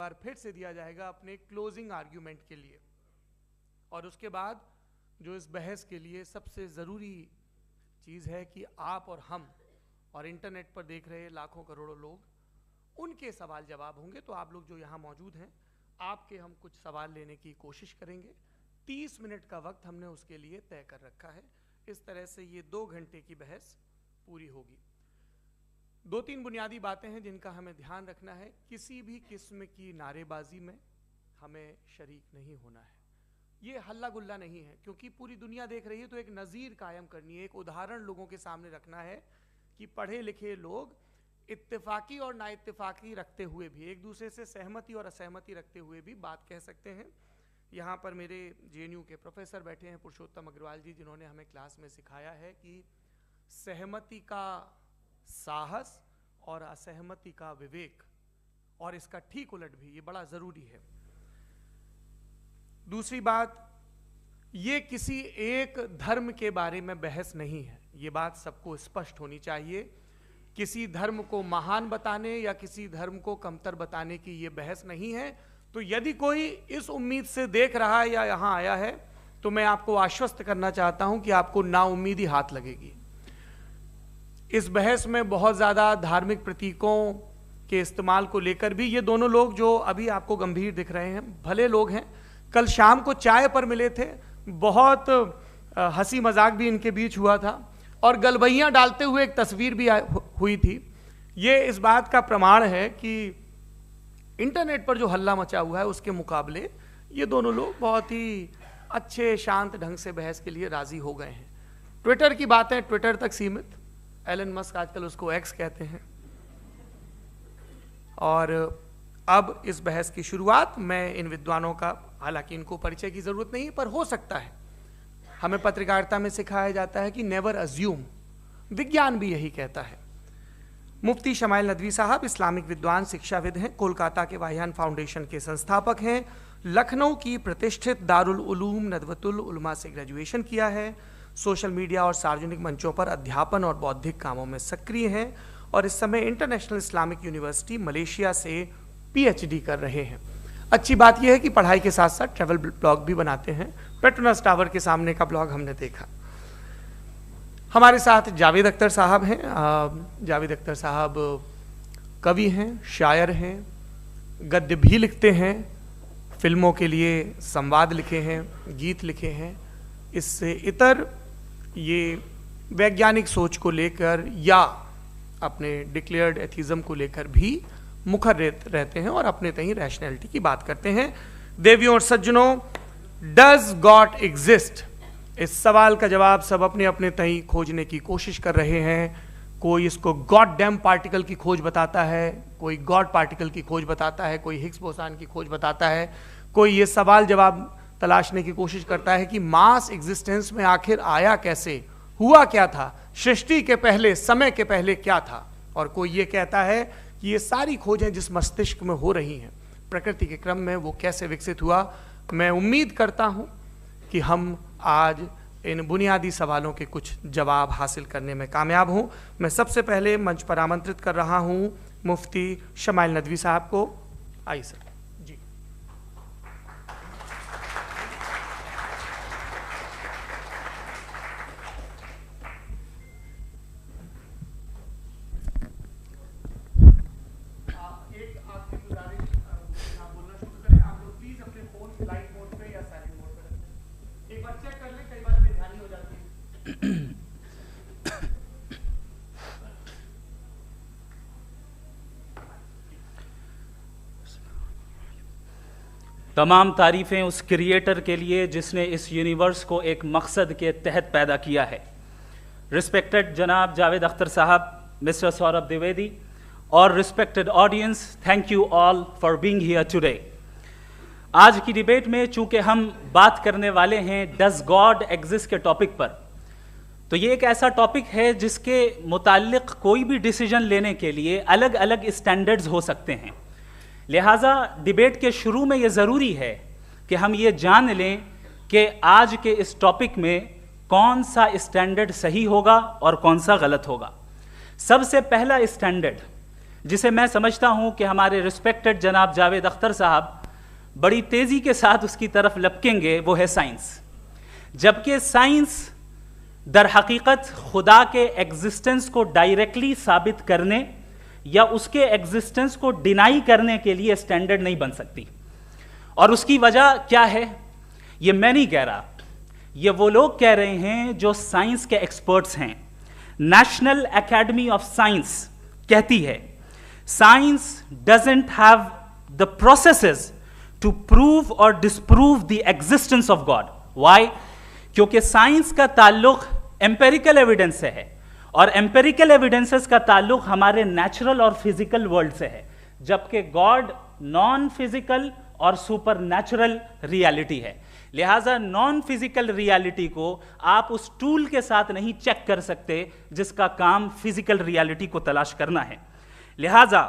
बार फिर से दिया जाएगा अपने क्लोजिंग आर्ग्यूमेंट के लिए। और उसके बाद जो इस बहस के लिए सबसे ज़रूरी चीज़ है कि आप और हम और इंटरनेट पर देख रहे लाखों करोड़ों लोग, उनके सवाल जवाब होंगे। तो आप लोग जो यहाँ मौजूद हैं, आपके हम कुछ सवाल लेने की कोशिश करेंगे। 30 मिनट का वक्त हमने उसके लिए तय कर रखा है। इस तरह से ये 2 घंटे की बहस पूरी होगी। 2-3 बुनियादी बातें हैं जिनका हमें ध्यान रखना है। किसी भी किस्म की नारेबाजी में हमें शरीक नहीं होना है। ये हल्ला गुल्ला नहीं है, क्योंकि पूरी दुनिया देख रही है। तो एक नज़ीर कायम करनी है, एक उदाहरण लोगों के सामने रखना है कि पढ़े लिखे लोग इत्तेफाकी और नाइत्तेफाकी रखते हुए भी, एक दूसरे से सहमति और असहमति रखते हुए भी बात कह सकते हैं। यहाँ पर मेरे JNU के प्रोफेसर बैठे हैं, पुरुषोत्तम अग्रवाल जी, जिन्होंने हमें क्लास में सिखाया है कि सहमति का साहस और असहमति का विवेक, और इसका ठीक उलट भी, ये बड़ा जरूरी है। दूसरी बात, ये किसी एक धर्म के बारे में बहस नहीं है। ये बात सबको स्पष्ट होनी चाहिए। किसी धर्म को महान बताने या किसी धर्म को कमतर बताने की ये बहस नहीं है। तो यदि कोई इस उम्मीद से देख रहा है या यहाँ आया है, तो मैं आपको आश्वस्त करना चाहता हूं कि आपको नाउम्मीदी हाथ लगेगी। इस बहस में बहुत ज़्यादा धार्मिक प्रतीकों के इस्तेमाल को लेकर भी ये दोनों लोग जो अभी आपको गंभीर दिख रहे हैं, भले लोग हैं, कल शाम को चाय पर मिले थे, बहुत हंसी मजाक भी इनके बीच हुआ था और गलबैयाँ डालते हुए एक तस्वीर भी हुई थी। ये इस बात का प्रमाण है कि इंटरनेट पर जो हल्ला मचा हुआ है उसके मुकाबले ये दोनों लोग बहुत ही अच्छे शांत ढंग से बहस के लिए राजी हो गए हैं। ट्विटर की बातें ट्विटर तक सीमित, एलन मस्क आजकल उसको एक्स कहते हैं। और अब इस बहस की शुरुआत मैं इन विद्वानों का, हालांकि इनको परिचय की जरूरत नहीं, पर हो सकता है, हमें पत्रकारिता में सिखाया जाता है कि नेवर अज्यूम, विज्ञान भी यही कहता है। मुफ्ती शमाइल नदवी साहब इस्लामिक विद्वान, शिक्षाविद हैं, कोलकाता के वाहियान फाउंडेशन के संस्थापक हैं, लखनऊ की प्रतिष्ठित दारुल उलूम नदवतुल उलमा से ग्रेजुएशन किया है, सोशल मीडिया और सार्वजनिक मंचों पर अध्यापन और बौद्धिक कामों में सक्रिय हैं और इस समय इंटरनेशनल इस्लामिक यूनिवर्सिटी मलेशिया से PhD कर रहे हैं। अच्छी बात यह है कि पढ़ाई के साथ साथ ट्रैवल ब्लॉग भी बनाते हैं। पेट्रोनस टावर के सामने का ब्लॉग हमने देखा। हमारे साथ जावेद अख्तर साहब हैं। जावेद अख्तर साहब कवि हैं, शायर हैं, गद्य भी लिखते हैं, फिल्मों के लिए संवाद लिखे हैं, गीत लिखे हैं। इससे इतर ये वैज्ञानिक सोच को लेकर या अपने डिक्लेयर्ड एथिज्म को लेकर भी मुखर रहते हैं और अपने तहीं रैशनैलिटी की बात करते हैं। देवियों और सज्जनों, डज गॉड एग्जिस्ट? इस सवाल का जवाब सब अपने अपने तहीं खोजने की कोशिश कर रहे हैं। कोई इसको गॉड डैम पार्टिकल की खोज बताता है, कोई गॉड पार्टिकल की खोज बताता है, कोई हिग्स बोसान की खोज बताता है, कोई ये सवाल जवाब तलाशने की कोशिश करता है कि मास एग्जिस्टेंस में आखिर आया कैसे, हुआ क्या था, सृष्टि के पहले, समय के पहले क्या था। और कोई ये कहता है कि ये सारी खोजें जिस मस्तिष्क में हो रही हैं प्रकृति के क्रम में, वो कैसे विकसित हुआ। मैं उम्मीद करता हूं कि हम आज इन बुनियादी सवालों के कुछ जवाब हासिल करने में कामयाब हों। मैं सबसे पहले मंच पर आमंत्रित कर रहा हूं मुफ्ती शमाइल नदवी साहब को। आइए सर। जी, तमाम तारीफ़ें उस क्रिएटर के लिए जिसने इस यूनिवर्स को एक मकसद के तहत पैदा किया है। रिस्पेक्टेड जनाब जावेद अख्तर साहब, मिस्टर सौरभ द्विवेदी और respected audience, thank you all for being here today. आज की डिबेट में चूंकि हम बात करने वाले हैं डज गॉड एग्जिस्ट के टॉपिक पर, तो ये एक ऐसा टॉपिक है जिसके मुताल्लिक कोई भी डिसीजन लेने के लिए अलग अलग स्टैंडर्ड्स हो सकते हैं। लिहाजा डिबेट के शुरू में ये ज़रूरी है कि हम ये जान लें कि आज के इस टॉपिक में कौन सा स्टैंडर्ड सही होगा और कौन सा गलत होगा। सबसे पहला स्टैंडर्ड जिसे मैं समझता हूं कि हमारे रिस्पेक्टेड जनाब जावेद अख्तर साहब बड़ी तेजी के साथ उसकी तरफ लपकेंगे, वो है साइंस। जबकि साइंस दर हकीकत खुदा के एग्जिस्टेंस को डायरेक्टली साबित करने या उसके एग्जिस्टेंस को डिनाई करने के लिए स्टैंडर्ड नहीं बन सकती। और उसकी वजह क्या है, ये मैं नहीं कह रहा, ये वो लोग कह रहे हैं जो साइंस के एक्सपर्ट्स हैं। नेशनल एकेडमी ऑफ साइंस कहती है science doesn't have the processes to prove और disprove the existence of God. Why? क्योंकि साइंस का ताल्लुक एम्पेरिकल एविडेंस से है और एम्पेरिकल एविडेंसेस का ताल्लुक हमारे नेचुरल और फिजिकल वर्ल्ड से है, जबकि गॉड नॉन फिजिकल और सुपर नेचुरल रियलिटी है। लिहाजा नॉन फिजिकल रियलिटी को आप उस टूल के साथ नहीं चेक कर सकते जिसका काम फिजिकल रियलिटी को तलाश करना है। लिहाजा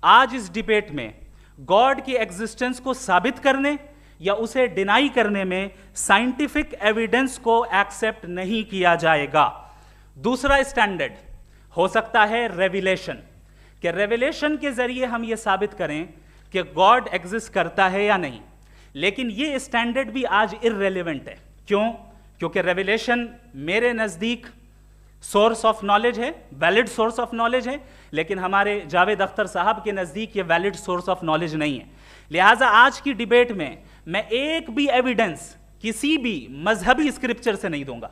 आज इस डिबेट में गॉड की एग्जिस्टेंस को साबित करने या उसे डिनाई करने में साइंटिफिक एविडेंस को एक्सेप्ट नहीं किया जाएगा। दूसरा स्टैंडर्ड हो सकता है रेविलेशन, कि रेविलेशन के जरिए हम यह साबित करें कि गॉड एग्जिस्ट करता है या नहीं। लेकिन ये स्टैंडर्ड भी आज इररेलेवेंट है। क्यों? क्योंकि रेविलेशन मेरे नजदीक सोर्स ऑफ नॉलेज है, वैलिड सोर्स ऑफ नॉलेज है, लेकिन हमारे जावेद अख्तर साहब के नजदीक ये वैलिड सोर्स ऑफ नॉलेज नहीं है। लिहाजा आज की डिबेट में मैं एक भी एविडेंस किसी भी मजहबी स्क्रिप्चर से नहीं दूंगा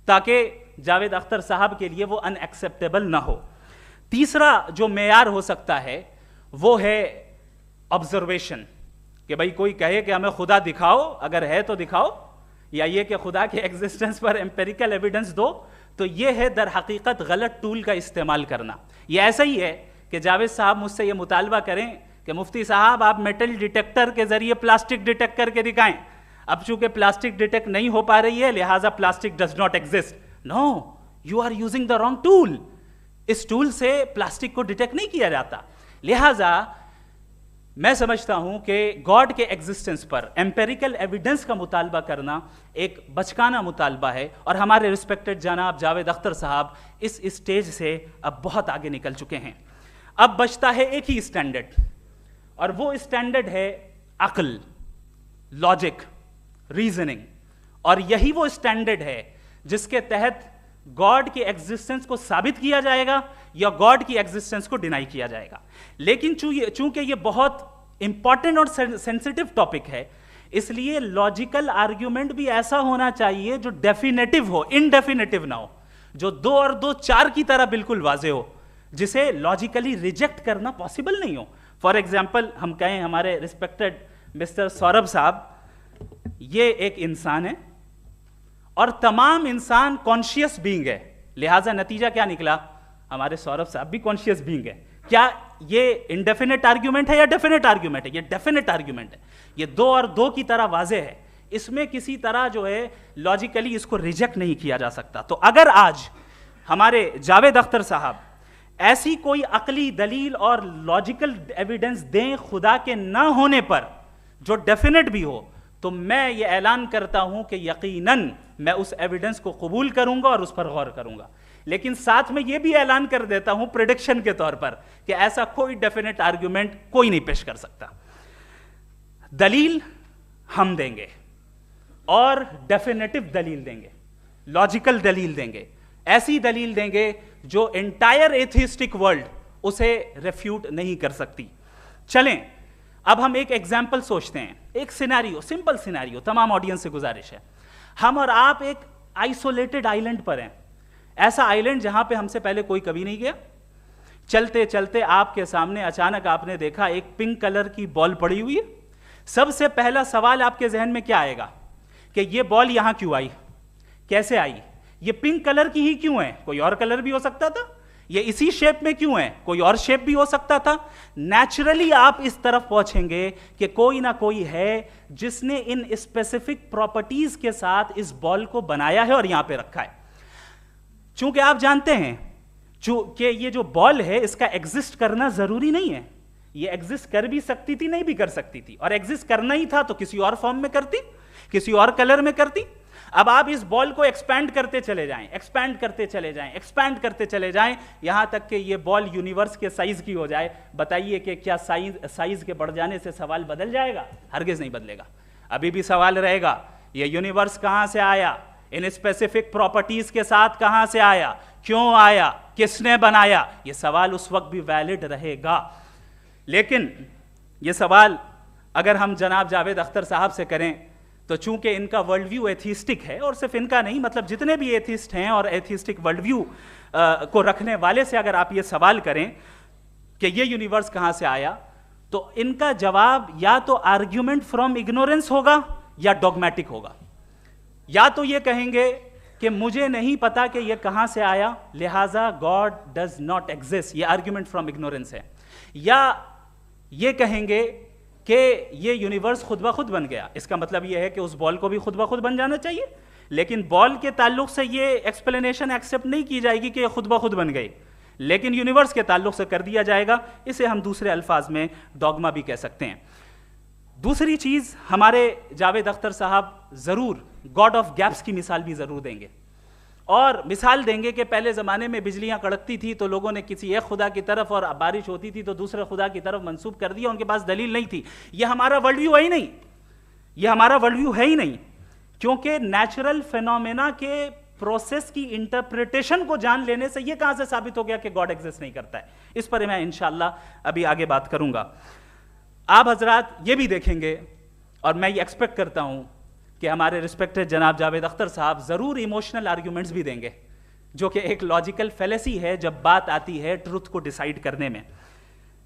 ताकि जावेद अख्तर साहब के लिए वो अनएक्सेप्टेबल ना हो। तीसरा जो मेयार हो सकता है वो है ऑब्जर्वेशन, कि भाई कोई कहे कि हमें खुदा दिखाओ, अगर है तो दिखाओ, या ये कि खुदा के एग्जिस्टेंस पर एम्पेरिकल एविडेंस दो, तो ये है दर हकीकत गलत टूल का इस्तेमाल करना। ये ऐसा ही है कि जावेद साहब मुझसे ये मुतालबा करें कि मुफ्ती साहब आप मेटल डिटेक्टर के जरिए प्लास्टिक डिटेक्ट करके दिखाएं। अब चूंकि प्लास्टिक डिटेक्ट नहीं हो पा रही है लिहाजा plastic does not exist. No, you are using the wrong tool. इस टूल से प्लास्टिक को डिटेक्ट नहीं किया जाता। लिहाजा मैं समझता हूं कि गॉड के एग्जिस्टेंस पर एम्पेरिकल एविडेंस का मुतालबा करना एक बचकाना मुतालबा है और हमारे रिस्पेक्टेड जनाब जावेद अख्तर साहब इस स्टेज से अब बहुत आगे निकल चुके हैं। अब बचता है एक ही स्टैंडर्ड और वो स्टैंडर्ड है अक्ल, लॉजिक, रीजनिंग। और यही वो स्टैंडर्ड है जिसके तहत गॉड की एग्जिस्टेंस को साबित किया जाएगा या गॉड की एग्जिस्टेंस को डिनाई किया जाएगा। लेकिन चूंकि ये बहुत इंपॉर्टेंट और सेंसिटिव टॉपिक है, इसलिए लॉजिकल आर्ग्यूमेंट भी ऐसा होना चाहिए जो डेफिनेटिव हो, इनडेफिनेटिव ना हो, जो 2 और 2 4 की तरह बिल्कुल वाजे हो, जिसे लॉजिकली रिजेक्ट करना पॉसिबल नहीं हो। फॉर एग्जाम्पल हम कहें हमारे रिस्पेक्टेड मिस्टर सौरभ साहब, ये एक इंसान है और तमाम इंसान कॉन्शियस बीइंग है, लिहाजा नतीजा क्या निकला, हमारे सौरभ साहब भी कॉन्शियस बीइंग है। क्या ये इनडेफिनेट आर्ग्यूमेंट है या डेफिनेट आर्ग्यूमेंट है? ये डेफिनेट आर्ग्यूमेंट है। ये 2 और 2 की तरह वाजे है, इसमें किसी तरह जो है लॉजिकली इसको रिजेक्ट नहीं किया जा सकता। तो अगर आज हमारे जावेद अख्तर साहब ऐसी कोई अकली दलील और लॉजिकल एविडेंस दें खुदा के ना होने पर जो डेफिनेट भी हो, तो मैं ये ऐलान करता हूं कि यकीनन मैं उस एविडेंस को कबूल करूंगा और उस पर गौर करूंगा। लेकिन साथ में यह भी ऐलान कर देता हूं प्रेडिक्शन के तौर पर कि ऐसा कोई डेफिनेट आर्ग्यूमेंट कोई नहीं पेश कर सकता। दलील हम देंगे और डेफिनेटिव दलील देंगे, लॉजिकल दलील देंगे, ऐसी दलील देंगे जो एंटायर एथिस्टिक वर्ल्ड उसे रेफ्यूट नहीं कर सकती। चलें अब हम एक एग्जाम्पल सोचते हैं, एक सिनेरियो, सिंपल सिनेरियो, तमाम ऑडियंस से गुजारिश है, हम और आप एक आइसोलेटेड आइलैंड पर हैं, ऐसा आइलैंड जहां पे हमसे पहले कोई कभी नहीं गया। चलते चलते आपके सामने अचानक आपने देखा एक पिंक कलर की बॉल पड़ी हुई है। सबसे पहला सवाल आपके जहन में क्या आएगा कि ये बॉल यहां क्यों आई, कैसे आई, ये पिंक कलर की ही क्यों है, कोई और कलर भी हो सकता था, ये इसी शेप में क्यों है, कोई और शेप भी हो सकता था। नेचुरली आप इस तरफ पहुंचेंगे कि कोई ना कोई है जिसने इन स्पेसिफिक प्रॉपर्टीज के साथ इस बॉल को बनाया है और यहां पे रखा है। चूंकि आप जानते हैं कि ये जो बॉल है इसका एग्जिस्ट करना जरूरी नहीं है, ये एग्जिस्ट कर भी सकती थी, नहीं भी कर सकती थी, और एग्जिस्ट करना ही था तो किसी और फॉर्म में करती, किसी और कलर में करती। अब आप इस बॉल को एक्सपैंड करते चले जाएं, एक्सपैंड करते चले जाएं, एक्सपैंड करते चले जाएं, यहां तक कि ये बॉल यूनिवर्स के साइज की हो जाए। बताइए कि क्या साइज के बढ़ जाने से सवाल बदल जाएगा? हरगिज नहीं बदलेगा। अभी भी सवाल रहेगा, ये यूनिवर्स कहां से आया, इन स्पेसिफिक प्रॉपर्टीज के साथ कहां से आया, क्यों आया, किसने बनाया, ये सवाल उस वक्त भी वैलिड रहेगा। लेकिन ये सवाल अगर हम जनाब जावेद अख्तर साहब से करें तो चूंकि इनका वर्ल्ड व्यू एथिस्टिक है, और सिर्फ इनका नहीं, मतलब जितने भी एथिस्ट हैं और एथिस्टिक वर्ल्ड व्यू को रखने वाले से अगर आप ये सवाल करें कि ये यूनिवर्स कहां से आया, तो इनका जवाब या तो आर्ग्यूमेंट फ्रॉम इग्नोरेंस होगा या डॉगमेटिक होगा। या तो ये कहेंगे कि मुझे नहीं पता कि ये कहां से आया, लिहाजा गॉड डज नॉट एग्जिस्ट, ये आर्ग्यूमेंट फ्रॉम इग्नोरेंस है। या ये कहेंगे कि ये यूनिवर्स खुद ब खुद बन गया, इसका मतलब ये है कि उस बॉल को भी खुद ब खुद बन जाना चाहिए, लेकिन बॉल के ताल्लुक से ये एक्सप्लेनेशन एक्सेप्ट नहीं की जाएगी कि ये खुद ब खुद बन गई, लेकिन यूनिवर्स के ताल्लुक से कर दिया जाएगा। इसे हम दूसरे अल्फाज में डॉगमा भी कह सकते हैं। दूसरी चीज, हमारे जावेद अख्तर साहब जरूर गॉड ऑफ गैप्स की मिसाल भी जरूर देंगे, और मिसाल देंगे कि पहले ज़माने में बिजलियां कड़कती थी तो लोगों ने किसी एक खुदा की तरफ, और बारिश होती थी तो दूसरे खुदा की तरफ मंसूब कर दिया, उनके पास दलील नहीं थी। ये हमारा वर्ल्ड व्यू है ही नहीं, ये हमारा वर्ल्ड व्यू है ही नहीं, क्योंकि नेचुरल फिनोमेना के प्रोसेस की इंटरप्रिटेशन को जान लेने से ये कहां से साबित हो गया कि गॉड एग्जिस्ट नहीं करता है। इस पर मैं इंशाअल्लाह अभी आगे बात करूंगा। आप हजरात ये भी देखेंगे, और मैं ये एक्सपेक्ट करता हूं कि हमारे रिस्पेक्टेड जनाब जावेद अख्तर साहब जरूर इमोशनल आर्ग्यूमेंट्स भी देंगे, जो कि एक लॉजिकल फेलेसी है जब बात आती है ट्रुथ को डिसाइड करने में।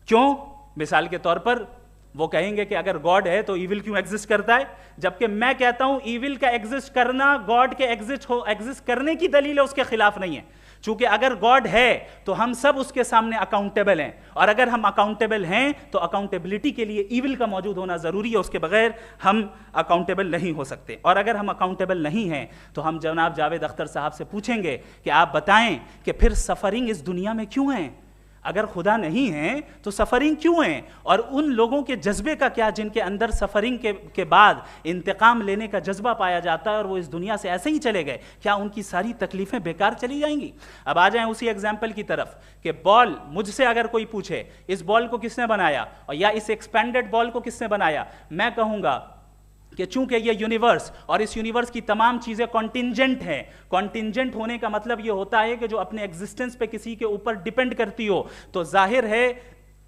क्यों? मिसाल के तौर पर वो कहेंगे कि अगर गॉड है तो ईविल क्यों एग्जिस्ट करता है, जबकि मैं कहता हूं ईविल का एग्जिस्ट करना गॉड के एग्जिस्ट करने की दलील है, उसके खिलाफ नहीं है। चूंकि अगर गॉड है तो हम सब उसके सामने अकाउंटेबल हैं, और अगर हम अकाउंटेबल हैं तो अकाउंटेबिलिटी के लिए ईविल का मौजूद होना जरूरी है, उसके बगैर हम अकाउंटेबल नहीं हो सकते। और अगर हम अकाउंटेबल नहीं हैं तो हम जनाब जावेद अख्तर साहब से पूछेंगे कि आप बताएं कि फिर सफरिंग इस दुनिया में क्यों है? अगर खुदा नहीं है तो सफरिंग क्यों है? और उन लोगों के जज्बे का क्या जिनके अंदर सफरिंग के बाद इंतकाम लेने का जज्बा पाया जाता है और वो इस दुनिया से ऐसे ही चले गए, क्या उनकी सारी तकलीफें बेकार चली जाएंगी? अब आ जाएं उसी एग्जाम्पल की तरफ कि बॉल, मुझसे अगर कोई पूछे इस बॉल को किसने बनाया और या इस एक्सपेंडेड बॉल को किसने बनाया, मैं कहूंगा कि चूंकि ये यूनिवर्स और इस यूनिवर्स की तमाम चीजें कॉन्टिंजेंट हैं। कॉन्टिंजेंट होने का मतलब ये होता है कि जो अपने एग्जिस्टेंस पे किसी के ऊपर डिपेंड करती हो, तो जाहिर है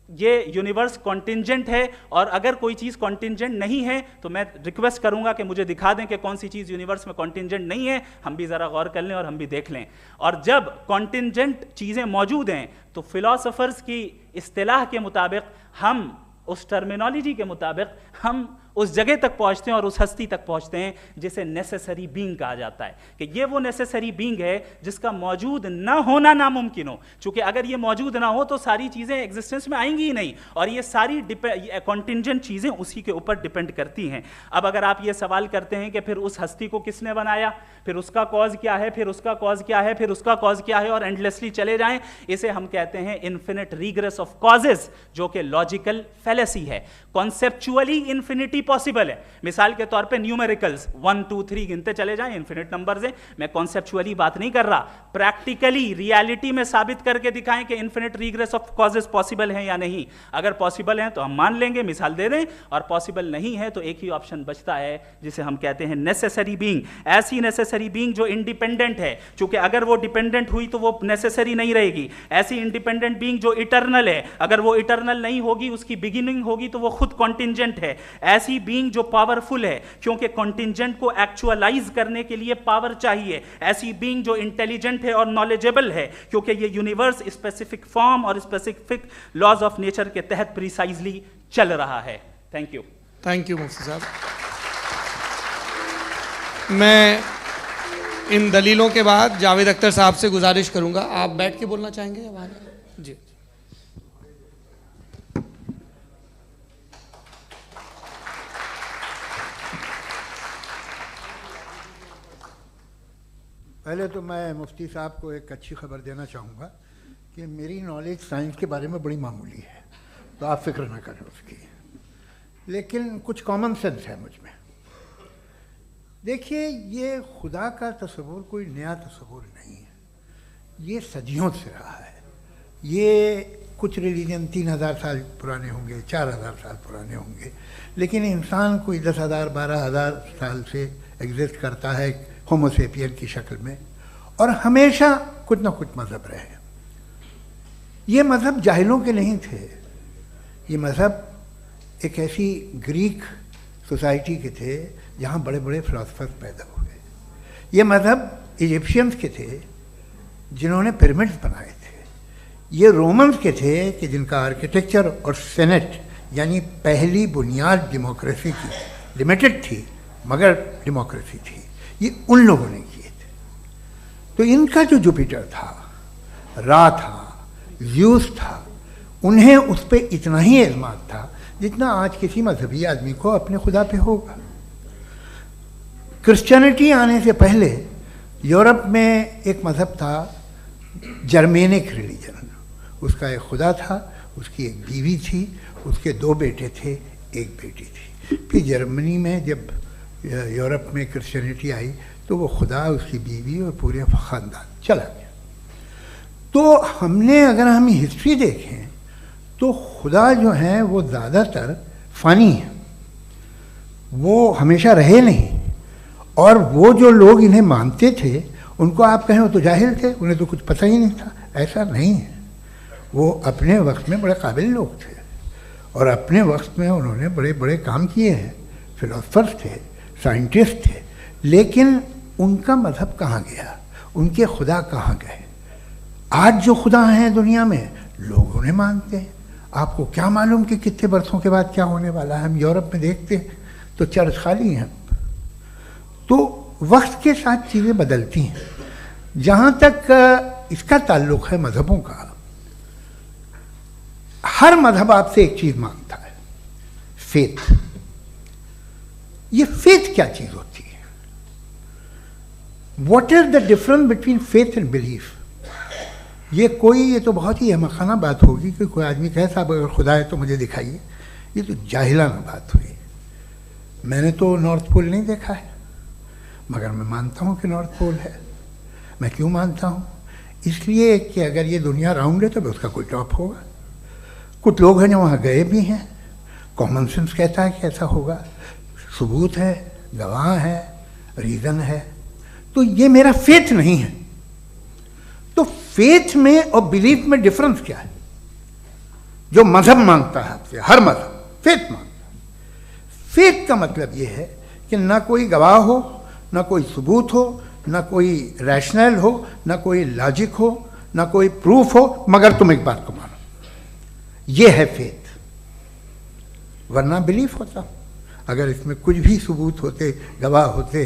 ये यूनिवर्स कॉन्टिंजेंट है। और अगर कोई चीज कॉन्टिंजेंट नहीं है तो मैं रिक्वेस्ट करूंगा कि मुझे दिखा दें कि कौन सी चीज यूनिवर्स में कॉन्टिंजेंट नहीं है, हम भी जरा गौर कर लें और हम भी देख लें। और जब कॉन्टिंजेंट चीजें मौजूद हैं तो फिलोसोफर्स की इस्तिलाह के मुताबिक, हम उस टर्मिनोलॉजी के मुताबिक हम उस जगह तक पहुंचते हैं और उस हस्ती तक पहुंचते हैं जिसे नेसेसरी बीइंग कहा जाता है, कि ये वो नेसेसरी बीइंग है जिसका मौजूद ना होना नामुमकिन हो। क्योंकि अगर ये मौजूद ना हो तो सारी चीजें एग्जिस्टेंस में आएंगी ही नहीं, और ये सारी कॉन्टिंजेंट चीजें उसी के ऊपर डिपेंड करती हैं। अब अगर आप ये सवाल करते हैं कि फिर उस हस्ती को किसने बनाया, फिर उसका कॉज क्या है, फिर उसका कॉज क्या है, फिर उसका कॉज क्या है, और एंडलेसली चले जाएं, इसे हम कहते हैं इन्फिनिट रिग्रेस ऑफ कॉजेज, जो कि लॉजिकल फेलेसी है। कॉन्सेप्चुअली इन्फिनिटी पॉसिबल है। मिसाल के तौर पे न्यूमेरिकल्स 1 2 3 गिनते चले जाएं, इन्फिनिट नंबर्स हैं। मैं कॉन्सेप्चुअली बात नहीं कर रहा, प्रैक्टिकली रियलिटी में साबित करके दिखाएं कि infinite regress of causes possible हैं या नहीं। अगर पॉसिबल हैं तो हम मान लेंगे, मिसाल दे दें, और पॉसिबल नहीं है तो एक ही ऑप्शन बचता है जिसे हम कहते हैं नेसेसरी बीइंग। ऐसी नेसेसरी बीइंग जो इंडिपेंडेंट है, क्योंकि अगर वो डिपेंडेंट हुई तो वो नेसेसरी नहीं रहेगी। ऐसी इंडिपेंडेंट बीइंग जो इटर्नल है, अगर वो इटर्नल नहीं होगी, उसकी बिगिनिंग होगी तो वो खुद कॉन्टिंजेंट है। ऐसी बीइंग जो पावरफुल है, क्योंकि कॉन्टिंजेंट को एक्चुअलाइज करने के लिए पावर चाहिए। ऐसी बीइंग जो इंटेलिजेंट है और नॉलेजेबल है, क्योंकि ये यूनिवर्स स्पेसिफिक फॉर्म और स्पेसिफिक लॉज ऑफ नेचर के तहत प्रिसाइजली चल रहा है। Thank you. थैंक यू मुफ्ती साहब। मैं इन दलीलों के बाद जावेद अख्तर साहब से गुजारिश करूंगा, आप बैठ के बोलना चाहेंगे या बाहर? जी। पहले तो मैं मुफ्ती साहब को एक अच्छी खबर देना चाहूँगा कि मेरी नॉलेज साइंस के बारे में बड़ी मामूली है, तो आप फिक्र ना करें उसकी, लेकिन कुछ कॉमन सेंस है मुझ में। देखिए, ये खुदा का तस्वुर कोई नया तस्वुर नहीं है, ये सदियों से रहा है। ये कुछ रिलीजन 3000 साल पुराने होंगे, 4000 साल पुराने होंगे, लेकिन इंसान कोई 10,000 12,000 साल से एग्जिस्ट करता है होमोसेपियन की शक्ल में, और हमेशा कुछ ना कुछ मज़हब रहे। ये मज़हब जाहिलों के नहीं थे, ये मज़हब एक ऐसी ग्रीक सोसाइटी के थे जहाँ बड़े बड़े फिलोसफर्स पैदा हुए। ये मज़हब इजिप्शियंस के थे जिन्होंने पिरामिड्स बनाए थे। ये रोमन्स के थे कि जिनका आर्किटेक्चर और सेनेट यानी पहली बुनियाद डेमोक्रेसी की लिमिटेड थी मगर डेमोक्रेसी थी, ये उन लोगों ने किए थे। तो इनका जो जुपिटर था, रा था, ज़्यूस था, उन्हें उस पर इतना ही एतमाद था जितना आज किसी मजहबी आदमी को अपने खुदा पे होगा। क्रिश्चियनिटी आने से पहले यूरोप में एक मज़हब था जर्मेनिक रिलीजन। उसका एक खुदा था, उसकी एक बीवी थी, उसके 2 बेटे थे, एक बेटी थी। फिर जर्मनी में जब यूरोप में क्रिश्चियनिटी आई तो वो खुदा, उसकी बीवी और पूरे ख़ानदान चला गया। तो हमने अगर हम हिस्ट्री देखें तो खुदा जो हैं वो ज़्यादातर फ़नी हैं, वो हमेशा रहे नहीं। और वो जो लोग इन्हें मानते थे उनको आप कहें वो तो जाहिल थे, उन्हें तो कुछ पता ही नहीं था, ऐसा नहीं है। वो अपने वक्त में बड़े काबिल लोग थे और अपने वक्त में उन्होंने बड़े बड़े काम किए हैं, फिलोसफर्स थे, साइंटिस्ट थे, लेकिन उनका मज़हब कहाँ गया, उनके खुदा कहाँ गए? आज जो खुदा हैं दुनिया में लोग उन्हें मानते हैं। आपको क्या मालूम कि कितने बरसों के बाद क्या होने वाला है? हम यूरोप में देखते हैं तो चर्च खाली हैं। तो वक्त के साथ चीज़ें बदलती हैं। जहाँ तक इसका ताल्लुक़ है मज़हबों का, हर मज़हब आपसे एक चीज़ मांगता है, फेथ। ये फेथ क्या चीज़ होती है? What is the difference between faith and belief? ये तो बहुत ही अहमक़ाना बात होगी कि कोई आदमी कहे साहब अगर खुदा है तो मुझे दिखाइए। ये तो जाहिलाना बात हुई। मैंने तो नॉर्थ पोल नहीं देखा है, मगर मैं मानता हूँ कि नॉर्थ पोल है। मैं क्यों मानता हूँ? इसलिए कि अगर ये दुनिया राउंड है तो उसका कोई टॉप होगा। कुछ लोग हैं जो वहाँ गए भी हैं, कॉमन सेंस कहता है कि ऐसा होगा, सबूत है, गवाह है, रीज़न है। तो ये मेरा फेथ नहीं है। तो फेथ में और बिलीफ में डिफरेंस क्या है? जो मज़हब मांगता है आपसे, हर मज़हब फेथ मांगता है। फेथ का मतलब ये है कि ना कोई गवाह हो, ना कोई सबूत हो, ना कोई रैशनल हो, ना कोई लॉजिक हो, ना कोई प्रूफ हो, मगर तुम एक बात को मानो। ये है फेथ। वरना बिलीफ होता। अगर इसमें कुछ भी सबूत होते, गवाह होते,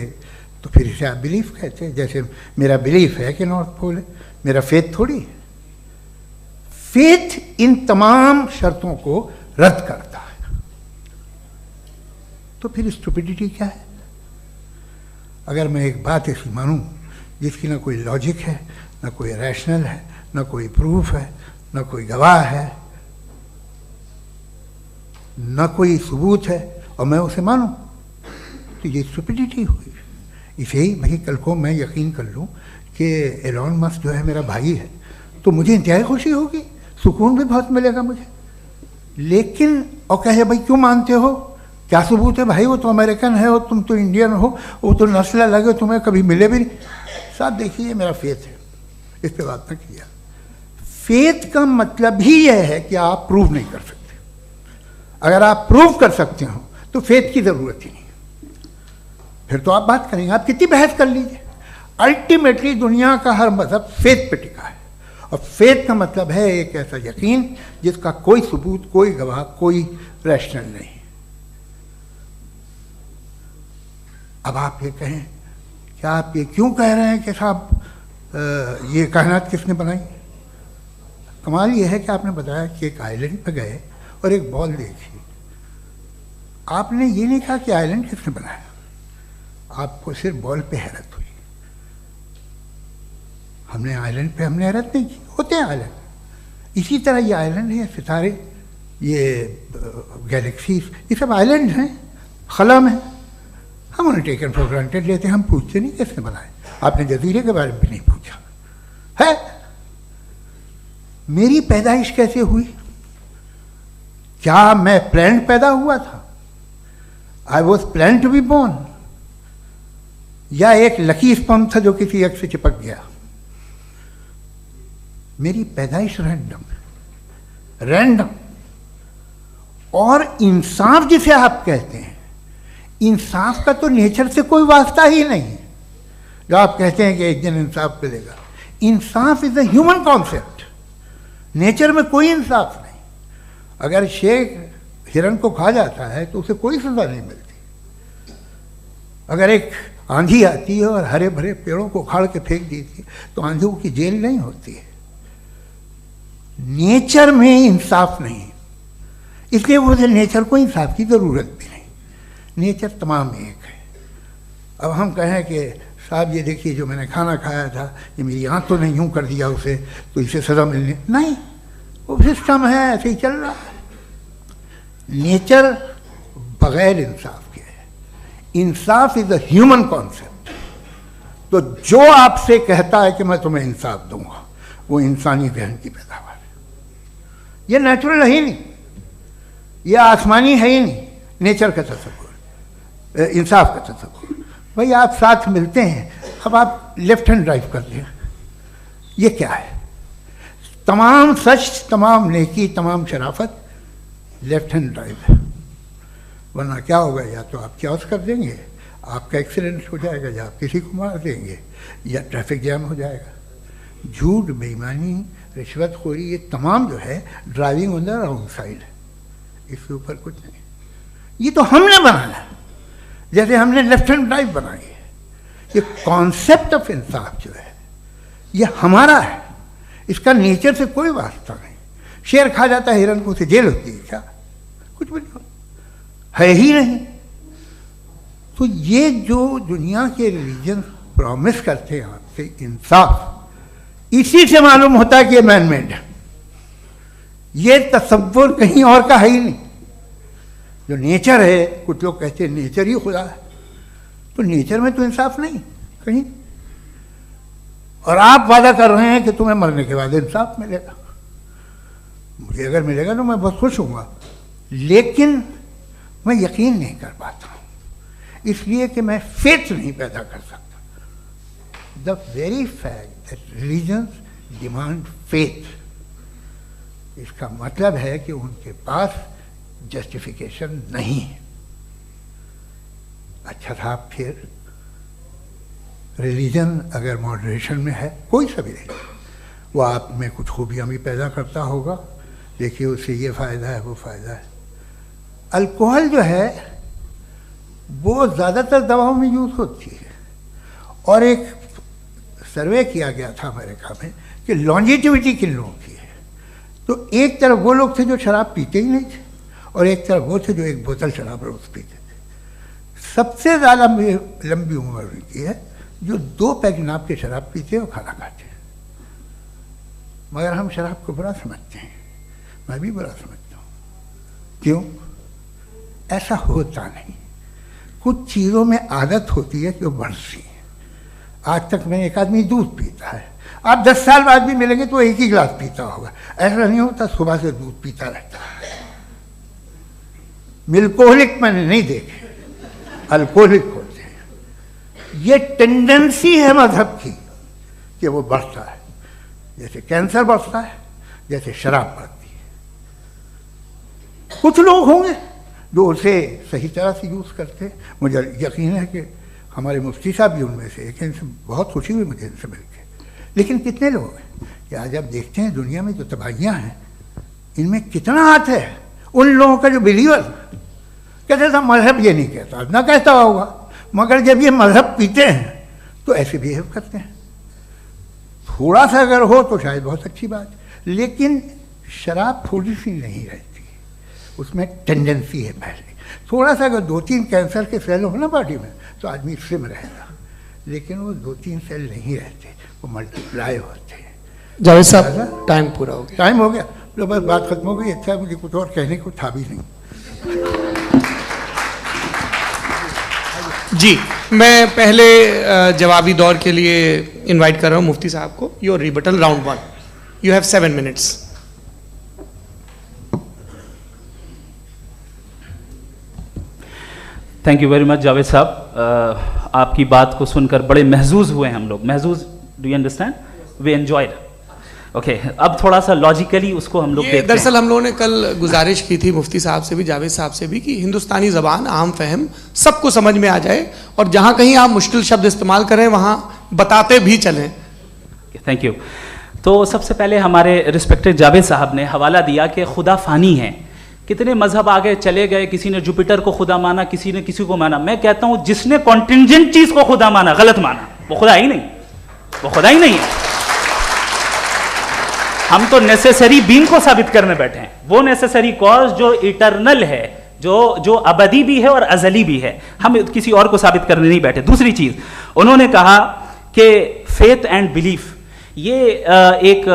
तो फिर इसे आप बिलीफ कहते। जैसे मेरा बिलीफ है कि नॉर्थ पोल है, मेरा फेथ थोड़ी है। फेथ इन तमाम शर्तों को रद्द करता है। तो फिर स्टुपिडिटी क्या है? अगर मैं एक बात ऐसी मानूं जिसकी ना कोई लॉजिक है, ना कोई रैशनल है, ना कोई प्रूफ है, ना कोई गवाह है, ना कोई सबूत है, और मैं उसे मानूं, तो ये स्टुपिडिटी हुई। इसे ही भाई कल को मैं यकीन कर लूं कि एलोन मस्क जो है मेरा भाई है, तो मुझे इंतहाई खुशी होगी, सुकून भी बहुत मिलेगा मुझे। लेकिन और कहे भाई क्यों मानते हो, क्या सबूत है? भाई वो तो अमेरिकन है और तुम तो इंडियन हो, वो तो नस्ल अलग है, तुम्हें कभी मिले भी नहीं। साहब देखिए मेरा फेथ है, इस पर बात न किया। फेथ का मतलब ही यह है कि आप प्रूव नहीं कर सकते। अगर आप प्रूव कर सकते हो तो फेथ की ज़रूरत ही नहीं, फिर तो आप बात करेंगे, आप कितनी बहस कर लीजिए। अल्टीमेटली दुनिया का हर मज़हब फेथ पे टिका है, और फेथ का मतलब है एक ऐसा यकीन जिसका कोई सबूत, कोई गवाह, कोई रैशनल नहीं। अब आप ये कहें, क्या आप ये क्यों कह रहे हैं कि साहब ये कायनात किसने बनाई? कमाल ये है कि आपने बताया कि एक आइलैंड पर गए और एक बॉल देखी। आपने ये नहीं कहा कि आइलैंड किसने बनाया, आपको सिर्फ बॉल पे हैरत हुई। हमने आइलैंड पे हमने हैरत नहीं की, होते हैं आइलैंड। इसी तरह ये आइलैंड है, सितारे, ये गैलेक्सीज, ये सब आइलैंड हैं, खला में। हम उन्हें टेकन फॉर ग्रांटेड लेते हैं, हम पूछते नहीं कैसे बनाए। आपने जजीरे के बारे में भी नहीं पूछा है। मेरी पैदाइश कैसे हुई? क्या मैं प्लान्ड पैदा हुआ था? I was plan to be born, या एक लकी स्पर्म था जो किसी एग से चिपक गया? मेरी पैदाइश रैंडम। और इंसाफ जिसे आप कहते हैं, इंसाफ का तो नेचर से कोई वास्ता ही नहीं है। जो आप कहते हैं कि एक दिन इंसाफ मिलेगा, इंसाफ is a human concept, nature में कोई इंसाफ नहीं। अगर शेर हिरन को खा जाता है तो उसे कोई सजा नहीं मिलती। अगर एक आंधी आती है और हरे भरे पेड़ों को उखाड़ के फेंक देती है तो आंधियों की जेल नहीं होती है। नेचर में इंसाफ नहीं, इसलिए मुझे नेचर को इंसाफ की जरूरत भी नहीं। नेचर तमाम एक है। अब हम कहें कि साहब ये देखिए जो मैंने खाना खाया था ये मेरी आंख तो नहीं यूं कर दिया उसे, तो इसे सजा मिलनी नहीं, वो सिस्टम है, ऐसे ही चल रहा है। नेचर बगैर इंसाफ के है। इंसाफ इज अ ह्यूमन कॉन्सेप्ट। तो जो आपसे कहता है कि मैं तुम्हें इंसाफ दूंगा, वो इंसानी जहन की पैदावार है। ये नेचुरल है ही नहीं, ये आसमानी है ही नहीं। नेचर का तसव्वुर, इंसाफ का तसव्वुर। भाई आप साथ मिलते हैं, अब आप लेफ्ट हैंड ड्राइव कर लें, ये क्या है? तमाम सच, तमाम नेकी, तमाम शराफत लेफ्ट हैंड ड्राइव है। वरना क्या होगा, या तो आप क्रॉस कर देंगे, आपका एक्सीडेंट हो जाएगा, या आप किसी को मार देंगे, या ट्रैफिक जैम हो जाएगा। झूठ, बेईमानी, रिश्वतखोरी, ये तमाम जो है driving on the wrong side है। इसके ऊपर कुछ नहीं। ये तो हमने बनाया, जैसे हमने लेफ्ट हैंड ड्राइव बनाई है। ये कॉन्सेप्ट ऑफ इंसाफ जो है ये हमारा है, इसका नेचर से कोई वास्ता नहीं। शेर खा जाता है हिरन को, उसे जेल होती है क्या? कुछ भी नहीं, है ही नहीं। तो ये जो दुनिया के रिलीजन प्रॉमिस करते हैं आपसे इंसाफ, इसी से मालूम होता है कि ये मैन मेड है। ये तसव्वुर कहीं और का है ही नहीं। जो नेचर है, कुछ लोग कहते हैं नेचर ही खुदा है, तो नेचर में तो इंसाफ नहीं कहीं। और आप वादा कर रहे हैं कि तुम्हें मरने के बाद इंसाफ मिलेगा। मुझे अगर मिलेगा तो मैं बहुत खुश हूँगा, लेकिन मैं यकीन नहीं कर पाता हूँ, इसलिए कि मैं फेथ नहीं पैदा कर सकता। The very fact that religions demand faith, इसका मतलब है कि उनके पास जस्टिफिकेशन नहीं है। अच्छा था, फिर रिलीजन अगर मॉडरेशन में है, कोई सा भी नहीं, वो आप में कुछ खूबियाँ भी पैदा करता होगा। देखिए उससे ये फ़ायदा है, वो फ़ायदा है। अल्कोहल जो है वो ज़्यादातर दवाओं में यूज़ होती है, और एक सर्वे किया गया था अमेरिका में कि लॉन्जिटिविटी किन लोगों की है। तो एक तरफ वो लोग थे जो शराब पीते ही नहीं थे, और एक तरफ वो थे जो एक बोतल शराब रोज़ पीते थे। सबसे ज़्यादा लंबी उम्र उनकी है जो 2 पैक नाप के शराब पीते हैं और खाना खाते हैं। मगर हम शराब को बुरा समझते हैं, मैं भी बुरा समझता हूँ। क्यों? ऐसा होता नहीं। कुछ चीज़ों में आदत होती है कि वो बढ़ती है। आज तक में एक आदमी दूध पीता है, आप 10 साल बाद भी मिलेंगे तो एक ही गिलास पीता होगा। ऐसा नहीं होता, सुबह से दूध पीता रहता है। मिल्कोहलिक मैंने नहीं देखे, अल्कोहलिक होते हैं। ये टेंडेंसी है मजहब की कि वो बढ़ता है, जैसे कैंसर बढ़ता है, जैसे शराब बढ़ती है। कुछ लोग होंगे जो उसे सही तरह से यूज़ करते हैं। मुझे यकीन है कि हमारे मुफ्ती साहब भी उनमें से एक, इनसे बहुत खुशी हुई मुझे इनसे मिलकर। लेकिन कितने लोग हैं कि आज आप देखते हैं दुनिया में जो तबाहियाँ हैं, इनमें कितना हाथ है उन लोगों का जो बिलीवर कहते था मजहब ये नहीं कहता, ना कहता होगा, मगर जब ये मजहब पीते हैं तो ऐसे बिहेव करते हैं। थोड़ा सा अगर हो तो शायद बहुत अच्छी बात, लेकिन शराब थोड़ी सी नहीं रहती, उसमें टेंडेंसी है पहले। थोड़ा सा अगर 2-3 कैंसर के सेल हो ना बॉडी में तो आदमी स्लिम रहेगा, लेकिन वो 2-3 सेल नहीं रहते, वो मल्टीप्लाई होते हैं। जावेद साहब टाइम पूरा हो गया। टाइम हो गया तो बस बात खत्म हो गई। अच्छा, मुझे कुछ और कहने को था भी नहीं। जी, मैं पहले जवाबी दौर के लिए इनवाइट कर रहा हूँ मुफ्ती साहब को। Your rebuttal round 1, you have 7 minutes। Thank you very much Javed साहब, आपकी बात को सुनकर बड़े महजूज हुए हम लोग। महजूज, do you understand? We enjoyed. Okay, अब थोड़ा सा लॉजिकली उसको हम लोग देखते हैं। दरअसल हम लोगों ने कल गुजारिश की थी मुफ्ती साहब से भी, जावेद साहब से भी, कि हिंदुस्तानी ज़बान आम फहम सबको समझ में आ जाए और जहाँ कहीं आप मुश्किल शब्द इस्तेमाल करें वहाँ बताते भी चलें। Thank you. तो सबसे पहले हमारे रिस्पेक्टेड जावेद साहब ने हवाला दिया कि खुदा फ़ानी है। कितने मजहब आगे चले गए, किसी ने जुपिटर को खुदा माना, किसी ने किसी को माना। मैं कहता हूँ जिसने कॉन्टिंजेंट चीज़ को खुदा माना, गलत माना, वो खुदा ही नहीं, वो खुदा ही नहीं है। हम तो नेसेसरी बीइंग को साबित करने बैठे हैं, वो नेसेसरी कॉज जो इटरनल है, जो अबदी भी है और अजली भी है। हम किसी और को साबित करने नहीं बैठे। दूसरी चीज उन्होंने कहा कि फेथ एंड बिलीफ, ये एक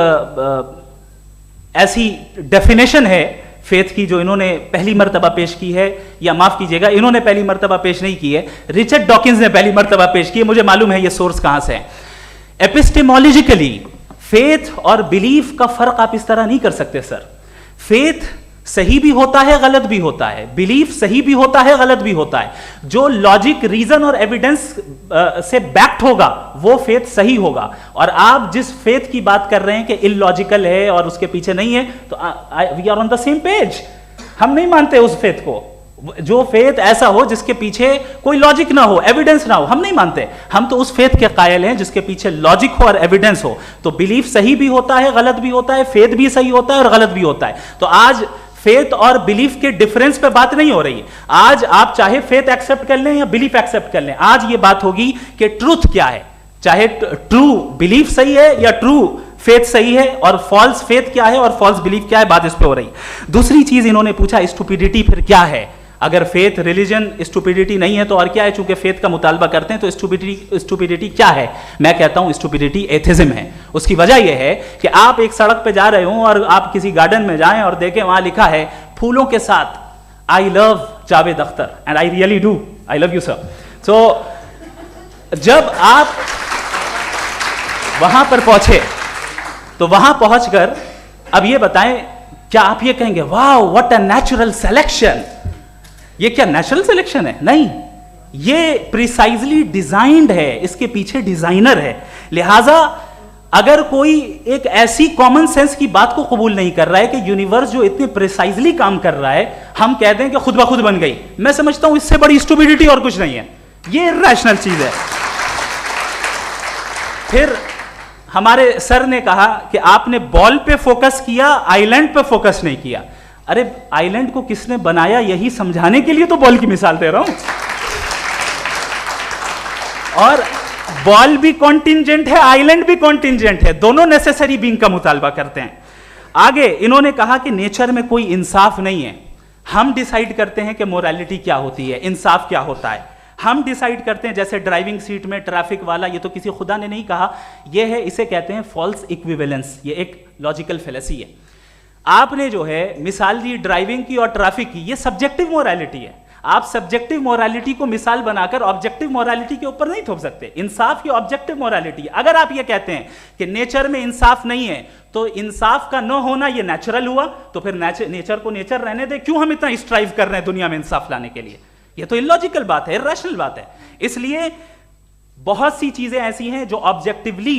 ऐसी डेफिनेशन है फेथ की जो इन्होंने पहली मर्तबा पेश की है, या माफ कीजिएगा इन्होंने पहली मर्तबा पेश नहीं की है, रिचर्ड डॉकिंस ने पहली मर्तबा पेश की है। मुझे मालूम है ये सोर्स कहां से है। एपिस्टेमोलॉजिकली फेथ और बिलीफ का फर्क आप इस तरह नहीं कर सकते सर। फेथ सही भी होता है, गलत भी होता है, बिलीफ सही भी होता है, गलत भी होता है। जो लॉजिक, रीजन और एविडेंस से बैक्ड होगा वो फेथ सही होगा। और आप जिस फेथ की बात कर रहे हैं कि इलॉजिकल है और उसके पीछे नहीं है, तो we are on the same page. हम नहीं मानते उस फेथ को, जो फेथ ऐसा हो जिसके पीछे कोई लॉजिक ना हो, एविडेंस ना हो, हम नहीं मानते। हम तो उस फेथ के कायल हैं जिसके पीछे लॉजिक हो और एविडेंस हो। तो बिलीफ सही भी होता है, गलत भी होता है, फेथ भी सही होता है और गलत भी होता है। तो आज फेथ और बिलीफ के डिफरेंस पे बात नहीं हो रही है। आज आप चाहे फेथ एक्सेप्ट कर लें या बिलीफ एक्सेप्ट कर लें, आज ये बात होगी कि ट्रूथ क्या है, चाहे ट्रू बिलीफ सही है या ट्रू फेथ सही है, और फॉल्स फेथ क्या है और फॉल्स बिलीफ क्या है, बात इस पे हो रही। दूसरी चीज इन्होंने पूछा स्टुपिडिटी फिर क्या है। अगर फेथ रिलीजन स्टुपिडिटी नहीं है तो और क्या है? चूंकि फेथ का मुतालबा करते हैं तो स्टुपिडिटी क्या है? मैं कहता हूं स्टुपिडिटी एथिज्म है। उसकी वजह यह है कि आप एक सड़क पे जा रहे हो और आप किसी गार्डन में जाएं और देखें वहां लिखा है फूलों के साथ I love Javed Akhtar, and I really do, I love you sir. So जब आप वहां पर पहुंचे तो वहां पहुंचकर अब ये बताएं, क्या आप ये कहेंगे वाह व्हाट अ नेचुरल सिलेक्शन? ये क्या नेचुरल सिलेक्शन है? नहीं, ये प्रिसाइजली डिजाइंड है, इसके पीछे डिजाइनर है। लिहाजा अगर कोई एक ऐसी कॉमन सेंस की बात को कबूल नहीं कर रहा है कि यूनिवर्स जो इतने प्रिसाइजली काम कर रहा है, हम कह दें कि खुद ब खुद बन गई, मैं समझता हूं इससे बड़ी स्टुपिडिटी और कुछ नहीं है। ये इर्रेशनल चीज है। फिर हमारे सर ने कहा कि आपने बॉल पे फोकस किया, आइलैंड पे फोकस नहीं किया। अरे आइलैंड को किसने बनाया यही समझाने के लिए तो बॉल की मिसाल दे रहा हूं। और बॉल भी कॉन्टिंजेंट है, आइलैंड भी कॉन्टिंजेंट है, दोनों नेसेसरी बीइंग का मुतालबा करते हैं। आगे इन्होंने कहा कि नेचर में कोई इंसाफ नहीं है। हम डिसाइड करते हैं कि मोरालिटी क्या होती है, इंसाफ क्या होता है। हम डिसाइड करते हैं, जैसे ड्राइविंग सीट में ट्रैफिक वाला, ये तो किसी खुदा ने नहीं कहा, ये है, इसे कहते हैं फॉल्स इक्विवेलेंस। ये एक लॉजिकल फेलेसी है। आपने जो है मिसाल दी ड्राइविंग की और ट्रैफिक की, ये सब्जेक्टिव मोरालिटी है। आप सब्जेक्टिव मोरालिटी को मिसाल बनाकर ऑब्जेक्टिव मोरालिटी के ऊपर नहीं थोप सकते। इंसाफ की ऑब्जेक्टिव मोरालिटी है। अगर आप ये कहते हैं कि नेचर में इंसाफ नहीं है तो इंसाफ का न होना ये नेचुरल हुआ, तो फिर नेचर को नेचर रहने दे, क्यों हम इतना स्ट्राइव कर रहे हैं दुनिया में इंसाफ लाने के लिए? ये तो इलॉजिकल बात है, इर्रेशनल बात है। इसलिए बहुत सी चीजें ऐसी हैं जो ऑब्जेक्टिवली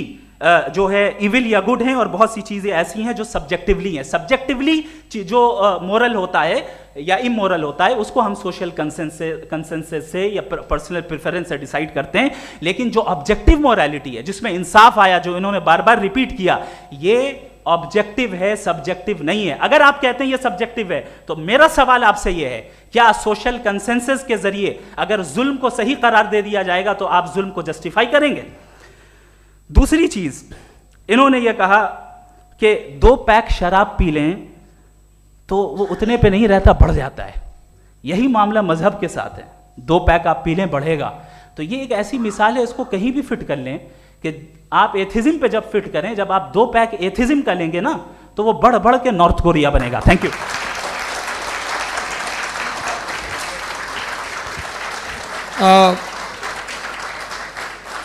जो है इविल या गुड हैं, और बहुत सी चीजें ऐसी हैं जो सब्जेक्टिवली हैं। सब्जेक्टिवली जो मोरल होता है या इमोरल होता है उसको हम सोशल कंसेंसस से या पर्सनल प्रेफरेंस से डिसाइड करते हैं। लेकिन जो ऑब्जेक्टिव मोरालिटी है जिसमें इंसाफ आया, जो इन्होंने बार बार रिपीट किया, ये ऑब्जेक्टिव है, सब्जेक्टिव नहीं है। अगर आप कहते हैं ये सब्जेक्टिव है तो मेरा सवाल आपसे ये है, क्या सोशल कंसेंसस के जरिए अगर जुल्म को सही करार दे दिया जाएगा तो आप जुल्म को जस्टिफाई करेंगे? दूसरी चीज इन्होंने ये कहा कि 2 पैक शराब पी लें तो वो उतने पे नहीं रहता, बढ़ जाता है। यही मामला मजहब के साथ है। 2 पैक आप पी लें, बढ़ेगा। तो ये एक ऐसी मिसाल है, इसको कहीं भी फिट कर लें कि आप एथिज्म पे जब फिट करें, जब आप 2 पैक एथिज्म का लेंगे ना तो वो बढ़ बढ़ के नॉर्थ कोरिया बनेगा। Thank you.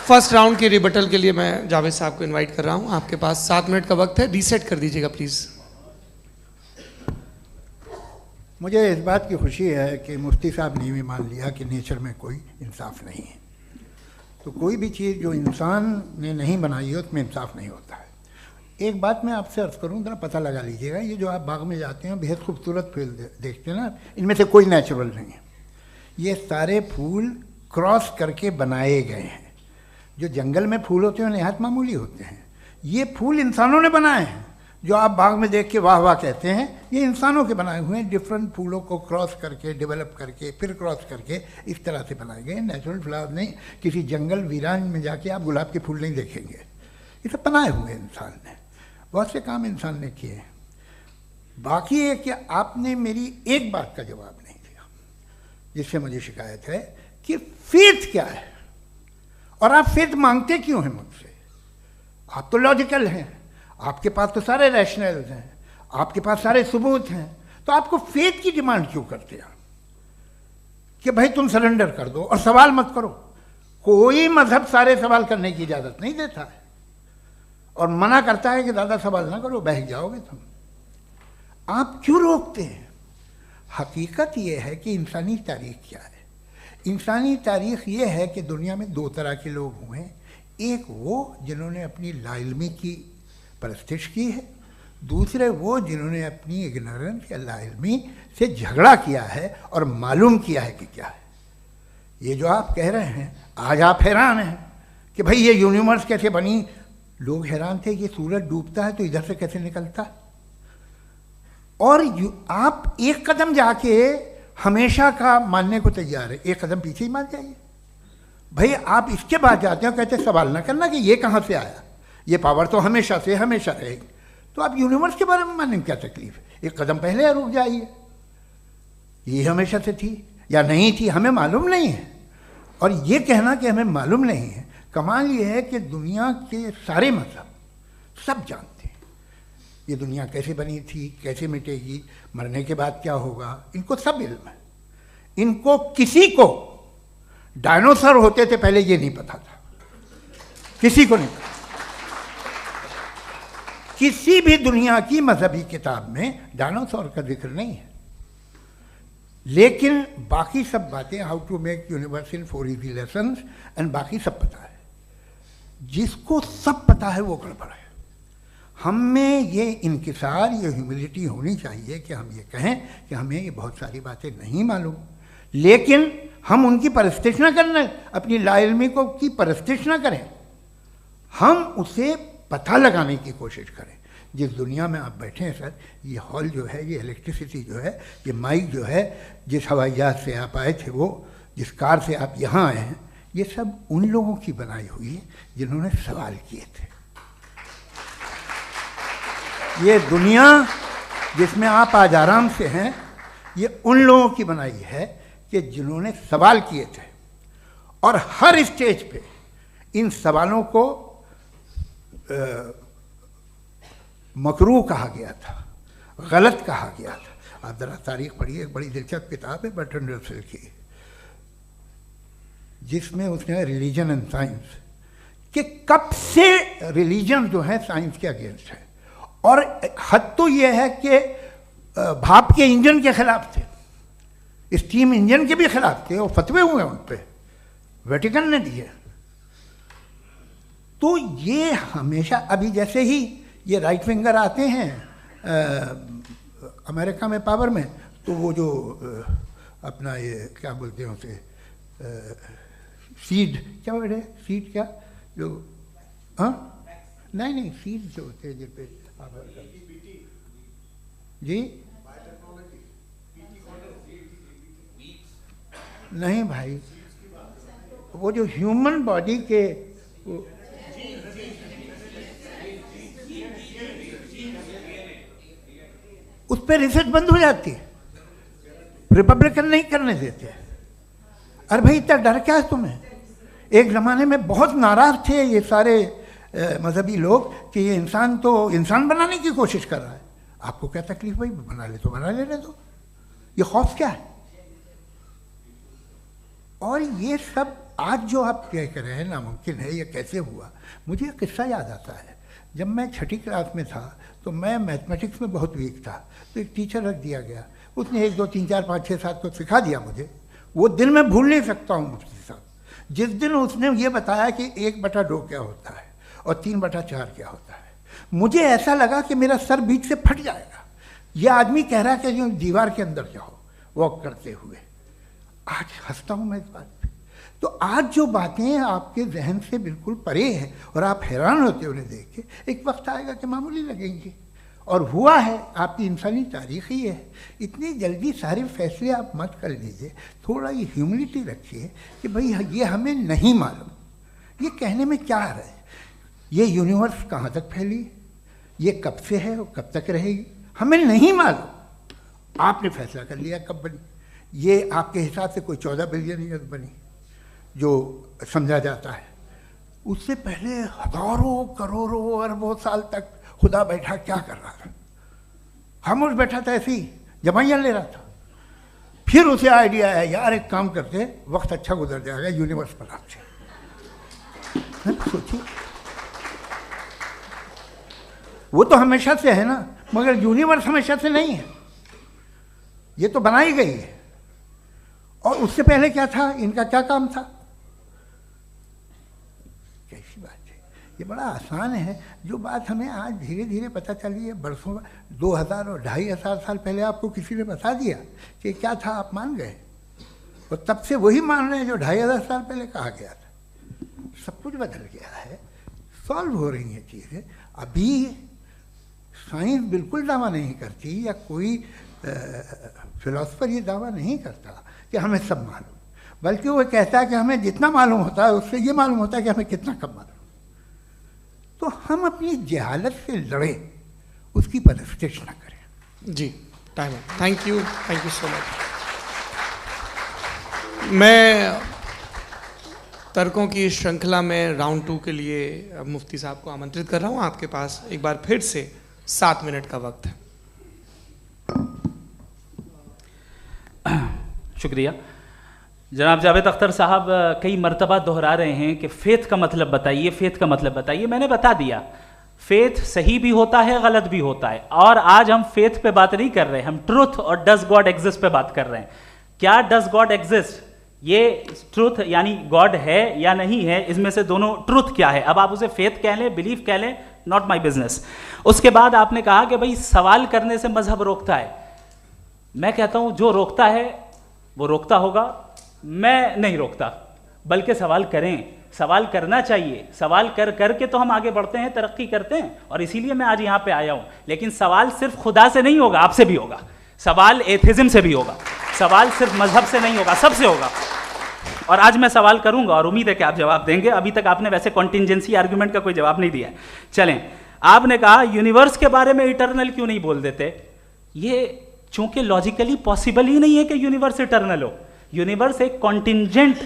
फर्स्ट राउंड के रिबटल के लिए मैं जावेद साहब को इनवाइट कर रहा हूं। आपके पास 7 मिनट का वक्त है, रीसेट कर दीजिएगा प्लीज। मुझे इस बात की खुशी है कि मुफ्ती साहब ने भी मान लिया कि नेचर में कोई इंसाफ नहीं है। तो कोई भी चीज़ जो इंसान ने नहीं बनाई है उसमें इंसाफ नहीं होता है। एक बात मैं आपसे अर्ज़ करूँ, जरा पता लगा लीजिएगा, ये जो आप बाग में जाते हैं बेहद खूबसूरत फूल देखते हैं ना, इनमें से कोई नेचुरल नहीं है। ये सारे फूल क्रॉस करके बनाए गए हैं। जो जंगल में फूल होते हैं नहायत मामूली होते हैं, ये फूल इंसानों ने बनाए हैं। जो आप बाग में देख के वाह वाह कहते हैं, ये इंसानों के बनाए हुए हैं। डिफरेंट फूलों को क्रॉस करके, डेवलप करके, फिर क्रॉस करके इस तरह से बनाए गए। नेचुरल फ्लावर नहीं। किसी जंगल वीरान में जाके आप गुलाब के फूल नहीं देखेंगे। ये सब बनाए हुए इंसान ने, बहुत से काम इंसान ने किए हैं। बाकी है कि आपने मेरी एक बात का जवाब नहीं दिया, जिससे मुझे शिकायत है कि फेथ क्या है और आप फेथ मांगते क्यों हैं मुझसे। आप तो लॉजिकल हैं, आपके पास तो सारे रैशनल्स हैं, आपके पास सारे सबूत हैं, तो आपको फेथ की डिमांड क्यों करते हैं कि भाई तुम सरेंडर कर दो और सवाल मत करो। कोई मजहब सारे सवाल करने की इजाज़त नहीं देता है और मना करता है कि ज़्यादा सवाल ना करो, बहक जाओगे तुम। आप क्यों रोकते हैं? हकीकत यह है कि इंसानी तारीख क्या है। इंसानी तारीख ये है कि दुनिया में 2 तरह के लोग हुए हैं। एक वो जिन्होंने अपनी लाइल्मी की परस्तिश की है, दूसरे वो जिन्होंने अपनी इग्नोरेंस या लाइल्मी से झगड़ा किया है और मालूम किया है कि क्या है। ये जो आप कह रहे हैं, आज आप हैरान हैं कि भाई ये यूनिवर्स कैसे बनी। लोग हैरान थे कि सूरज डूबता है तो इधर से कैसे निकलता। और आप एक कदम जाके हमेशा का मानने को तैयार है, एक कदम पीछे ही मान जाइए। भाई आप इसके बाद जाते हो, कहते सवाल ना करना कि ये कहाँ से आया, ये पावर तो हमेशा से हमेशा रहेगी। तो आप यूनिवर्स के बारे में मानने में क्या तकलीफ है? एक कदम पहले रुक जाइए, ये हमेशा से थी या नहीं थी हमें मालूम नहीं है। और ये कहना कि हमें मालूम नहीं है, कमाल ये है कि दुनिया के सारे मजहब सब जानते हैं ये दुनिया कैसे बनी थी, कैसे मिटेगी, मरने के बाद क्या होगा, इनको सब इल्म है। इनको किसी को डायनासोर होते थे पहले ये नहीं पता था, किसी को नहीं पता। किसी भी दुनिया की मजहबी किताब में डायनासोर का जिक्र नहीं है। लेकिन बाकी सब बातें, how to make universe in 4 easy lessons and बाकी सब पता है। जिसको सब पता है वो गड़बड़ है। हम में ये इनकिसार, ये ह्यूमिलिटी होनी चाहिए कि हम ये कहें कि हमें ये बहुत सारी बातें नहीं मालूम, लेकिन हम उनकी परस्तिश ना करें, अपनी लाइल्मी को की परस्तिश ना करें, हम उसे पता लगाने की कोशिश करें। जिस दुनिया में आप बैठे हैं सर, ये हॉल जो है, ये इलेक्ट्रिसिटी जो है, ये माइक जो है, जिस हवाई जहाज से आप आए थे, वो जिस कार से आप यहाँ आए हैं, ये सब उन लोगों की बनाई हुई है जिन्होंने सवाल किए थे। ये दुनिया जिसमें आप आज आराम से हैं, ये उन लोगों की बनाई है कि जिन्होंने सवाल किए थे। और हर स्टेज पे इन सवालों को मकरूह कहा गया था, गलत कहा गया था। आप ज़रा तारीख पढ़िए, एक बड़ी दिलचस्प किताब है बर्ट्रैंड रसेल की, जिसमें उसने रिलीजन एंड साइंस कि कब से रिलीजन जो है साइंस के अगेंस्ट है। और हद तो यह है कि भाप के इंजन के खिलाफ थे, स्टीम इंजन के भी खिलाफ थे, और फतवे हुए उन पर, वेटिकन ने दिए। तो ये हमेशा, अभी जैसे ही ये राइट विंगर आते हैं अमेरिका में पावर में, तो वो जो अपना ये क्या बोलते हैं उसे, सीड क्या बोलते हैं, सीड क्या जो, हाँ नहीं सीड जो होते हैं जिन पे जी नहीं भाई, वो जो ह्यूमन बॉडी के उस पर रिसर्च बंद हो जाती है, रिपब्लिकन नहीं करने देते। अरे भाई इतना डर क्या है तुम्हें? एक ज़माने में बहुत नाराज़ थे ये सारे मजहबी लोग कि ये इंसान तो इंसान बनाने की कोशिश कर रहा है। आपको क्या तकलीफ भाई, बना ले तो बना लेने दो, ये खौफ क्या है? और ये सब आज जो आप कह रहे हैं नामुमकिन है, ये कैसे हुआ, मुझे एक किस्सा याद आता है। जब मैं 6ठी क्लास में था तो मैं मैथमेटिक्स में बहुत वीक था, तो एक टीचर रख दिया गया, उसने 1 2 3 4 5 6 7 को सिखा दिया मुझे। वो दिन मैं भूल नहीं सकता हूँ मुफ्ती साहब, जिस दिन उसने ये बताया कि 1/2 क्या होता है और 3/4 क्या होता है, मुझे ऐसा लगा कि मेरा सर बीच से फट जाएगा। ये आदमी कह रहा है कि जो दीवार के अंदर जाओ वॉक करते हुए। आज हंसता हूँ मैं इस बात पे। तो आज जो बातें आपके जहन से बिल्कुल परे हैं और आप हैरान होते उन्हें देख के, एक वक्त आएगा कि मामूली लगेंगे। और हुआ है, आपकी इंसानी तारीख ही है। इतनी जल्दी सारे फैसले आप मत कर लीजिए, थोड़ा ये ह्यूमिलिटी रखिए कि भाई ये हमें नहीं मालूम। ये कहने में क्या है, ये यूनिवर्स कहाँ तक फैली, ये कब से है और कब तक रहेगी, हमें नहीं मालूम। आपने फैसला कर लिया कब बनी, ये आपके हिसाब से कोई 14 बिलियन ईयर बनी जो समझा जाता है। उससे पहले हजारों करोड़ों अरबों साल तक खुदा बैठा क्या कर रहा था, खामोश बैठा था, ऐसे ही जमाइयाँ ले रहा था। फिर उसे आइडिया आया, यार एक काम करते, वक्त अच्छा गुजर जाएगा, यूनिवर्स पर आपसे सोचिए। वो तो हमेशा से है ना, मगर यूनिवर्स हमेशा से नहीं है, ये तो बनाई गई है। और उससे पहले क्या था, इनका क्या काम था, कैसी बात है। ये बड़ा आसान है, जो बात हमें आज धीरे धीरे पता चली है। बरसों 2000 और 2500 साल पहले आपको किसी ने बता दिया कि क्या था, आप मान गए, और तब से वही मान रहे हैं जो 2500 साल पहले कहा गया था। सब कुछ बदल गया है, सॉल्व हो रही हैं चीज़ें। अभी साइंस बिल्कुल दावा नहीं करती, या कोई फिलोसफर ये दावा नहीं करता कि हमें सब मालूम, बल्कि वो कहता है कि हमें जितना मालूम होता है उससे ये मालूम होता है कि हमें कितना कम मालूम। तो हम अपनी जहालत से लड़ें, उसकी परस्तिश न करें। जी, टाइम है। Thank you so much. मैं तर्कों की श्रृंखला में राउंड 2 के लिए मुफ्ती साहब को आमंत्रित कर रहा हूँ। आपके पास एक बार फिर से 7 मिनट का वक्त है। शुक्रिया। जनाब जावेद अख्तर साहब कई मर्तबा दोहरा रहे हैं कि फ़ेथ का मतलब बताइए, फ़ेथ का मतलब बताइए। मैंने बता दिया, फ़ेथ सही भी होता है, गलत भी होता है। और आज हम फ़ेथ पे बात नहीं कर रहे, हम ट्रुथ और डज गॉड एग्जिस्ट पे बात कर रहे हैं। क्या डज गॉड एग्जिस्ट, ये ट्रुथ यानी गॉड है या नहीं है, इसमें से दोनों ट्रुथ क्या है। अब आप उसे फेथ कह लें, बिलीफ कह लें, नॉट माई बिजनेस। उसके बाद आपने कहा कि भाई सवाल करने से मजहब रोकता है। मैं कहता हूं जो रोकता है वो रोकता होगा, मैं नहीं रोकता, बल्कि सवाल करें, सवाल करना चाहिए। सवाल कर करके तो हम आगे बढ़ते हैं, तरक्की करते हैं, और इसीलिए मैं आज यहां पे आया हूं। लेकिन सवाल सिर्फ खुदा से नहीं होगा, आपसे भी होगा। सवाल एथिज्म से भी होगा, सवाल सिर्फ मजहब से नहीं होगा, सबसे होगा। और आज मैं सवाल करूंगा और उम्मीद है कि आप जवाब देंगे। अभी तक आपने वैसे कॉन्टिंजेंसी आर्गुमेंट का कोई जवाब नहीं दिया है। चलें, आपने कहा यूनिवर्स के बारे में इटर्नल क्यों नहीं बोल देते। ये चूंकि लॉजिकली पॉसिबल ही नहीं है कि यूनिवर्स इटर्नल हो। यूनिवर्स एक कॉन्टिंजेंट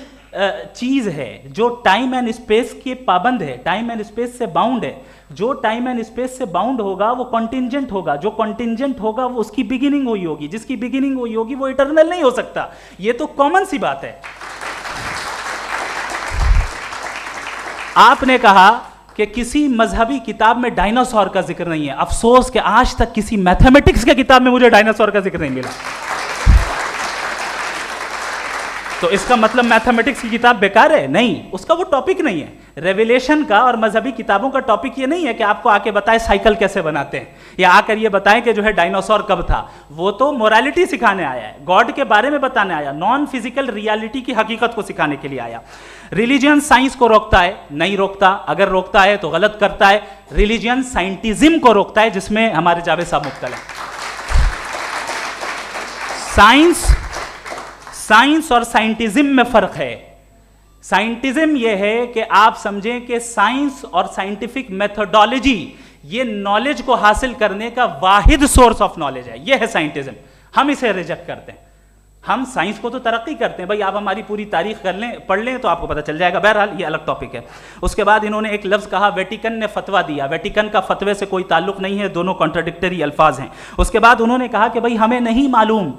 चीज है जो टाइम एंड स्पेस के पाबंद है, टाइम एंड स्पेस से बाउंड है। जो टाइम एंड स्पेस से बाउंड होगा वो कॉन्टिंजेंट होगा, जो कॉन्टिंजेंट होगा वो उसकी बिगिनिंग हुई होगी, जिसकी बिगिनिंग हुई होगी वो इटर्नल नहीं हो सकता। ये तो कॉमन सी बात है। आपने कहा कि किसी मजहबी किताब में डायनासोर का जिक्र नहीं है। अफसोस कि आज तक किसी मैथमेटिक्स के किताब में मुझे डायनासोर का जिक्र नहीं मिला। तो इसका मतलब मैथमेटिक्स की किताब बेकार है? नहीं, उसका वो टॉपिक नहीं है। रेवलेशन का और मजहबी किताबों का टॉपिक ये नहीं है कि आपको आके बताए साइकिल कैसे बनाते हैं, या आकर ये बताएं कि जो है डायनासोर कब था। वो तो मोरालिटी सिखाने आया है, गॉड के बारे में बताने आया, नॉन फिजिकल रियलिटी की हकीकत को सिखाने के लिए आया। रिलीजियन साइंस को रोकता है? नहीं रोकता। अगर रोकता है तो गलत करता है। रिलीजियन साइंटिज्म को रोकता है, जिसमें हमारे जावेद साहब मुब्तला हैं। साइंस और साइंटिज्म में फर्क है। साइंटिज्म यह है कि आप समझें कि साइंस और साइंटिफिक मेथोडोलॉजी ये नॉलेज को हासिल करने का वाहिद सोर्स ऑफ नॉलेज है। यह है साइंटिज्म। हम इसे रिजेक्ट करते हैं। हम साइंस को तो तरक्की करते हैं, भाई आप हमारी पूरी तारीख कर लें, पढ़ लें तो आपको पता चल जाएगा। बहरहाल ये अलग टॉपिक है। उसके बाद इन्होंने एक लफ्ज़ कहा, वेटिकन ने फतवा दिया। वेटिकन का फतवे से कोई ताल्लुक नहीं है, दोनों कॉन्ट्राडिक्टरी अल्फाज हैं। उसके बाद उन्होंने कहा कि भाई हमें नहीं मालूम।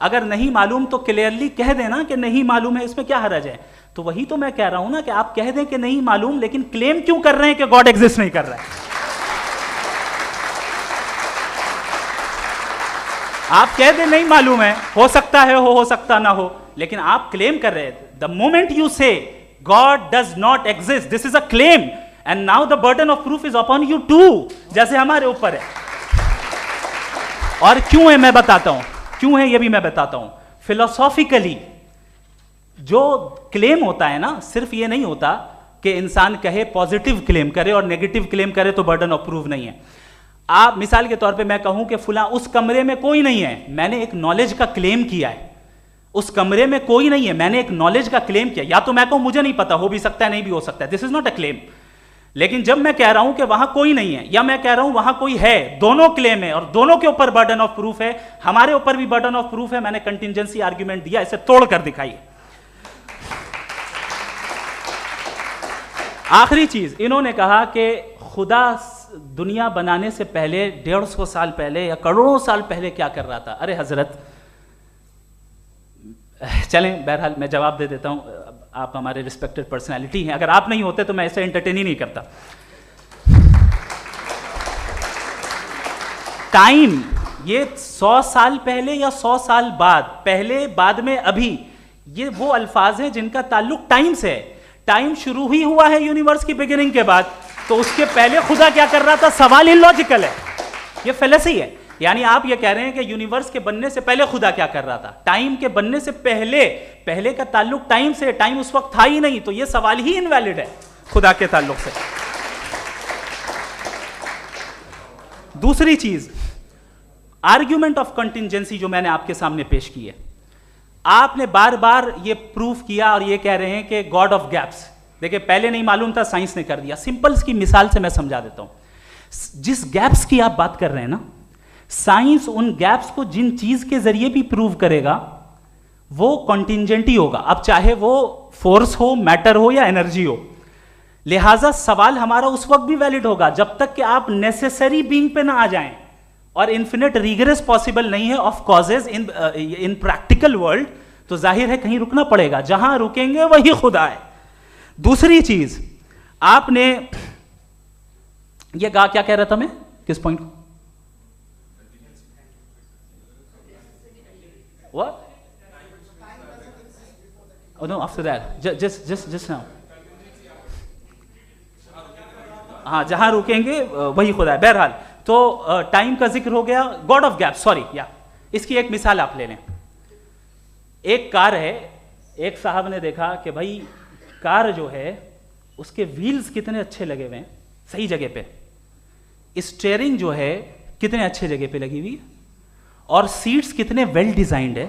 अगर नहीं मालूम तो क्लियरली कह देना कि नहीं मालूम है, इसमें क्या हरज है। तो वही तो मैं कह रहा हूं ना कि आप कह दें कि नहीं मालूम, लेकिन क्लेम क्यों कर रहे हैं कि गॉड एग्जिस्ट नहीं कर रहा है? आप कह दें नहीं मालूम है, हो सकता है हो सकता ना हो, लेकिन आप क्लेम कर रहे हैं। The moment you say God does not exist, this is a claim, and now the burden of proof is upon you too, जैसे हमारे ऊपर है। और क्यों है मैं बताता हूं, क्यों है ये भी मैं बताता हूं। फिलोसॉफिकली जो क्लेम होता है ना, सिर्फ ये नहीं होता कि इंसान कहे पॉजिटिव क्लेम करे और नेगेटिव क्लेम करे तो बर्डन ऑफ प्रूफ नहीं है। आप मिसाल के तौर पे मैं कहूं कि फुला उस कमरे में कोई नहीं है, मैंने एक नॉलेज का क्लेम किया है। उस कमरे में कोई नहीं है, मैंने एक नॉलेज का क्लेम किया। या तो मैं कहूं मुझे नहीं पता, हो भी सकता है नहीं भी हो सकता है, this is not a claim. लेकिन जब मैं कह रहा हूं कि वहां कोई नहीं है या मैं कह रहा हूं वहां कोई है, दोनों क्लेम है और दोनों के ऊपर बर्डन ऑफ प्रूफ है। हमारे ऊपर भी बर्डन ऑफ प्रूफ है, मैंने कंटिजेंसी आर्ग्यूमेंट दिया, इसे तोड़कर दिखाइए। आखिरी चीज, इन्होंने कहा कि खुदा दुनिया बनाने से पहले 150 साल पहले या करोड़ों साल पहले क्या कर रहा था। अरे हजरत, चलें बहरहाल मैं जवाब दे देता हूं, आप हमारे रिस्पेक्टेड पर्सनालिटी हैं, अगर आप नहीं होते तो मैं ऐसे एंटरटेन ही नहीं करता। टाइम, ये 100 साल पहले या 100 साल बाद, पहले बाद में अभी, ये वो अल्फाज हैं जिनका ताल्लुक टाइम से है। टाइम शुरू ही हुआ है यूनिवर्स की बिगिनिंग के बाद, तो उसके पहले खुदा क्या कर रहा था? सवाल इलॉजिकल है, ये फेलेसी है। यानी आप ये कह रहे हैं कि यूनिवर्स के बनने से पहले खुदा क्या कर रहा था? टाइम के बनने से पहले, पहले का ताल्लुक टाइम से, टाइम उस वक्त था ही नहीं, तो ये सवाल ही इनवैलिड है खुदा के ताल्लुक से। दूसरी चीज, आर्ग्यूमेंट ऑफ कंटिजेंसी जो मैंने आपके सामने पेश की है, आपने बार बार ये प्रूफ किया और ये कह रहे हैं कि गॉड ऑफ गैप्स। देखिए, पहले नहीं मालूम था, साइंस ने कर दिया। सिंपल्स की मिसाल से मैं समझा देता हूं। जिस गैप्स की आप बात कर रहे हैं ना, साइंस उन गैप्स को जिन चीज के जरिए भी प्रूव करेगा वो कॉन्टिंजेंट ही होगा, अब चाहे वो फोर्स हो, मैटर हो या एनर्जी हो। लिहाजा सवाल हमारा उस वक्त भी वैलिड होगा जब तक कि आप नेसेसरी बीइंग पे ना आ जाएं, और इन्फिनिट रिग्रेस पॉसिबल नहीं है of causes in practical world, तो जाहिर है कहीं रुकना पड़ेगा, जहां रुकेंगे वही खुदा है। दूसरी चीज, आपने ये कहा, क्या कह रहा था मैं, किस पॉइंट को? What? Oh no, after that, just now. हाँ, जहां रुकेंगे वही खुदा है। बहरहाल, तो टाइम का जिक्र हो गया, गॉड ऑफ गैप, सॉरी, या इसकी एक मिसाल आप ले लें। एक कार है, एक साहब ने देखा कि भाई कार जो है उसके व्हील्स कितने अच्छे लगे हुए हैं, सही जगह पे, स्टीयरिंग जो है कितने अच्छे जगह पे लगी हुई है, और सीट्स कितने वेल डिजाइंड है,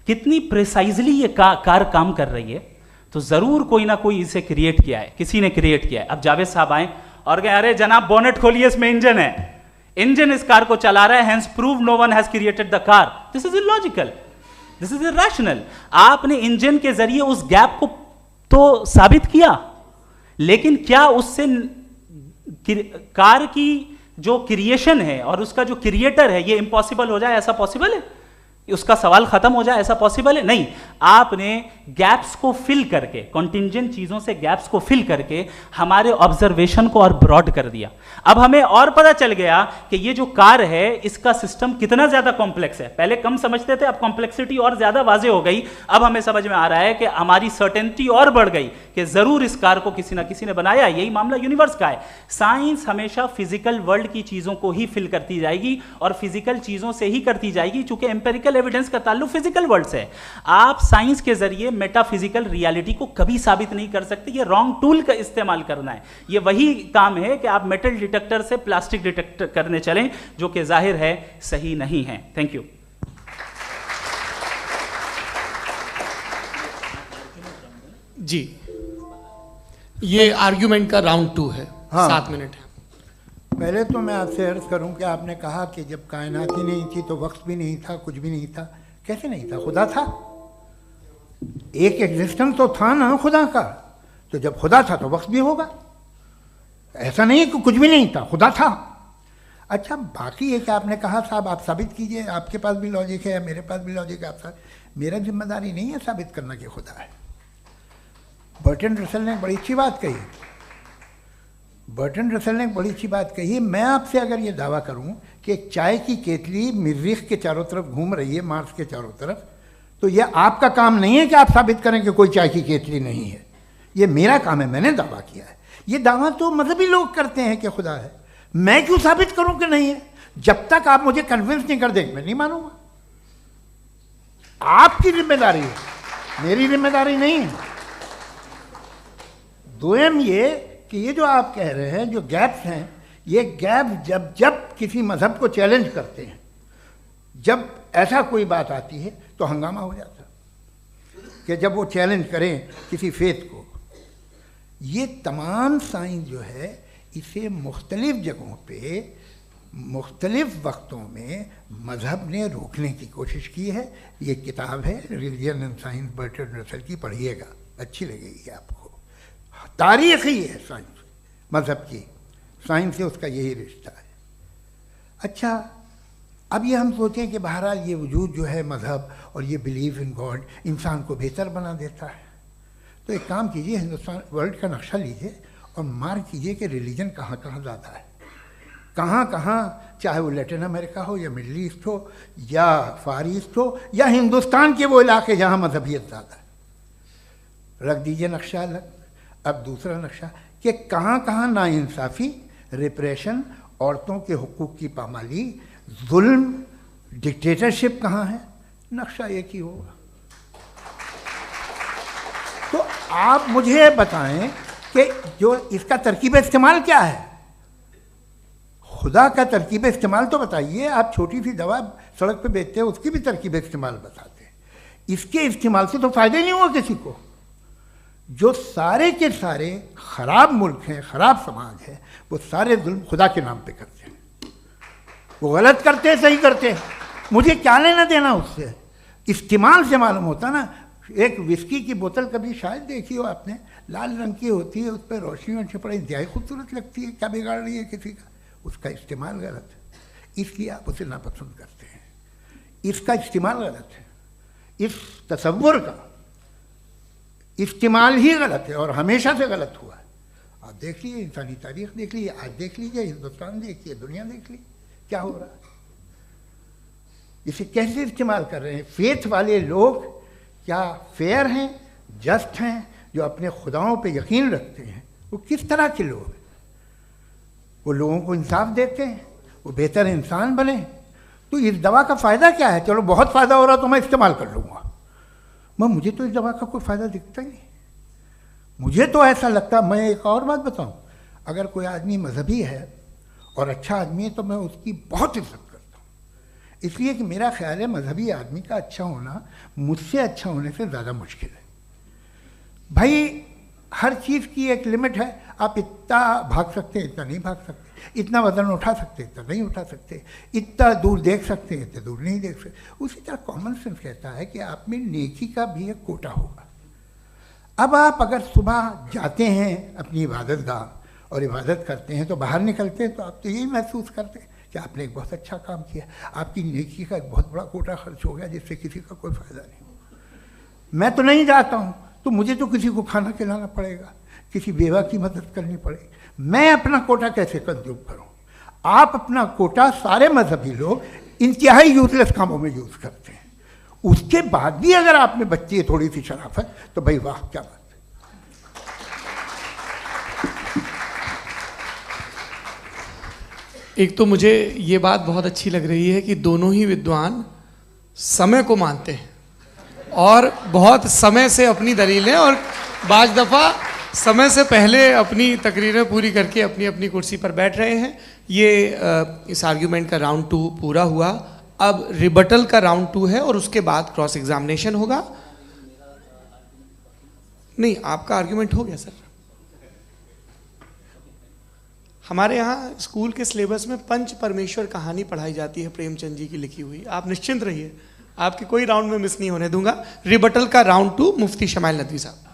कितनी प्रिसाइजली ये कार काम कर रही है, तो जरूर कोई ना कोई इसे क्रिएट किया है, किसी ने क्रिएट किया है। अब जावेद साहब आए और कहे, अरे जनाब बोनेट खोलिए, इसमें इंजन है, इंजन इस कार को चला रहा है, hence prove no one has created the car. This is illogical, this is irrational. आपने इंजन के जरिए उस गैप को तो साबित किया, लेकिन क्या उससे कार की जो क्रिएशन है और उसका जो क्रिएटर है ये इम्पॉसिबल हो जाए? ऐसा पॉसिबल है? उसका सवाल खत्म हो जाए, ऐसा पॉसिबल है? नहीं। आपने गैप्स को फिल करके, कॉन्टिंजेंट चीजों से गैप्स को फिल करके हमारे ऑब्जर्वेशन को और ब्रॉड कर दिया। अब हमें और पता चल गया कि ये जो कार है इसका सिस्टम कितना ज्यादा कॉम्प्लेक्स है। पहले कम समझते थे, अब कॉम्प्लेक्सिटी और ज्यादा वाजे हो गई। अब हमें समझ में आ रहा है कि हमारी सर्टेनिटी और बढ़ गई कि जरूर इस कार को किसी ना किसी ने बनाया। यही मामला यूनिवर्स का है। साइंस हमेशा फिजिकल वर्ल्ड की चीजों को ही फिल करती जाएगी और फिजिकल चीजों से ही करती जाएगी, चूंकि एम्पेरिकल एविडेंस का ताल्लुक फिजिकल वर्ल्ड से है। आप साइंस के जरिए मेटाफिजिकल रियलिटी को कभी साबित नहीं कर सकते। ये रॉन्ग टूल का इस्तेमाल करना है। ये वही काम है कि आप मेटल डिटेक्टर से प्लास्टिक डिटेक्टर करने चलें, जो कि जाहिर है सही नहीं है। Thank you. जी, ये आर्ग्यूमेंट का राउंड 2 है। हाँ। 7 मिनट है। पहले तो मैं आपसे अर्ज करूं कि आपने कहा कि जब कायनात ही नहीं थी तो वक्त भी नहीं था, कुछ भी नहीं था। कैसे नहीं था? खुदा था, एक एग्जिस्टेंस तो था ना खुदा का। तो जब खुदा था तो वक्त भी होगा। ऐसा नहीं है कि कुछ भी नहीं था, खुदा था। अच्छा, बाकी एक आपने कहा साहब आप साबित कीजिए, आपके पास भी लॉजिक है या मेरे पास भी लॉजिक है। आप मेरा जिम्मेदारी नहीं है साबित करना कि खुदा है। बर्टन रसल ने बड़ी अच्छी बात कही, बर्टन रसल ने बड़ी अच्छी बात कही। मैं आपसे अगर ये दावा करूं कि एक चाय की केतली मरीख के चारों तरफ घूम रही है, मार्स के चारों तरफ, तो ये आपका काम नहीं है कि आप साबित करें कि कोई चाय की केतली नहीं है। ये मेरा काम है, मैंने दावा किया है। ये दावा तो मजहबी लोग करते हैं कि खुदा है, मैं क्यों साबित करूं कि नहीं है? जब तक आप मुझे कन्विंस नहीं कर देंगे मैं नहीं मानूंगा। आपकी जिम्मेदारी है, मेरी जिम्मेदारी नहीं है। दोयम ये कि ये जो आप कह रहे हैं, जो गैप्स हैं, ये गैप जब जब किसी मजहब को चैलेंज करते हैं, जब ऐसा कोई बात आती है तो हंगामा हो जाता है कि जब वो चैलेंज करें किसी फेथ को। ये तमाम साइंस जो है इसे मुख्तलिफ जगहों पे मुख्तलिफ वक्तों में मजहब ने रोकने की कोशिश की है। ये किताब है religion and science, Burton Russell की, पढ़िएगा, अच्छी लगेगी आपको। तारीख ही है साइंस, मजहब की साइंस से उसका यही रिश्ता है। अच्छा, अब ये हम सोचें कि बहरहाल ये वजूद जो है मजहब और ये बिलीव इन गॉड इंसान को बेहतर बना देता है, तो एक काम कीजिए, हिंदुस्तान वर्ल्ड का नक्शा लीजिए और मार्क कीजिए कि रिलीजन कहाँ कहाँ ज़्यादा है, कहाँ कहाँ, चाहे वो लैटिन अमेरिका हो या मिडल ईस्ट हो या फार ईस्ट हो या हिंदुस्तान के वो इलाके जहाँ मजहबियत ज़्यादा है। रख दीजिए नक्शा अलग। अब दूसरा नक्शा कि कहाँ कहाँ नाइंसाफ़ी, रिप्रेशन, औरतों के हुकूक की पामाली, जुल्म, डिक्टेटरशिप कहाँ है, नक्शा एक ही होगा। तो आप मुझे बताएं कि जो इसका तरकीब इस्तेमाल क्या है, खुदा का तरकीब इस्तेमाल तो बताइए। आप छोटी सी दवा सड़क पे बेचते हैं, उसकी भी तरकीब इस्तेमाल बताते हैं। इसके इस्तेमाल से तो फ़ायदा ही नहीं हुआ किसी को। जो सारे के सारे ख़राब मुल्क हैं, ख़राब समाज है, वो सारे जुल्म खुदा के नाम पे करते हैं। वो गलत करते हैं, सही करते हैं, मुझे क्या लेना देना उससे। इस्तेमाल से मालूम होता ना। एक विस्की की बोतल कभी शायद देखी हो आपने, लाल रंग की होती है, उस पर रोशनी और छिपड़े, इंतहाई खूबसूरत लगती है, क्या बिगाड़ रही है किसी का? उसका इस्तेमाल गलत है, इसलिए आप उसे नापसंद करते हैं। इसका इस्तेमाल गलत है, इस तसव्वुर का इस्तेमाल ही गलत है और हमेशा से गलत हुआ है। आप देख लीजिए, इंसानी तारीख देख लीजिए, आज देख लीजिए, हिंदुस्तान देखिए, दुनिया देख लीजिए, क्या हो रहा है। इसे कैसे इस्तेमाल कर रहे हैं? फेथ वाले लोग क्या फेयर हैं, जस्ट हैं, जो अपने खुदाओं पे यकीन रखते हैं, वो किस तरह के लोग हैं? वो लोगों को इंसाफ देते हैं, वो बेहतर इंसान बने। तो इस दवा का फ़ायदा क्या है? चलो बहुत फ़ायदा हो रहा तो मैं इस्तेमाल कर लूँगा, मैं मुझे तो इस दवा का कोई फ़ायदा दिखता ही नहीं। मुझे तो ऐसा लगता, मैं एक और बात बताऊँ, अगर कोई आदमी मजहबी है और अच्छा आदमी है तो मैं उसकी बहुत इज्जत करता हूँ, इसलिए कि मेरा ख्याल है मजहबी आदमी का अच्छा होना मुझसे अच्छा होने से ज़्यादा मुश्किल है। भाई हर चीज़ की एक लिमिट है। आप इतना भाग सकते हैं, इतना नहीं भाग सकते, इतना वजन उठा सकते, इतना नहीं उठा सकते, इतना दूर देख सकते हैं, इतना दूर नहीं देख सकते। उसी तरह कॉमन सेंस कहता है कि आप में नेकी का भी एक कोटा होगा। अब आप अगर सुबह जाते हैं अपनी इबादत गाह और इबादत करते हैं तो बाहर निकलते हैं तो आप तो यही महसूस करते हैं कि आपने एक बहुत अच्छा काम किया, आपकी नेकी का एक बहुत बड़ा कोटा खर्च हो गया जिससे किसी का कोई फ़ायदा नहीं। मैं तो नहीं जाता हूँ तो मुझे तो किसी को खाना खिलाना पड़ेगा, किसी बेवा की मदद करनी पड़ेगी, मैं अपना कोटा कैसे कंज्यूम करूँ? आप अपना कोटा सारे मजहबी लोग इंतहाई यूजलेस कामों में यूज़ करते हैं। उसके बाद भी अगर आप में बच्ची है थोड़ी सी शराफत तो भाई वाह क्या बात है। एक तो मुझे ये बात बहुत अच्छी लग रही है कि दोनों ही विद्वान समय को मानते हैं और बहुत समय से अपनी दलीलें और बाज़ दफ़ा समय से पहले अपनी तकरीरें पूरी करके अपनी अपनी कुर्सी पर बैठ रहे हैं। ये इस आर्ग्यूमेंट का राउंड 2 पूरा हुआ। अब रिबटल का राउंड 2 है और उसके बाद क्रॉस एग्जामिनेशन होगा। नहीं, आपका आर्ग्यूमेंट हो गया सर। हमारे यहाँ स्कूल के सिलेबस में पंच परमेश्वर कहानी पढ़ाई जाती है, प्रेमचंद जी की लिखी हुई। आप निश्चिंत रहिए, आपके कोई राउंड में मिस नहीं होने दूंगा। रिबटल का राउंड 2 मुफ्ती शमाइल नदवी साहब।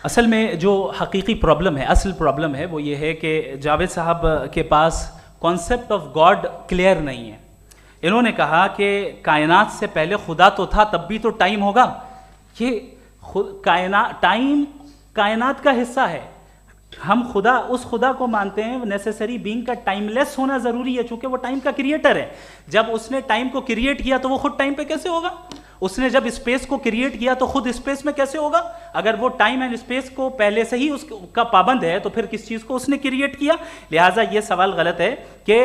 असल में जो हकीकी प्रॉब्लम है, असल प्रॉब्लम है वो ये है कि जावेद साहब के पास कॉन्सेप्ट ऑफ गॉड क्लियर नहीं है। इन्होंने कहा कि कायनात से पहले खुदा तो था, तब भी तो टाइम होगा। ये टाइम कायनात का हिस्सा है। हम खुदा, उस खुदा को मानते हैं, नेसेसरी बीइंग का टाइमलेस होना जरूरी है, चूंकि वो टाइम का क्रिएटर है। जब उसने टाइम को क्रिएट किया तो वो खुद टाइम पे कैसे होगा? उसने जब स्पेस को क्रिएट किया तो खुद स्पेस में कैसे होगा? अगर वो टाइम एंड स्पेस को पहले से ही उसका पाबंद है तो फिर किस चीज को उसने क्रिएट किया? लिहाजा ये सवाल गलत है कि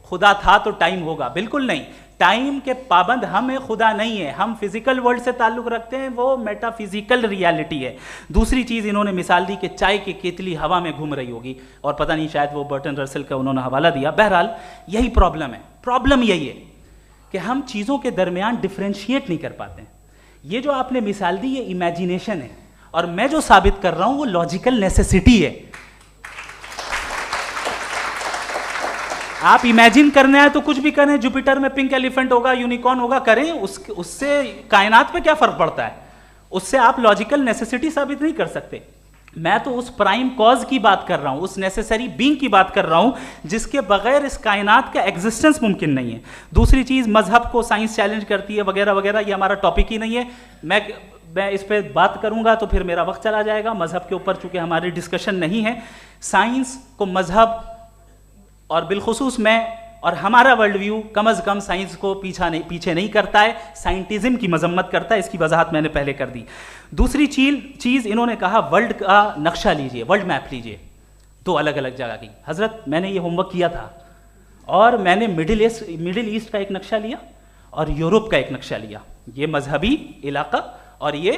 खुदा था तो टाइम होगा। बिल्कुल नहीं, टाइम के पाबंद हम हैं, खुदा नहीं है। हम फिजिकल वर्ल्ड से ताल्लुक रखते हैं, वो मेटाफिजिकल रियलिटी है। दूसरी चीज इन्होंने मिसाल दी कि चाय की केतली हवा में घूम रही होगी, और पता नहीं शायद वो बर्टन रसल का उन्होंने हवाला दिया। बहरहाल यही प्रॉब्लम है। प्रॉब्लम यही है कि हम चीजों के दरमियान डिफरेंशिएट नहीं कर पाते। ये जो आपने मिसाल दी ये इमेजिनेशन है, और मैं जो साबित कर रहा हूं वो लॉजिकल नेसेसिटी है। आप इमेजिन करने आए तो कुछ भी करें, जुपिटर में पिंक एलिफेंट होगा, यूनिकॉर्न होगा, करें, उससे कायनात पे क्या फर्क पड़ता है? उससे आप लॉजिकल नेसेसिटी साबित नहीं कर सकते। मैं तो उस प्राइम कॉज की बात कर रहा हूं, उस नेसेसरी बीइंग की बात कर रहा हूं जिसके बगैर इस कायनात का एग्जिस्टेंस मुमकिन नहीं है। दूसरी चीज, मजहब को साइंस चैलेंज करती है वगैरह वगैरह, ये हमारा टॉपिक ही नहीं है। मैं इस पे बात करूंगा तो फिर मेरा वक्त चला जाएगा। मजहब के ऊपर चूंकि हमारी डिस्कशन नहीं है, साइंस को मजहब और बिलखुसूस मैं और हमारा वर्ल्ड व्यू कम अज कम साइंस को पीछे नहीं करता है, साइंटिज्म की मजम्मत करता है। इसकी वजाहत मैंने पहले कर दी। दूसरी चीज इन्होंने कहा वर्ल्ड का नक्शा लीजिए, वर्ल्ड मैप लीजिए, दो अलग अलग जगह की। हजरत मैंने ये होमवर्क किया था, और मैंने मिडिल ईस्ट का एक नक्शा लिया और यूरोप का एक नक्शा लिया। ये मजहबी इलाका और ये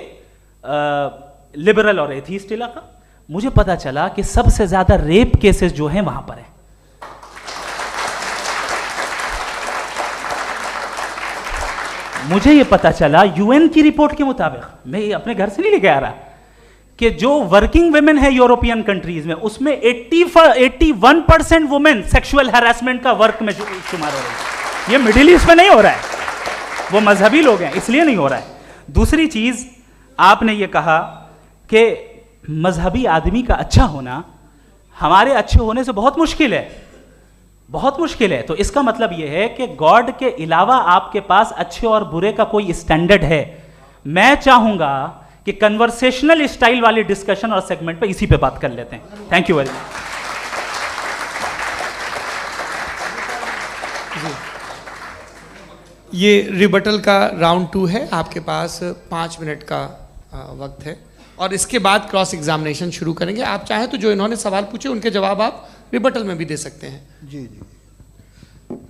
लिबरल और एथीस्ट इलाका। मुझे पता चला कि सबसे ज्यादा रेप केसेस जो हैं वहां पर है। मुझे ये पता चला यूएन की रिपोर्ट के मुताबिक, मैं ये अपने घर से नहीं लेके आ रहा, कि जो वर्किंग वुमेन है यूरोपियन कंट्रीज में, उसमें 81% वुमेन सेक्सुअल हैरेसमेंट का वर्क में शुमार हो रही है। ये मिडिल ईस्ट में नहीं हो रहा है, वो मजहबी लोग हैं इसलिए नहीं हो रहा है। दूसरी चीज, आपने ये कहा कि मजहबी आदमी का अच्छा होना हमारे अच्छे होने से बहुत मुश्किल है, बहुत मुश्किल है। तो इसका मतलब यह है कि गॉड के अलावा आपके पास अच्छे और बुरे का कोई स्टैंडर्ड है। मैं चाहूंगा कि कन्वर्सेशनल स्टाइल वाली डिस्कशन और सेगमेंट पे इसी पे बात कर लेते हैं। Thank you very much. ये रिबटल का राउंड 2 है। आपके पास 5 मिनट का वक्त है, और इसके बाद क्रॉस एग्जामिनेशन शुरू करेंगे। आप चाहें तो जो इन्होंने सवाल पूछे उनके जवाब आप रिबटल में भी दे सकते हैं। जी जी,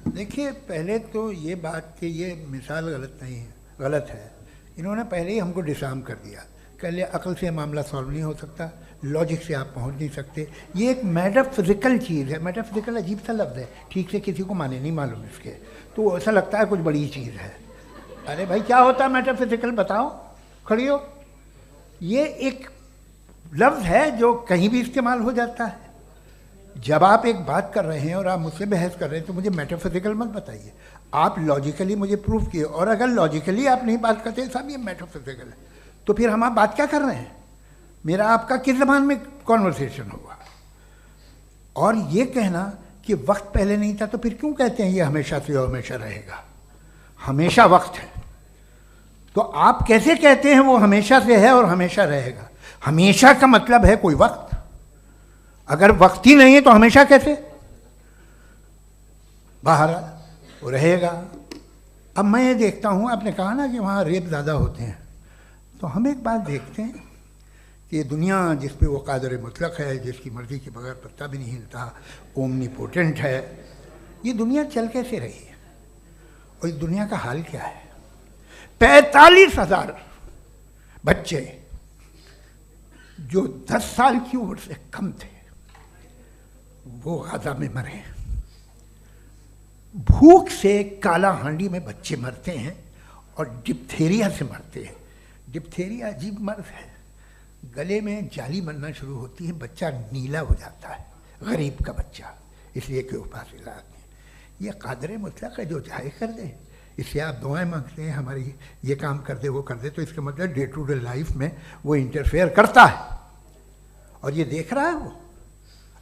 देखिए, पहले तो ये बात कि ये मिसाल गलत नहीं है, गलत है। इन्होंने पहले ही हमको डिसार्म कर दिया। कह लिया अकल से मामला सॉल्व नहीं हो सकता, लॉजिक से आप पहुंच नहीं सकते। ये एक मेटाफिजिकल चीज़ है। मेटाफिजिकल अजीब सा लफ्ज़ है, ठीक से किसी को माने नहीं मालूम इसके, तो ऐसा लगता है कुछ बड़ी चीज़ है। अरे भाई, क्या होता है मेटाफिजिकल, बताओ, खड़ी हो। ये एक लफ्ज़ है जो कहीं भी इस्तेमाल हो जाता है। जब आप एक बात कर रहे हैं और आप मुझसे बहस कर रहे हैं तो मुझे मेटाफिजिकल मत बताइए, आप लॉजिकली मुझे प्रूफ किए। और अगर लॉजिकली आप नहीं बात करते साहब ये मेटाफिजिकल है, तो फिर हम आप बात क्या कर रहे हैं? मेरा आपका किस ज़बान में कॉन्वर्सेशन होगा? और ये कहना कि वक्त पहले नहीं था, तो फिर क्यों कहते हैं ये हमेशा से और हमेशा रहेगा? हमेशा वक्त है, तो आप कैसे कहते हैं वो हमेशा से है और हमेशा रहेगा? हमेशा का मतलब है कोई वक्त, अगर वक्त ही नहीं है तो हमेशा कैसे? बाहर वो रहेगा। अब मैं ये देखता हूँ, आपने कहा ना कि वहाँ रेप ज़्यादा होते हैं, तो हम एक बात देखते हैं कि ये दुनिया जिस पे वो कादर मुतलक है, जिसकी मर्ज़ी के बगैर पत्ता भी नहीं हिलता, ओमनीपोटेंट है, ये दुनिया चल कैसे रही है? और इस दुनिया का हाल क्या है? 45,000 बच्चे जो 10 साल की उम्र से कम थे वो गाजा में मरे। भूख से काला हांडी में बच्चे मरते हैं और डिप्थेरिया से मरते हैं। डिप्थेरिया अजीब मर्ज है, गले में जाली बनना शुरू होती है, बच्चा नीला हो जाता है, गरीब का बच्चा, इसलिए कि उपास इलाज में। ये कादर मुतलक है, जो चाहे कर दे। इससे आप दुआएं मांगते हैं हमारी ये काम कर दे वो कर दे, तो इसका मतलब डे टू डे लाइफ में वो इंटरफेयर करता है और ये देख रहा है वो।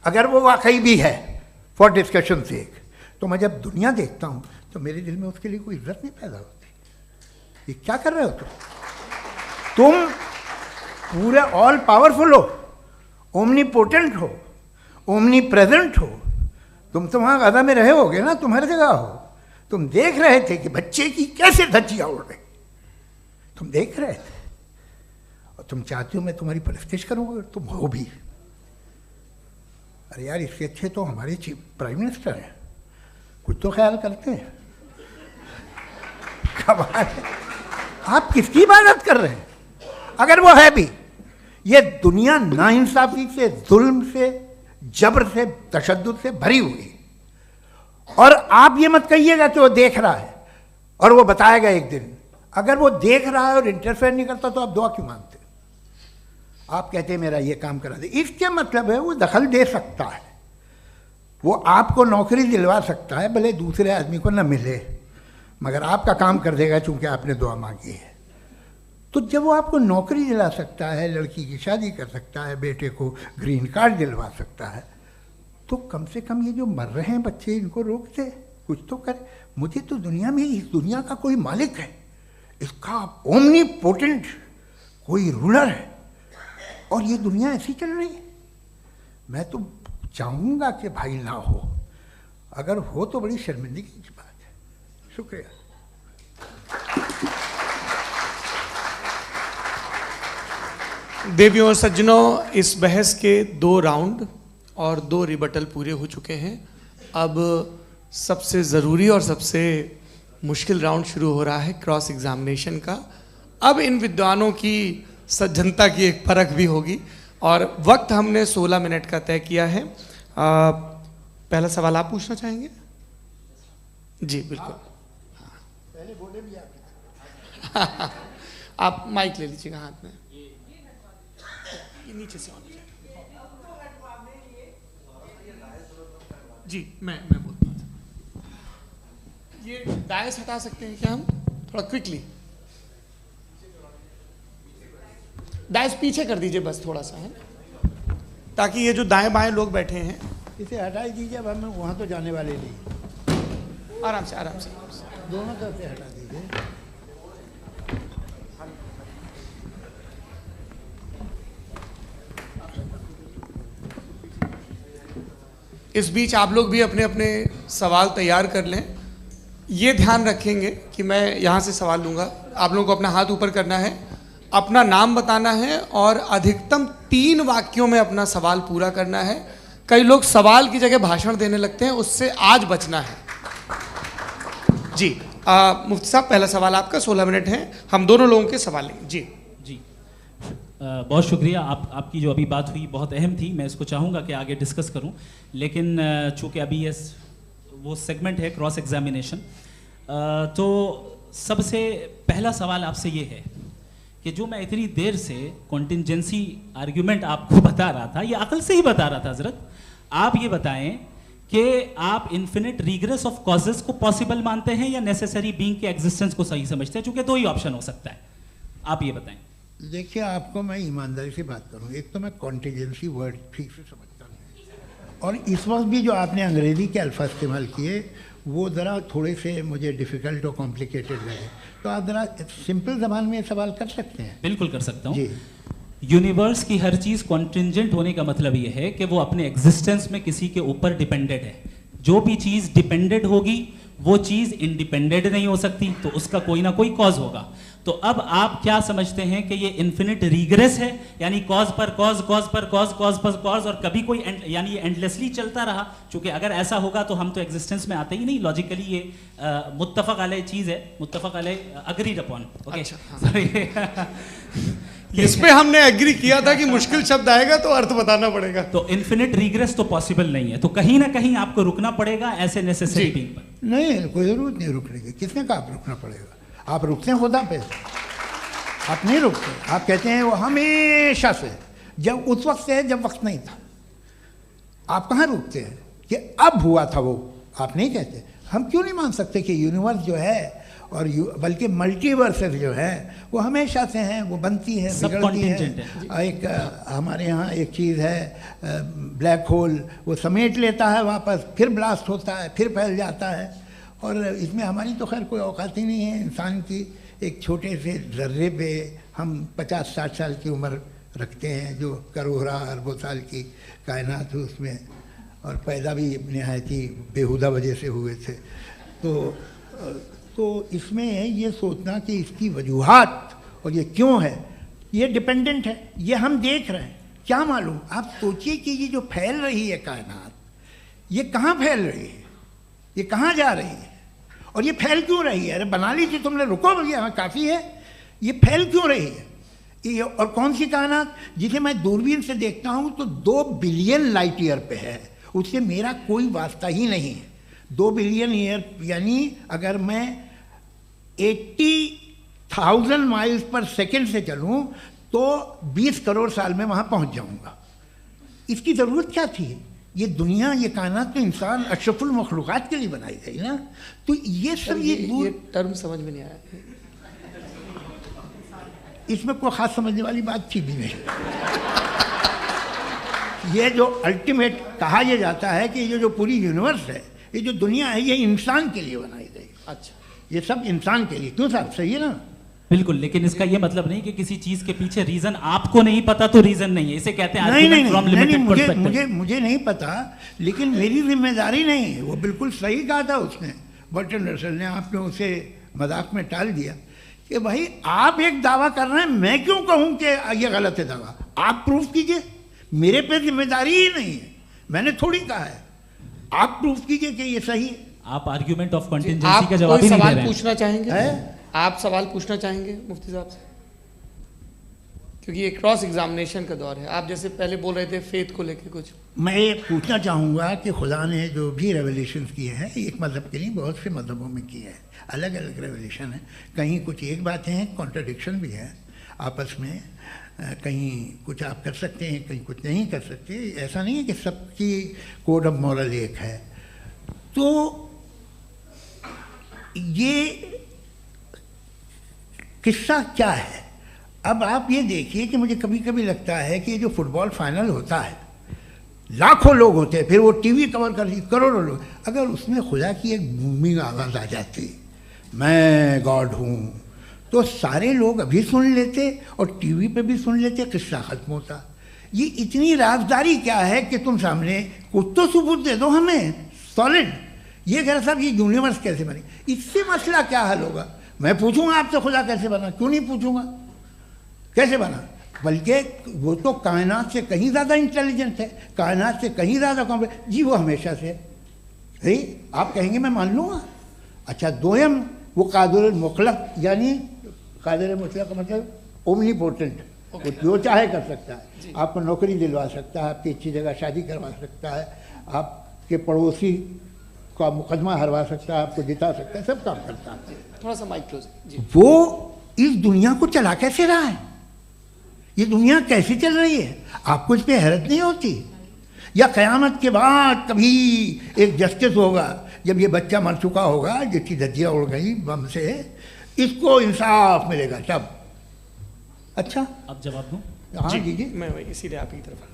अगर वो वाकई भी है फॉर डिस्कशन सेक, तो मैं जब दुनिया देखता हूँ तो मेरे दिल में उसके लिए कोई इज्जत नहीं पैदा होती। ये क्या कर रहे हो तुम पूरे ऑल पावरफुल हो, ओमनीपोटेंट हो, ओमनी प्रेजेंट हो। तुम तो वहाँ गादा में रहे होगे ना, तुम हर जगह हो। तुम देख रहे थे कि बच्चे की कैसे धज्जियाँ उड़ रही, तुम देख रहे थे, और तुम चाहते हो मैं तुम्हारी परस्तिश करूँगा, तुम हो भी। अरे यार, इसके अच्छे तो हमारे चीफ प्राइम मिनिस्टर हैं, कुछ तो ख्याल करते हैं। कमाल है, आप किसकी इबादत कर रहे हैं? अगर वो है भी, ये दुनिया नाइंसाफी से, जुल्म से, जबर से, तशद्दुद से भरी हुई। और आप ये मत कहिएगा कि वो देख रहा है और वो बताएगा एक दिन। अगर वो देख रहा है और इंटरफेयर नहीं करता तो आप दुआ क्यों मांगते? आप कहते हैं मेरा ये काम करा दे, इसके मतलब है वो दखल दे सकता है, वो आपको नौकरी दिलवा सकता है, भले दूसरे आदमी को न मिले, मगर आपका काम कर देगा चूंकि आपने दुआ मांगी है। तो जब वो आपको नौकरी दिला सकता है, लड़की की शादी कर सकता है, बेटे को ग्रीन कार्ड दिलवा सकता है, तो कम से कम ये जो मर रहे हैं बच्चे, इनको रोक दे, कुछ तो करे। मुझे तो दुनिया में, इस दुनिया का कोई मालिक है, इसका ओमनीपोटेंट कोई रूलर है, और ये दुनिया ऐसी चल रही है। मैं तो चाहूँगा कि भाई ना हो, अगर हो तो बड़ी शर्मिंदगी की बात है। शुक्रिया। देवियों और सज्जनों, इस बहस के 2 राउंड और 2 रिबटल पूरे हो चुके हैं। अब सबसे ज़रूरी और सबसे मुश्किल राउंड शुरू हो रहा है, क्रॉस एग्जामिनेशन का। अब इन विद्वानों की सज्जनता की एक परख भी होगी, और वक्त हमने 16 मिनट का तय किया है। पहला सवाल आप पूछना चाहेंगे? जी बिल्कुल। पहले बोले भी आप। आप माइक ले लीजिएगा हाथ में, ये नीचे से ऑन कीजिए। जी मैं बोलता था, ये डायस हटा सकते हैं क्या हम थोड़ा क्विकली? डायस पीछे कर दीजिए बस थोड़ा सा, है, ताकि ये जो दाएं बाएं लोग बैठे हैं, इसे हटा दीजिए। अब हम वहाँ तो जाने वाले नहीं। आराम से आराम से दोनों तरफ से हटा दीजिए। इस बीच आप लोग भी अपने अपने सवाल तैयार कर लें। ये ध्यान रखेंगे कि मैं यहाँ से सवाल लूँगा, आप लोगों को अपना हाथ ऊपर करना है, अपना नाम बताना है, और अधिकतम 3 वाक्यों में अपना सवाल पूरा करना है। कई लोग सवाल की जगह भाषण देने लगते हैं, उससे आज बचना है। जी मुफ्ती साहब, पहला सवाल आपका, 16 मिनट हैं, हम दोनों लोगों के सवाल लेंगे। जी जी बहुत शुक्रिया। आपकी जो अभी बात हुई बहुत अहम थी, मैं इसको चाहूँगा कि आगे डिस्कस करूँ, लेकिन चूँकि अभी वो सेगमेंट है क्रॉस एग्जामिनेशन, तो सबसे पहला सवाल आपसे ये है कि जो मैं इतनी देर से कॉन्टिंजेंसी आर्ग्यूमेंट आपको बता रहा था, ये अकल से ही बता रहा था हजरत, आप ये बताएं कि आप इन्फिनिट रिग्रेस ऑफ कॉजेस को पॉसिबल मानते हैं या नेसेसरी बीइंग के एग्जिस्टेंस को सही समझते हैं, चूंकि 2 ही ऑप्शन हो सकता है, आप ये बताएं। देखिए, आपको मैं ईमानदारी से बात करूँ, एक तो मैं कॉन्टिजेंसी वर्ड ठीक से समझता नहीं, और इस वक्त भी जो आपने अंग्रेज़ी के अल्फाज इस्तेमाल किए वो ज़रा थोड़े से मुझे डिफ़िकल्ट और कॉम्प्लिकेटेड लगे, तो आप ज़रा सिंपल ज़बान में सवाल कर सकते हैं? बिल्कुल कर सकता हूँ जी। यूनिवर्स की हर चीज़ कॉन्टिंजेंट होने का मतलब ये है कि वो अपने एग्जिस्टेंस में किसी के ऊपर डिपेंडेड है। जो भी चीज़ डिपेंडेड होगी वो चीज़ इंडिपेंडेंट नहीं हो सकती, तो उसका कोई ना कोई कॉज होगा। तो अब आप क्या समझते हैं कि ये इन्फिनिट रिग्रेस है, यानी कॉज पर कॉज, कॉज पर कॉज, कॉज पर कॉज, और कभी कोई यानी ये एंडलेसली चलता रहा? क्योंकि अगर ऐसा होगा तो हम तो एग्जिस्टेंस में आते ही नहीं, लॉजिकली ये मुत्तफक अलैह चीज़ है, मुत्तफक अलैह अग्रीड अपॉन। ओके, इस पे हमने एग्री किया था कि मुश्किल शब्द आएगा तो अर्थ बताना पड़ेगा। तो इन्फिनिट रिग्रेस तो पॉसिबल नहीं है, तो कहीं ना कहीं आपको रुकना पड़ेगा ऐसे नेसेसरी बीइंग पर। नहीं, कोई ज़रूरत नहीं रुकने की। किसने कहा आप रुकना पड़ेगा? आप रुकते हैं खुदा पे, आप नहीं रुकते। आप कहते हैं वो हमेशा से, जब उस वक्त से है जब वक्त नहीं था। आप कहाँ रुकते हैं कि अब हुआ था वो? आप नहीं कहते। हम क्यों नहीं मान सकते कि यूनिवर्स जो है और बल्कि मल्टीवर्सेस जो है वो हमेशा से हैं, वो बनती है, बिगड़ती है। एक हमारे यहाँ एक चीज़ है ब्लैक होल, वो समेट लेता है वापस, फिर ब्लास्ट होता है, फिर फैल जाता है। और इसमें हमारी तो खैर कोई औकात ही नहीं है। इंसान की एक छोटे से ज़र्रे पे हम 50-60 साल की उम्र रखते हैं, जो करोड़ों अरबों साल की कायनात है उसमें, और पैदा भी नहायत ही बेहुदा वजह से हुए थे। तो इसमें ये सोचना कि इसकी वजूहात और ये क्यों है, ये डिपेंडेंट है, ये हम देख रहे हैं, क्या मालूम। आप सोचिए कि ये जो फैल रही है कायनात, ये कहाँ फैल रही है, ये कहाँ जा रही है, और ये फैल क्यों रही है। अरे बना ली थी तुमने, रुको भैया, काफ़ी है। ये फैल क्यों रही है, ये और कौन सी कायनात जिसे मैं दूरबीन से देखता हूँ तो 2 बिलियन लाइट ईयर पे है, उससे मेरा कोई वास्ता ही नहीं है। 2 बिलियन ईयर यानी अगर मैं 80,000 माइल्स पर सेकेंड से चलूँ तो 20 करोड़ साल में वहाँ पहुँच जाऊँगा। इसकी ज़रूरत क्या थी। ये दुनिया, ये कायनात तो इंसान अशरफुल मखलूक़ात के लिए बनाई गई ना। तो ये सब ये टर्म समझ में नहीं आया। इसमें कोई ख़ास समझने वाली बात थी भी नहीं। ये जो अल्टीमेट कहा यह जाता है कि ये जो पूरी यूनिवर्स है, ये जो दुनिया है, ये इंसान के लिए बनाई गई। अच्छा, ये सब इंसान के लिए। क्यों साहब, सही है ना। बिल्कुल, लेकिन इसका ये मतलब नहीं कि किसी चीज के पीछे रीजन आपको नहीं पता तो रीजन नहीं है, इसे कहते हैं नहीं, मुझे नहीं पता, लेकिन मेरी जिम्मेदारी नहीं है। वो बिल्कुल सही कहा था उसने, बर्टन रसल ने। आपने उसे मजाक में टाल दिया कि भाई आप एक दावा कर रहे हैं, मैं क्यों कहूं कि ये गलत है दावा, आप प्रूफ कीजिए, मेरे पे जिम्मेदारी ही नहीं है, मैंने थोड़ी कहा है, आप प्रूफ कीजिए कि ये सही है। आप आर्ग्यूमेंट ऑफ कंटिजेंसी का जवाब ही नहीं दे सवाल रहे हैं। पूछना चाहेंगे? आप सवाल पूछना चाहेंगे मुफ्ती साहब से, क्योंकि ये क्रॉस एग्जामिनेशन का दौर है। आप जैसे पहले बोल रहे थे फेथ को लेके कुछ। मैं ये पूछना चाहूँगा कि खुदा ने जो भी रेवलेशन किए हैं, एक मज़हब के लिए बहुत से मज़हबों में किए हैं, अलग अलग रेवलेशन है। कहीं कुछ एक बातें हैं, कॉन्ट्रडिक्शन भी है आपस में, कहीं कुछ आप कर सकते हैं, कहीं कुछ नहीं कर सकते। ऐसा नहीं है कि सबकी कोड ऑफ मॉरल एक है। तो ये किस्सा क्या है। अब आप ये देखिए कि मुझे कभी कभी लगता है कि जो फुटबॉल फाइनल होता है, लाखों लोग होते हैं, फिर वो टीवी कवर कर, करोड़ों लोग, अगर उसमें खुदा की एक बूमिंग आवाज़ आ जाती, मैं गॉड हूँ, तो सारे लोग अभी सुन लेते और टीवी पे भी सुन लेते, किस्सा ख़त्म होता। ये इतनी राजदारी क्या है कि तुम सामने कुछ तो सबूत दे दो हमें सॉलिड। ये कह साहब ये यूनिवर्स कैसे बनी, इससे मसला क्या हल होगा। मैं पूछूंगा आपसे खुदा कैसे बना, क्यों नहीं पूछूंगा कैसे बना, बल्कि वो तो कायनात से कहीं ज़्यादा इंटेलिजेंट है, कायनात से कहीं ज़्यादा कॉम्प्लेक्स। जी वो हमेशा से है, आप कहेंगे मैं मान लूँगा। अच्छा, दोयम वो कादिर मुतलक, यानी कादिर मुतलक का मतलब ओमनीपोटेंट, वो जो चाहे कर सकता है। आपको नौकरी दिलवा सकता है, आपकी अच्छी जगह शादी करवा सकता है, आपके पड़ोसी का मुकदमा हरवा सकता है, आपको जिता सकता है, सब काम करता है। थोड़ा सा माइक क्लोज जी। वो इस दुनिया को चला कैसे रहा है, ये दुनिया कैसे चल रही है, आपको इस पर हैरत नहीं होती। या क़यामत के बाद कभी एक जस्टिस होगा, जब ये बच्चा मर चुका होगा, जिसकी धज्जियाँ उड़ गई बम से, इसको इंसाफ मिलेगा तब। अच्छा, अब जवाब दूं? हाँ जी, मैं इसीलिए आप की तरफ।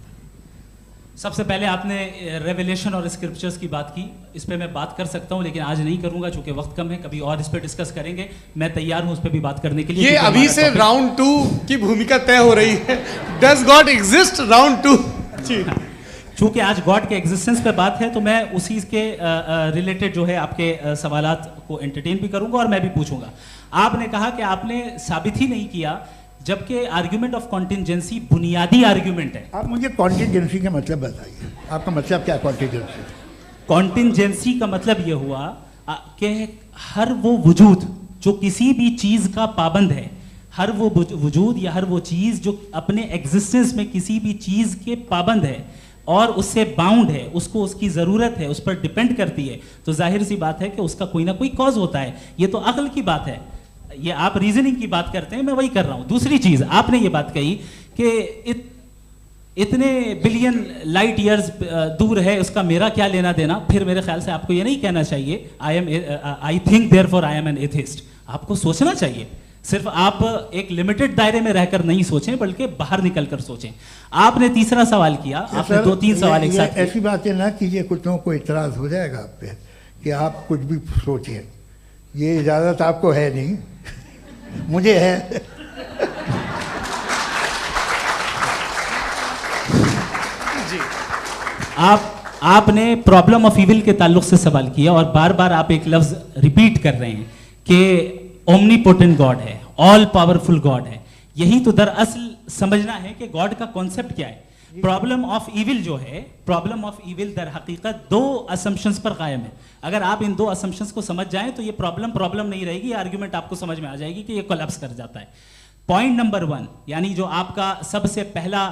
सबसे पहले आपने रेवलेशन और स्क्रिप्चर्स की बात की, इस पे मैं बात कर सकता हूं, लेकिन आज नहीं करूंगा चूंकि वक्त कम है, कभी और इस पे डिस्कस करेंगे। मैं तैयार हूं उस पे भी बात करने के लिए। ये अभी से राउंड 2 की भूमिका तय हो रही है। डज गॉड एग्जिस्ट राउंड 2 जी। चूंकि आज गॉड के एग्जिस्टेंस पे बात है, तो मैं उसी के रिलेटेड जो है आपके सवालात को एंटरटेन भी करूंगा और मैं भी पूछूंगा। आपने कहा कि आपने साबित ही नहीं किया, जबकि आर्ग्यूमेंट ऑफ कॉन्टिजेंसी बुनियादी आर्ग्यूमेंट है। आप मुझे कॉन्टिजेंसी का मतलब बताइए, आपका मतलब क्या है कॉन्टिजेंसी? कॉन्टिजेंसी का मतलब यह हुआ कि हर वो वजूद जो किसी भी चीज का पाबंद है, हर वो वजूद या हर वो चीज जो अपने एग्जिस्टेंस में किसी भी चीज के पाबंद है और उससे बाउंड है, उसको उसकी ज़रूरत है, उस पर डिपेंड करती है, तो जाहिर सी बात है कि उसका कोई ना कोई कॉज होता है। ये तो अक्ल की बात है। ये आप रीजनिंग की बात करते हैं, मैं वही कर रहा हूं। दूसरी चीज आपने ये बात कही कि इतने बिलियन लाइट ईयर्स दूर है, उसका मेरा क्या लेना देना। फिर मेरे ख्याल से आपको ये नहीं कहना चाहिए I think therefore I am an atheist. आपको सोचना चाहिए, सिर्फ आप एक लिमिटेड दायरे में रहकर नहीं सोचें, बल्कि बाहर निकलकर सोचें। आपने तीसरा सवाल किया, आपने 2-3 सवाल एक साथ। ऐसी बातें ना कीजिए, कुछ लोगों को इतराज हो जाएगा आप पे कि आप कुछ भी सोचें, ये इजाज़त आपको है नहीं, मुझे है। आपने प्रॉब्लम ऑफ इविल के ताल्लुक से सवाल किया और बार बार आप एक लफ्ज रिपीट कर रहे हैं कि ओमनीपोटेंट गॉड है, ऑल पावरफुल गॉड है। यही तो दरअसल समझना है कि गॉड का कॉन्सेप्ट क्या है। प्रॉब्लम ऑफ इविल जो है, प्रॉब्लम ऑफ इविल दर हकीकत दो असम्पशंस पर कायम है। अगर आप इन दो असम्पशंस को समझ जाएं तो ये प्रॉब्लम नहीं रहेगी, आर्ग्यूमेंट आपको समझ में आ जाएगी कि ये कोलैप्स कर जाता है। पॉइंट नंबर 1, यानी जो आपका सबसे पहला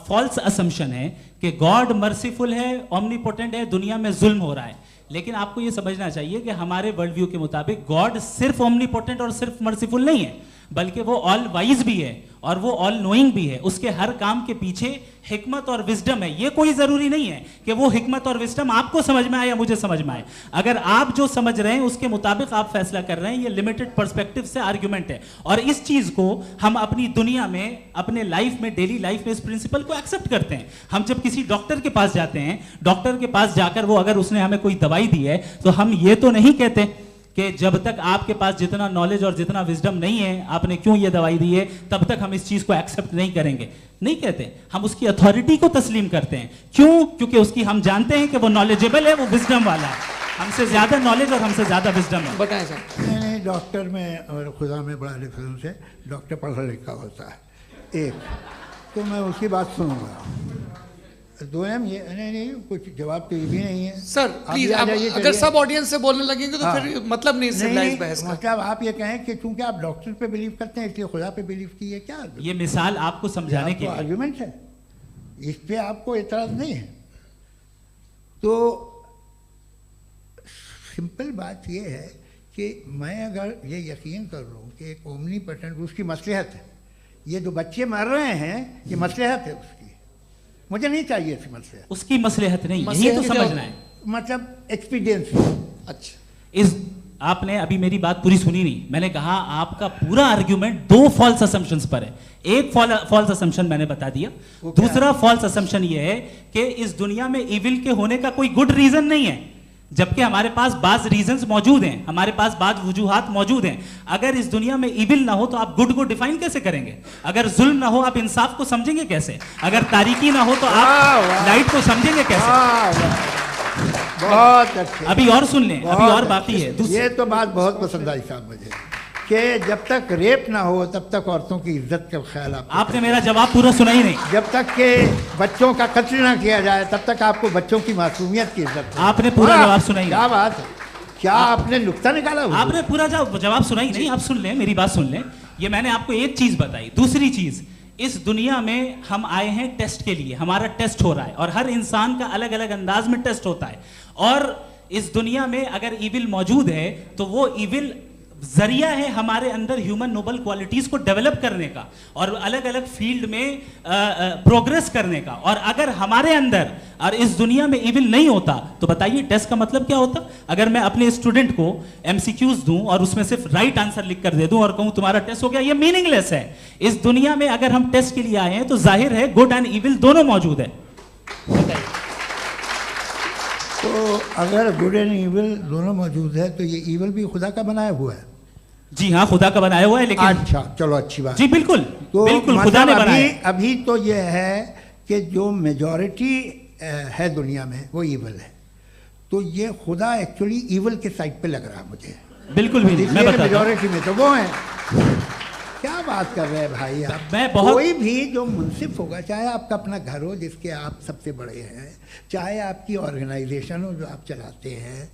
फॉल्स असम्पशन है कि गॉड मर्सीफुल है, ओमनीपोटेंट है, दुनिया में जुल्म हो रहा है। लेकिन आपको ये समझना चाहिए कि हमारे वर्ल्ड व्यू के मुताबिक गॉड सिर्फ ओमनीपोटेंट और सिर्फ मर्सीफुल नहीं है, बल्कि वो ऑल वाइज भी है और वो ऑल नोइंग भी है। उसके हर काम के पीछे हिकमत और विजडम है। ये कोई जरूरी नहीं है कि वो हिकमत और विजडम आपको समझ में आए या मुझे समझ में आए। अगर आप जो समझ रहे हैं उसके मुताबिक आप फैसला कर रहे हैं, ये लिमिटेड पर्सपेक्टिव से आर्ग्यूमेंट है। और इस चीज को हम अपनी दुनिया में, अपने लाइफ में, डेली लाइफ में इस प्रिंसिपल को एक्सेप्ट करते हैं। हम जब किसी डॉक्टर के पास जाते हैं, डॉक्टर के पास जाकर वो अगर उसने हमें कोई दवाई दी है तो हम ये तो नहीं कहते कि जब तक आपके पास जितना नॉलेज और जितना विजडम नहीं है, आपने क्यों ये दवाई दी है, तब तक हम इस चीज को एक्सेप्ट नहीं करेंगे। नहीं कहते, हम उसकी अथॉरिटी को तस्लीम करते हैं। क्यों? क्योंकि उसकी हम जानते हैं कि वो नॉलेजेबल है, वो विजडम वाला है, हमसे ज्यादा नॉलेज और हमसे ज्यादा विजडम है। बताएं सर। नहीं, डॉक्टर में और खुदा में बड़ा डिफरेंस है। डॉक्टर पढ़ा लिखा होता है एक, तो मैं उसकी बात सुनूंगा। दो ये नहीं कुछ जवाब तो ये भी नहीं है। सर प्लीज, आप अगर सब ऑडियंस से बोलने लगेंगे तो फिर मतलब नहीं सिविलाइज बहस का। मतलब आप ये कहें कि चूंकि आप डॉक्टर पे बिलीव करते हैं इसलिए खुदा पे बिलीव कीजिए, क्या ये मिसाल आपको समझाने के लिए आर्ग्यूमेंट है, इस पे आपको एतराज नहीं है। तो सिंपल बात ये है कि मैं अगर ये यकीन कर लूँ कि एक ओमनीपोटेंट, उसकी मसलहत है, ये जो बच्चे मर रहे हैं ये मसलहत है उसकी, मुझे नहीं चाहिए इसकी मसलहत। उसकी मसलहत नहीं, यही तो समझना है, मतलब एक्सपीरियंस। अच्छा, इस आपने अभी मेरी बात पूरी सुनी नहीं। मैंने कहा आपका पूरा आर्ग्यूमेंट दो फॉल्स असम्पशंस पर है। एक फॉल्स असम्पशन मैंने बता दिया, दूसरा फॉल्स असम्पशन ये है कि इस दुनिया में इविल के होने का कोई गुड रीजन नहीं है, जबकि हमारे पास बाज रीजंस मौजूद हैं, हमारे पास बाज वजूहात मौजूद हैं। अगर इस दुनिया में इविल ना हो तो आप गुड को डिफाइन कैसे करेंगे? अगर जुल्म ना हो आप इंसाफ को समझेंगे कैसे? अगर तारीकी ना हो तो आप लाइट को समझेंगे कैसे? बहुत अच्छे। अभी और सुन लें, अभी और बाकी है। ये तो बात बहुत पसंद आई साहब मुझे, कि जब तक रेप ना हो तब तक औरतों की इज्जत का ख्याल आपने मेरा जवाब पूरा सुना ही नहीं। जब तक के बच्चों का कत्ल ना किया जाए तब तक आपको बच्चों की मासूमियत की इज्जत। आपने पूरा जवाब सुना ही नहीं। क्या बात है, क्या आपने नुक्ता निकाला? आपने पूरा जवाब सुना ही नहीं। आप सुन लें, मेरी बात सुन लें। ये मैंने आपको एक चीज बताई। दूसरी चीज, इस दुनिया में हम आए हैं टेस्ट के लिए, हमारा टेस्ट हो रहा है और हर इंसान का अलग अलग अंदाज में टेस्ट होता है। और इस दुनिया में अगर इविल मौजूद है तो वो इविल जरिया है हमारे अंदर ह्यूमन नोबल क्वालिटीज को डेवलप करने का और अलग अलग फील्ड में प्रोग्रेस करने का। और अगर हमारे अंदर और इस दुनिया में इविल नहीं होता तो बताइए टेस्ट का मतलब क्या होता? अगर मैं अपने स्टूडेंट को एमसीक्यूज दूं और उसमें सिर्फ राइट आंसर लिख कर दे दूं और कहूं तुम्हारा टेस्ट हो गया, ये मीनिंगलेस है। इस दुनिया में अगर हम टेस्ट के लिए आए हैं तो जाहिर है गुड एंड इविल दोनों मौजूद है। बताइए। तो अगर गुड एंड इविल दोनों मौजूद है तो ये इविल भी खुदा का बनाया हुआ है? जी हाँ, खुदा का बनाया हुआ है। लेकिन अच्छा, चलो अच्छी बात। जी बिल्कुल, तो बिल्कुल खुदा ने बनाया। अभी तो ये है कि जो मेजॉरिटी है दुनिया में वो इविल है, तो ये खुदा एक्चुअली इविल के साइड पे लग रहा है मुझे। बिल्कुल भी नहीं, मैं बताता हूं। मेजॉरिटी में तो वो है। क्या बात कर रहे हैं भाई आप? कोई भी जो मुंसिफ होगा, चाहे आपका अपना घर हो जिसके आप सबसे बड़े हैं, चाहे आपकी ऑर्गेनाइजेशन हो जो आप चलाते हैं,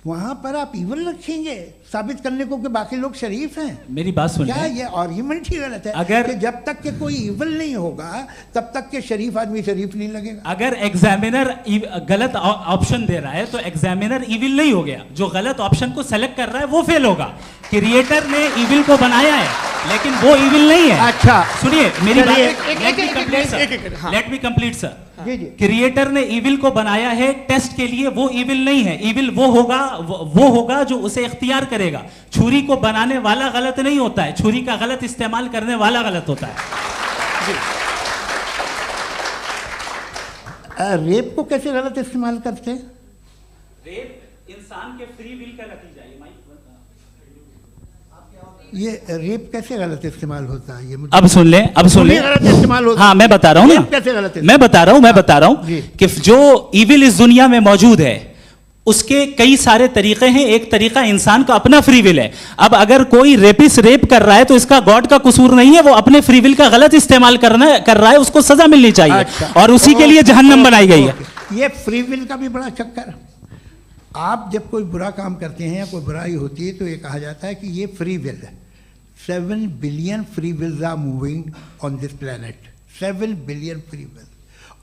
वहां पर आप इविल रखेंगे साबित करने को कि बाकी लोग शरीफ हैं? मेरी बात सुन, क्या ये आर्ग्यूमेंट ही गलत है? अगर कि जब तक के कोई इविल नहीं होगा तब तक के शरीफ आदमी शरीफ नहीं लगेगा। अगर एग्जामिनर गलत ऑप्शन दे रहा है तो एग्जामिनर इविल नहीं हो गया, जो गलत ऑप्शन को सेलेक्ट कर रहा है वो फेल होगा। क्रिएटर ने इविल को बनाया है लेकिन वो इविल नहीं है। अच्छा सुनिए मेरी बात, लेट मी कंप्लीट सर। जी जी। क्रिएटर ने इविल को बनाया है टेस्ट के लिए, वो इविल नहीं है। इविल वो होगा जो उसे इख्तियार करेगा। छुरी को बनाने वाला गलत नहीं होता है, छुरी का गलत इस्तेमाल करने वाला गलत होता है। रेप को कैसे गलत इस्तेमाल करते हैं? इंसान के फ्री विल का नतीजा ये रेप कैसे गलत इस्तेमाल होता है? ये मुझे अब सुन लें, अब सुन लें। गलत इस्तेमाल होता हाँ, मैं बता रहा हूँ ना, कैसे गलत मैं बता रहा हूँ जी। कि जो इविल इस दुनिया में मौजूद है उसके कई सारे तरीके हैं। एक तरीका इंसान का अपना फ्री विल है। अब अगर कोई रेपिस्ट रेप कर रहा है तो इसका गॉड का कसूर नहीं है, वो अपने फ्री विल का गलत इस्तेमाल कर रहा है, उसको सजा मिलनी चाहिए। अच्छा। और उसी के लिए जहन्नम बनाई गई है। ये फ्री विल का भी बड़ा चक्कर। आप जब कोई बुरा काम करते हैं या कोई बुराई होती है तो ये कहा जाता है कि ये फ्री विल है। 7 billion free wills are moving on this planet. 7 billion free will.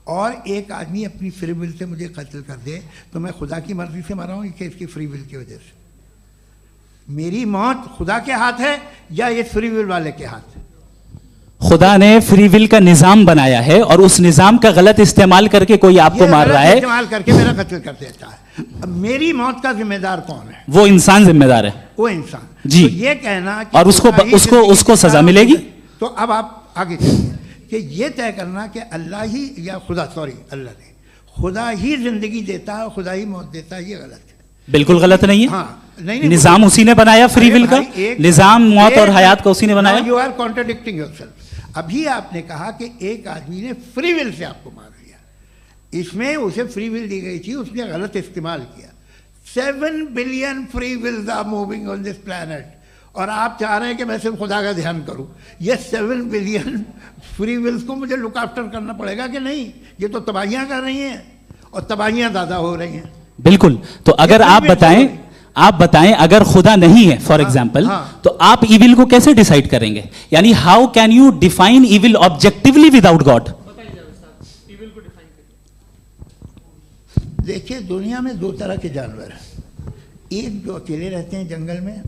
और एक आदमी अपनी फ्री विल से मुझे कत्ल कर दे तो मैं खुदा की मर्जी से मरा हूँ कि इसकी फ्री विल की वजह से? मेरी मौत खुदा के हाथ है या ये फ्री विल वाले के हाथ है? खुदा ने फ्री विल का निजाम बनाया है और उस निजाम का गलत इस्तेमाल करके कोई आपको मार रहा है, इस्तेमाल करके मेरा कत्ल कर देता है। अब मेरी मौत का जिम्मेदार कौन है? वो इंसान जिम्मेदार है। वो इंसान जी। तो ये कहना कि और उसको खुदा ही उसको जिंदगी उसको सजा का- मिलेगी। तो अब आप आगे चलिए कि ये तय करना कि अल्लाह ही या खुदा, सॉरी अल्लाह ने, खुदा ही जिंदगी देता है, खुदा ही मौत देता है, ये गलत है। बिल्कुल गलत नहीं है। हाँ, नहीं, निजाम उसी ने बनाया फ्री विल का। निजाम मौत और हयात का उसी ने बनाया। You are contradicting yourself. अभी आपने कहा कि एक आदमी ने फ्री विल से आपको मार दिया, इसमें उसे फ्री विल दी गई थी, उसने गलत इस्तेमाल किया। 7 billion free wills are moving on this planet और आप चाह रहे हैं कि मैं सिर्फ खुदा का ध्यान करूं। ये 7 बिलियन फ्री विल्स को मुझे लुक आफ्टर करना पड़ेगा कि नहीं? ये तो तबाहियां कर रही हैं और तबाहियां ज़्यादा हो रही हैं। बिल्कुल। तो अगर आप बताएं अगर खुदा नहीं है फॉर एग्जाम्पल, हाँ। तो आप इविल को कैसे डिसाइड करेंगे? यानी how can you define evil objectively without God? देखिए, दुनिया में 2 तरह के जानवर हैं। एक जो अकेले रहते हैं जंगल में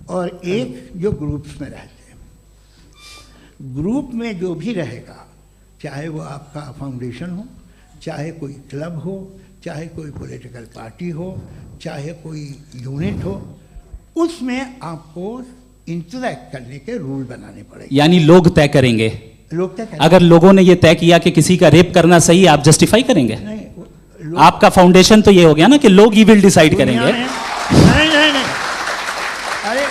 और एक जो ग्रुप्स में रहते हैं। ग्रुप में जो भी रहेगा, चाहे वो आपका फाउंडेशन हो, चाहे कोई क्लब हो, चाहे कोई पॉलिटिकल पार्टी हो, चाहे कोई यूनिट हो, उसमें आपको इंटरैक्ट करने के रूल बनाने पड़ेंगे। यानी लोग तय करेंगे। लोग तय करेंगे। अगर लोगों ने यह तय किया कि किसी का रेप करना सही है, आप जस्टिफाई करेंगे? नहीं, आपका फाउंडेशन तो ये हो गया ना कि लोग ही विल डिसाइड करेंगे। नहीं, अरे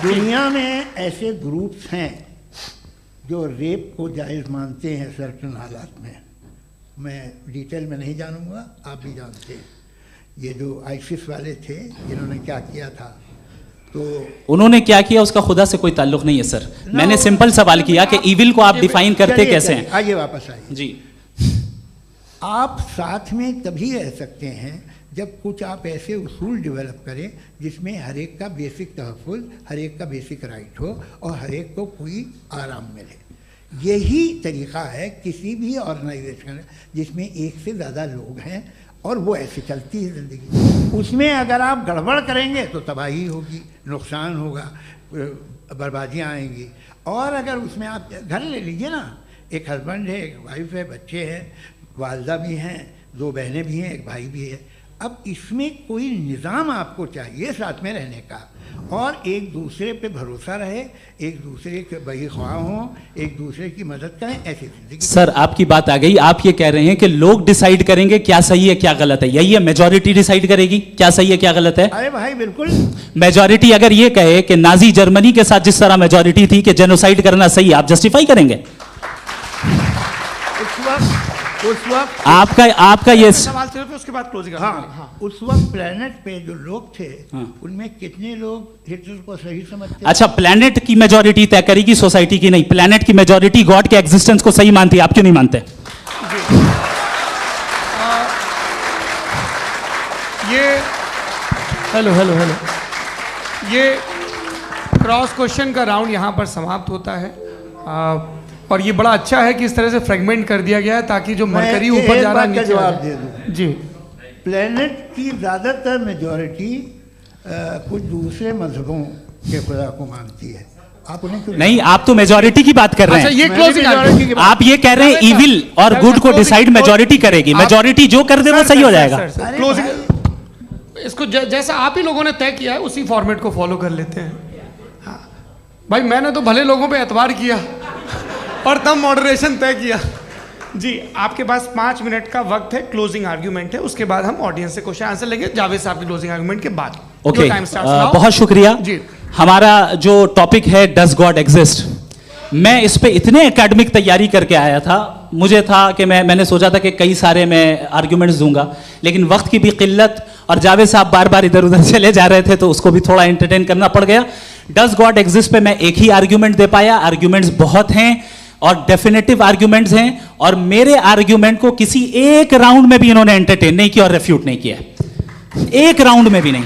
दुनिया में ऐसे ग्रुप्स हैं जो रेप को जायज़ मानते हैं सर्टन हालात में। मैं डिटेल में नहीं जानूंगा, आप भी जानते हैं। ये जो आईसिस वाले थे, इन्होंने क्या किया था, तो उन्होंने क्या किया उसका खुदा से कोई ताल्लुक नहीं है सर। मैंने सिंपल सवाल किया कि इविल को आप डिफाइन करते कैसे हैं? आइए वापस आइए जी। आप साथ में तभी रह सकते हैं जब कुछ आप ऐसे उसूल डेवलप करें जिसमें हर एक का बेसिक तहफ़्फ़ुज़, हर एक का बेसिक राइट हो और हर एक को कोई आराम मिले। यही तरीक़ा है किसी भी ऑर्गेनाइजेशन जिसमें एक से ज़्यादा लोग हैं और वो ऐसे चलती है ज़िंदगी। उसमें अगर आप गड़बड़ करेंगे तो तबाही होगी, नुकसान होगा, बर्बादियाँ आएंगी। और अगर उसमें आप घर ले लीजिए ना, एक हस्बैंड है, एक वाइफ है, बच्चे हैं, वालदा भी हैं, 2 बहनें भी हैं, एक भाई भी है। अब इसमें कोई निज़ाम आपको चाहिए साथ में रहने का और एक दूसरे पे भरोसा रहे, एक दूसरे के बहीख्वाह हों, एक दूसरे की मदद करें, ऐसी जिंदगी। सर आपकी बात आ गई। आप ये कह रहे हैं कि लोग डिसाइड करेंगे क्या सही है क्या गलत है, यही है? मेजॉरिटी डिसाइड करेगी क्या सही है क्या गलत है? अरे भाई बिल्कुल। मेजॉरिटी अगर ये कहे कि नाजी जर्मनी के साथ जिस तरह मेजॉरिटी थी कि जेनोसाइड करना सही, आप जस्टिफाई करेंगे? उस वक्त आपका ये सवाल सिर्फ उसके बाद क्लोजिंग। हाँ, उस वक्त प्लेनेट पे जो लोग थे, हाँ। उनमें कितने लोग हिटलर को सही समझते? अच्छा, प्लेनेट की मेजॉरिटी तय करेगी, सोसाइटी की नहीं। प्लेनेट की मेजॉरिटी गॉड के एग्जिस्टेंस को सही मानती है, आप क्यों नहीं मानते? हेलो ये क्रॉस क्वेश्चन का राउंड यहाँ पर समाप्त होता है। और ये बड़ा अच्छा है कि इस तरह से फ्रेगमेंट कर दिया गया है ताकि जो मरकरी ऊपर जा रहा है नीचे जवाब आ दे जाए। दूं। जी। प्लेनेट की ज़्यादातर मेजॉरिटी कुछ दूसरे मजहबों के खुदा को मानती है। आप उन्हें क्यों नहीं, आप तो मेजॉरिटी की बात कर रहे अच्छा, हैं। ये मैंने क्लोजिंग majority की बात- आप ये कह रहे हैं इविल और गुड को डिसाइड मेजॉरिटी करेगी। मेजॉरिटी जो कर दे वो सही हो जाएगा। अरे क्लोजिंग इसको जैसा आप ही लोगों ने तय किया है उसी फॉर्मेट को फॉलो कर लेते हैं। हाँ भाई, मैंने तो भले लोगों पे एतबार किया और तब मॉडरेशन तय किया, जी, आपके पास 5 मिनट का वक्त है, क्लोजिंग आर्ग्यूमेंट है, उसके बाद हम ऑडियंस से क्वेश्चन आंसर लेंगे जावेद साहब के क्लोजिंग आर्ग्यूमेंट के बाद। ओके, टाइम स्टार्ट्स बहुत शुक्रिया जी। हमारा जो टॉपिक है डज गॉड एग्जिस्ट, मैं इस पे इतने एकेडमिक तैयारी करके आया था, मुझे था कि मैंने सोचा था कि कई सारे मैं आर्ग्यूमेंट्स दूंगा, लेकिन वक्त की भी किल्लत और जावेद साहब बार बार इधर उधर चले जा रहे थे तो उसको भी थोड़ा एंटरटेन करना पड़ गया। डज गॉड एग्जिस्ट पे मैं एक ही आर्ग्यूमेंट दे पाया, आर्ग्यूमेंट्स बहुत हैं और डेफिनेटिव आर्ग्यूमेंट्स हैं, और मेरे आर्ग्यूमेंट को किसी एक राउंड में भी इन्होंने एंटरटेन नहीं किया और रेफ्यूट नहीं किया, एक राउंड में भी नहीं,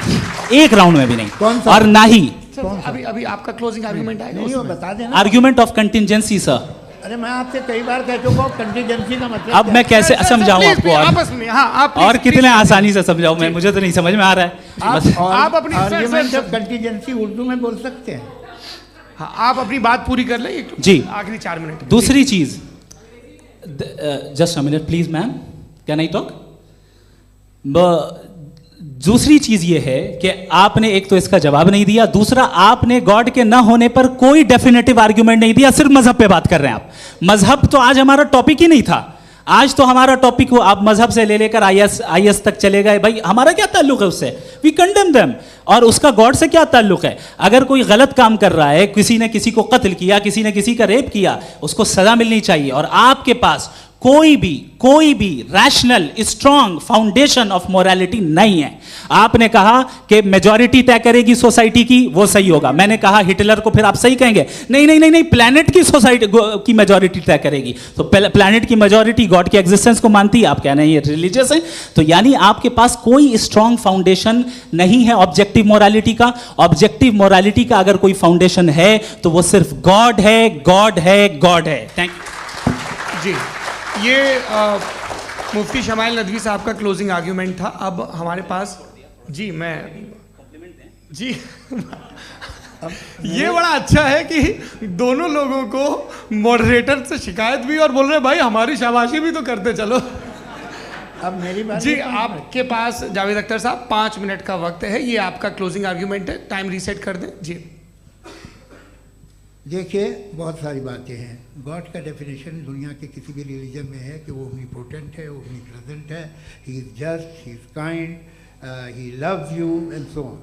एक राउंड में भी नहीं, और ना ही अभी आपका क्लोजिंग आर्ग्यूमेंट आएगा, नहीं वो बता देना। Argument of contingency sir. अरे मैं आपसे कई बार कह चुका हूँ कंटीजेंसी का मतलब अब मैं कैसे समझाऊं आपको, आपस में हाँ, आप और कितने आसानी से समझाऊं मैं, मुझे तो नहीं समझ में आ रहा है। आप अपनी आर्ग्यूमेंट ऑफ कंटीजेंसी उर्दू में बोल सकते हैं। हाँ, आप अपनी बात पूरी कर लें जी, आखिरी 4 मिनट। दूसरी चीज, just a minute please ma'am, can I talk? दूसरी चीज ये है कि आपने एक तो इसका जवाब नहीं दिया, दूसरा आपने गॉड के ना होने पर कोई डेफिनेटिव आर्ग्यूमेंट नहीं दिया, सिर्फ मजहब पे बात कर रहे हैं आप। मजहब तो आज हमारा टॉपिक ही नहीं था, आज तो हमारा टॉपिक हो, आप मजहब से ले लेकर आईएस तक चले गए, भाई हमारा क्या ताल्लुक है उससे, वी कंडेम देम, और उसका गॉड से क्या ताल्लुक है? अगर कोई गलत काम कर रहा है, किसी ने किसी को कत्ल किया, किसी ने किसी का रेप किया, उसको सजा मिलनी चाहिए, और आपके पास कोई भी rational strong foundation of morality नहीं है। आपने कहा कि मेजॉरिटी तय करेगी सोसाइटी की, वो सही होगा, मैंने कहा हिटलर को फिर आप सही कहेंगे, नहीं नहीं नहीं नहीं, प्लैनेट की सोसाइटी की मेजॉरिटी तय करेगी, तो प्लैनेट की मेजॉरिटी गॉड के एग्जिस्टेंस को मानती है, आप कह रहे हैं ये रिलीजियस है, तो यानी आपके पास कोई स्ट्रॉन्ग फाउंडेशन नहीं है ऑब्जेक्टिव मोरालिटी का। ऑब्जेक्टिव मोरालिटी का अगर कोई फाउंडेशन है तो वो सिर्फ गॉड है, गॉड है, गॉड है। थैंक यू जी। ये मुफ्ती शमाइल नदवी साहब का क्लोजिंग आर्ग्यूमेंट था। अब हमारे पास जी, मैं जी ये बड़ा अच्छा है कि दोनों लोगों को मॉडरेटर से शिकायत भी और बोल रहे हैं भाई हमारी शाबाशी भी तो करते चलो। अब मेरी बात जी, आपके पास जावेद अख्तर साहब 5 मिनट का वक्त है, ये आपका क्लोजिंग आर्ग्यूमेंट है, टाइम रीसेट कर दें जी। देखिए, बहुत सारी बातें हैं। गॉड का डेफिनेशन दुनिया के किसी भी रिलीजन में है कि वो ओमनीपोटेंट है, ओमनीप्रेजेंट है, he is just, he is kind, he loves you and so on.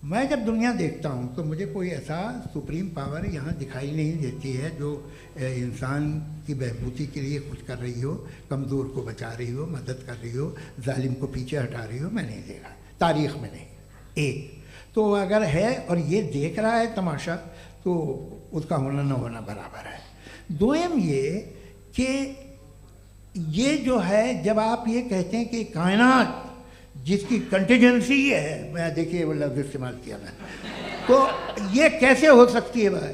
मैं जब दुनिया देखता हूँ तो मुझे कोई ऐसा सुप्रीम पावर यहाँ दिखाई नहीं देती है जो इंसान की बहबूदी के लिए कुछ कर रही हो, कमज़ोर को बचा रही हो, मदद कर रही हो, जालिम को पीछे हटा रही हो। मैं नहीं देखा, तारीख़ में नहीं। एक तो अगर है और ये देख रहा है तमाशा, तो उसका होना न होना बराबर है। दोयम ये कि ये जो है, जब आप ये कहते हैं कि कायनात जिसकी कंटीजेंसी है, मैं देखिए वो लफ्ज़ इस्तेमाल किया मैं, तो ये कैसे हो सकती है भाई?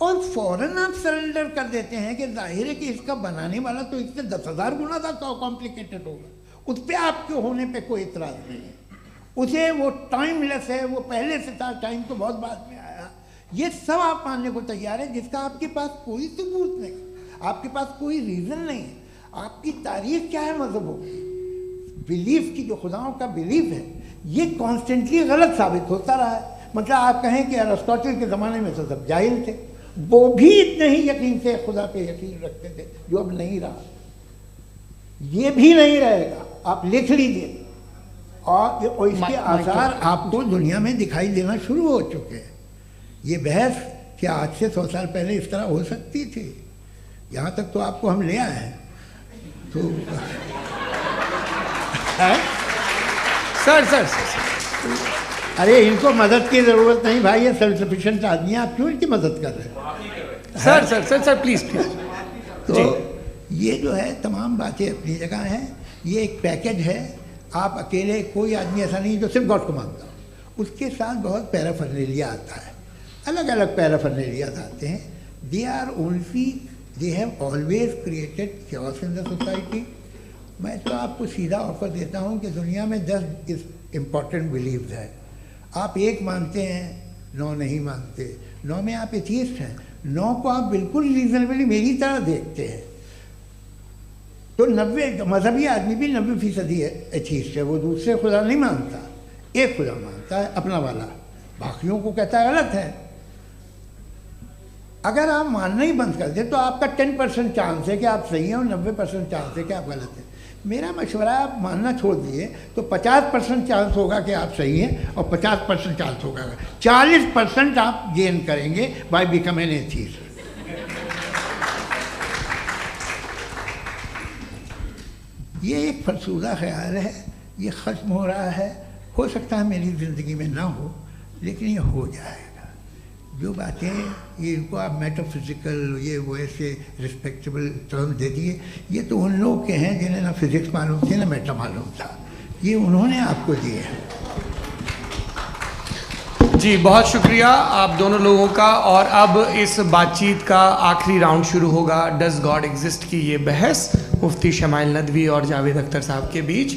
और फ़ौरन आप सरेंडर कर देते हैं कि जाहिर है कि इसका बनाने वाला तो इससे 10,000 गुना ज़्यादा कॉम्प्लिकेटेड होगा, उस पर आपके होने पे कोई इतराज़ नहीं है। उसे वो टाइमलेस है, वो पहले से था, टाइम तो बहुत बाद में आया, ये सब आप मानने को तैयार है, जिसका आपके पास कोई सबूत नहीं, आपके पास कोई रीज़न नहीं है। आपकी तारीख क्या है मज़हबों की? बिलीफ की, जो खुदाओं का बिलीफ है, ये कॉन्स्टेंटली गलत साबित होता रहा है। मतलब आप कहें कि अरिस्टोटल के ज़माने में तो सब जाहिल थे, वो भी इतने ही यकीन से खुदा पे यकीन रखते थे, जो अब नहीं रहा, ये भी नहीं रहेगा। आप लिख लीजिए, और इसके आसार आपको दुनिया में दिखाई देना शुरू हो चुके हैं। ये बहस क्या आज से 100 साल पहले इस तरह हो सकती थी? यहाँ तक तो आपको हम ले आए हैं। तो सर अरे इनको मदद की ज़रूरत नहीं भाई, ये सेल्फ सफिशिएंट आदमी है, आप क्यों इनकी मदद कर रहे हैं? Sir please. तो ये जो है तमाम बातें अपनी जगह हैं, ये एक पैकेज है। आप अकेले, कोई आदमी ऐसा नहीं जो सिर्फ गॉड को मानता हो, उसके साथ बहुत पैराफर्नेलिया आता है, अलग अलग पैराफर्नेलियाज आते हैं। They have always created chaos in the society. मैं तो आपको सीधा ऑफर देता हूँ कि दुनिया में 10 इम्पॉर्टेंट बिलीव्स हैं, आप 1 मानते हैं, 9 नहीं मानते, 9 में आप एथियस्ट हैं, 9 को आप बिल्कुल रीजनेबली मेरी तरह देखते हैं। तो 90 मजहबी आदमी भी 90% एथियस्ट है, वो दूसरे खुदा नहीं मानता, एक खुदा मानता है अपना वाला, बाकियों को कहता है गलत है। अगर आप मानना ही बंद कर दें तो आपका 10% चांस है कि आप सही हैं और 90% चांस है कि आप गलत हैं। मेरा मशवरा है आप मानना छोड़ दिए तो 50% चांस होगा कि आप सही हैं और 50% चांस होगा, 40% आप गेन करेंगे बाय बिकमिंग एन एथीस्ट। ये एक फरसूदा ख्याल है, ये ख़त्म हो रहा है। हो सकता है मेरी ज़िंदगी में ना हो, लेकिन ये हो जाएगा। जो बातें ये इनको आप मेटाफिज़िकल ये वो ऐसे रिस्पेक्टेबल टर्म दे दिए, ये तो उन लोग के हैं जिन्हें ना फिज़िक्स मालूम थी ना मेटा मालूम था, ये उन्होंने आपको दिए हैं। जी बहुत शुक्रिया आप दोनों लोगों का। और अब इस बातचीत का आखिरी राउंड शुरू होगा, डज गॉड एग्जिस्ट की ये बहस मुफ्ती शमाइल नदवी और जावेद अख्तर साहब के बीच।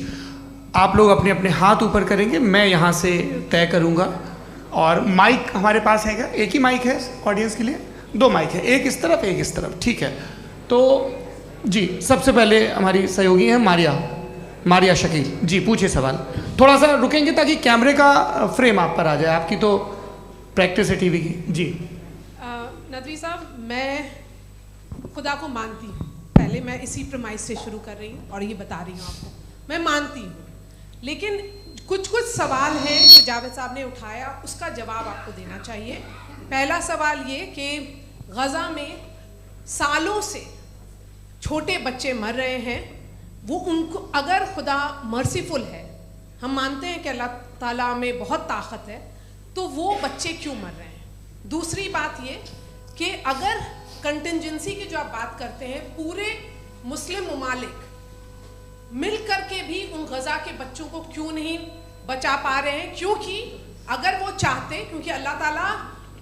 आप लोग अपने अपने हाथ ऊपर करेंगे, मैं यहाँ से तय करूँगा। और माइक हमारे पास है क्या? एक ही माइक है ऑडियंस के लिए? 2 माइक है, एक इस तरफ एक इस तरफ, ठीक है। तो जी सबसे पहले हमारी सहयोगी हैं मारिया शकील जी, पूछिए सवाल। थोड़ा सा रुकेंगे ताकि कैमरे का फ्रेम आप पर आ जाए, आपकी तो प्रैक्टिस है टीवी की। जी नदवी साहब, मैं खुदा को मानती हूँ, पहले मैं इसी प्रमाइस से शुरू कर रही हूँ और ये बता रही हूँ आपको, मैं मानती हूँ। लेकिन कुछ सवाल हैं जो जावेद साहब ने उठाया, उसका जवाब आपको देना चाहिए। पहला सवाल ये कि गज़ा में सालों से छोटे बच्चे मर रहे हैं, वो उनको अगर खुदा मर्सीफुल है, हम मानते हैं कि अल्लाह ताला में बहुत ताकत है, तो वो बच्चे क्यों मर रहे हैं? दूसरी बात ये कि अगर कंटिजेंसी की जो आप बात करते हैं, पूरे मुस्लिम ममालिक मिल करके भी उन गज़ा के बच्चों को क्यों नहीं बचा पा रहे हैं? क्योंकि अगर वो चाहते, क्योंकि अल्लाह ताला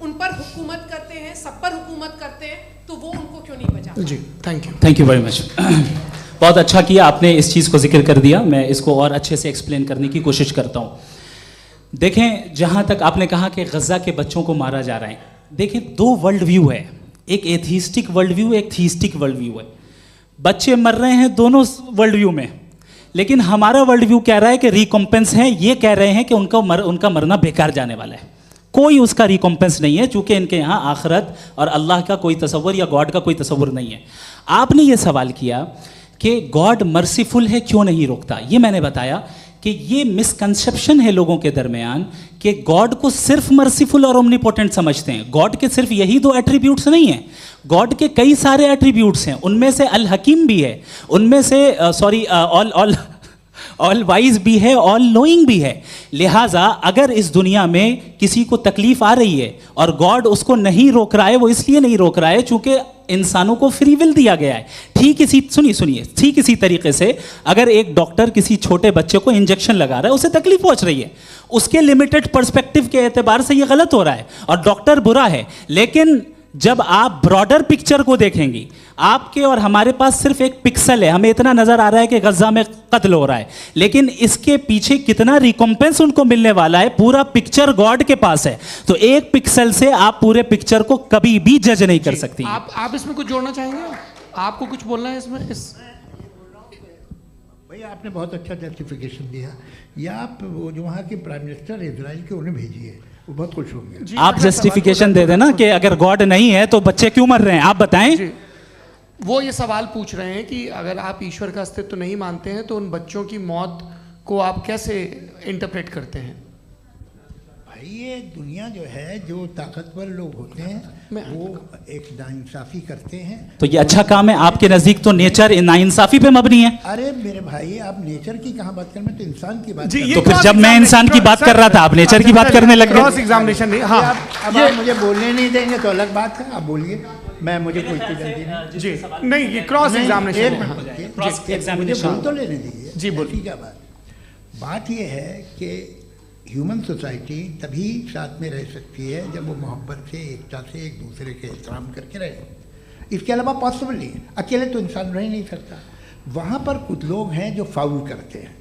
उन पर हुकूमत करते हैं, सब पर हुकूमत करते हैं, तो वो उनको क्यों नहीं बचा? जी थैंक यू वेरी मच। बहुत अच्छा किया आपने इस चीज़ को जिक्र कर दिया, मैं इसको और अच्छे से एक्सप्लेन करने की कोशिश करता हूँ। देखें, जहाँ तक आपने कहा कि गज़ा के बच्चों को मारा जा रहा है, देखें 2 वर्ल्ड व्यू है, एक एथीस्टिक वर्ल्ड व्यू, एक थीस्टिक वर्ल्ड व्यू है। बच्चे मर रहे हैं दोनों वर्ल्ड व्यू में, लेकिन हमारा वर्ल्ड व्यू कह रहा है कि रिकॉम्पेंस है, ये कह रहे हैं कि उनका मरना बेकार जाने वाला है, कोई उसका रिकॉम्पेंस नहीं है, चूंकि इनके यहाँ आखिरत और अल्लाह का कोई तसव्वुर या गॉड का कोई तसव्वुर नहीं है। आपने ये सवाल किया कि गॉड मर्सीफुल है, क्यों नहीं रोकता? ये मैंने बताया कि ये मिसकंसेप्शन है लोगों के दरमियान कि गॉड को सिर्फ मर्सीफुल और ओमनीपोटेंट समझते हैं। गॉड के सिर्फ यही 2 एट्रीब्यूट्स नहीं हैं, गॉड के कई सारे एट्रीब्यूट्स हैं, उनमें से अल हकीम भी है, उनमें से ऑल वाइज भी है, ऑल नोइंग भी है। लिहाजा अगर इस दुनिया में किसी को तकलीफ आ रही है और गॉड उसको नहीं रोक रहा है, वो इसलिए नहीं रोक रहा है चूंकि इंसानों को फ्री विल दिया गया है। ठीक इसी तरीके से अगर एक डॉक्टर किसी छोटे बच्चे को इंजेक्शन लगा रहा है, उसे तकलीफ पहुंच रही है, उसके लिमिटेड पर्सपेक्टिव के एतबार से ये गलत हो रहा है और डॉक्टर बुरा है। लेकिन जब आप ब्रॉडर पिक्चर को देखेंगी, आपके और हमारे पास सिर्फ एक पिक्सल है, हमें इतना नजर आ रहा है कि गज़ा में कत्ल हो रहा है, लेकिन इसके पीछे कितना रिकॉम्पेंस उनको मिलने वाला है, पूरा पिक्चर गॉड के पास है। तो एक पिक्सल से आप पूरे पिक्चर को कभी भी जज नहीं कर सकती। आप इसमें कुछ जोड़ना चाहेंगे? आपको कुछ बोलना है इसमें? भैया आपने बहुत अच्छा जस्टिफिकेशन दिया, या आप वो जो वहाँ के प्राइम मिनिस्टर इजराइल के उन्हें भेजिए, वो बहुत खुश होंगे। आप जस्टिफिकेशन दे देना कि अगर गॉड नहीं है तो बच्चे क्यों मर रहे हैं, आप बताएं। वो ये सवाल पूछ रहे हैं कि अगर आप ईश्वर का अस्तित्व नहीं मानते हैं तो उन बच्चों की मौत को आप कैसे इंटरप्रेट करते हैं? भाई ये दुनिया जो है, जो ताकतवर लोग होते हैं वो एक नाइंसाफ़ी करते हैं। तो ये अच्छा काम है आपके नज़दीक, तो नेचर नाइंसाफ़ी पे मबनी है। अरे मेरे भाई, आप नेचर की कहाँ बात कर रहे हैं, तो इंसान की बात। तो फिर जब मैं इंसान की बात कर रहा था, आप नेचर की बात करने लग गए। क्रॉस एग्जामिनेशन नहीं। हाँ, अब आप मुझे बोलने नहीं देंगे तो अलग बात है, आप बोलिए, मुझे कोई जल्दी नहीं। जी नहीं, ये क्रॉस एग्जामिनेशन मुझे बोल तो लेने दीजिए। जी बोलिए। क्या बात ये है कि ह्यूमन सोसाइटी तभी साथ में रह सकती है जब वो मोहब्बत से, एकता से, एक दूसरे के एहतराम करके रहे। इसके अलावा पॉसिबल नहीं है, अकेले तो इंसान रह ही नहीं सकता। वहाँ पर कुछ लोग हैं जो फाउल करते हैं,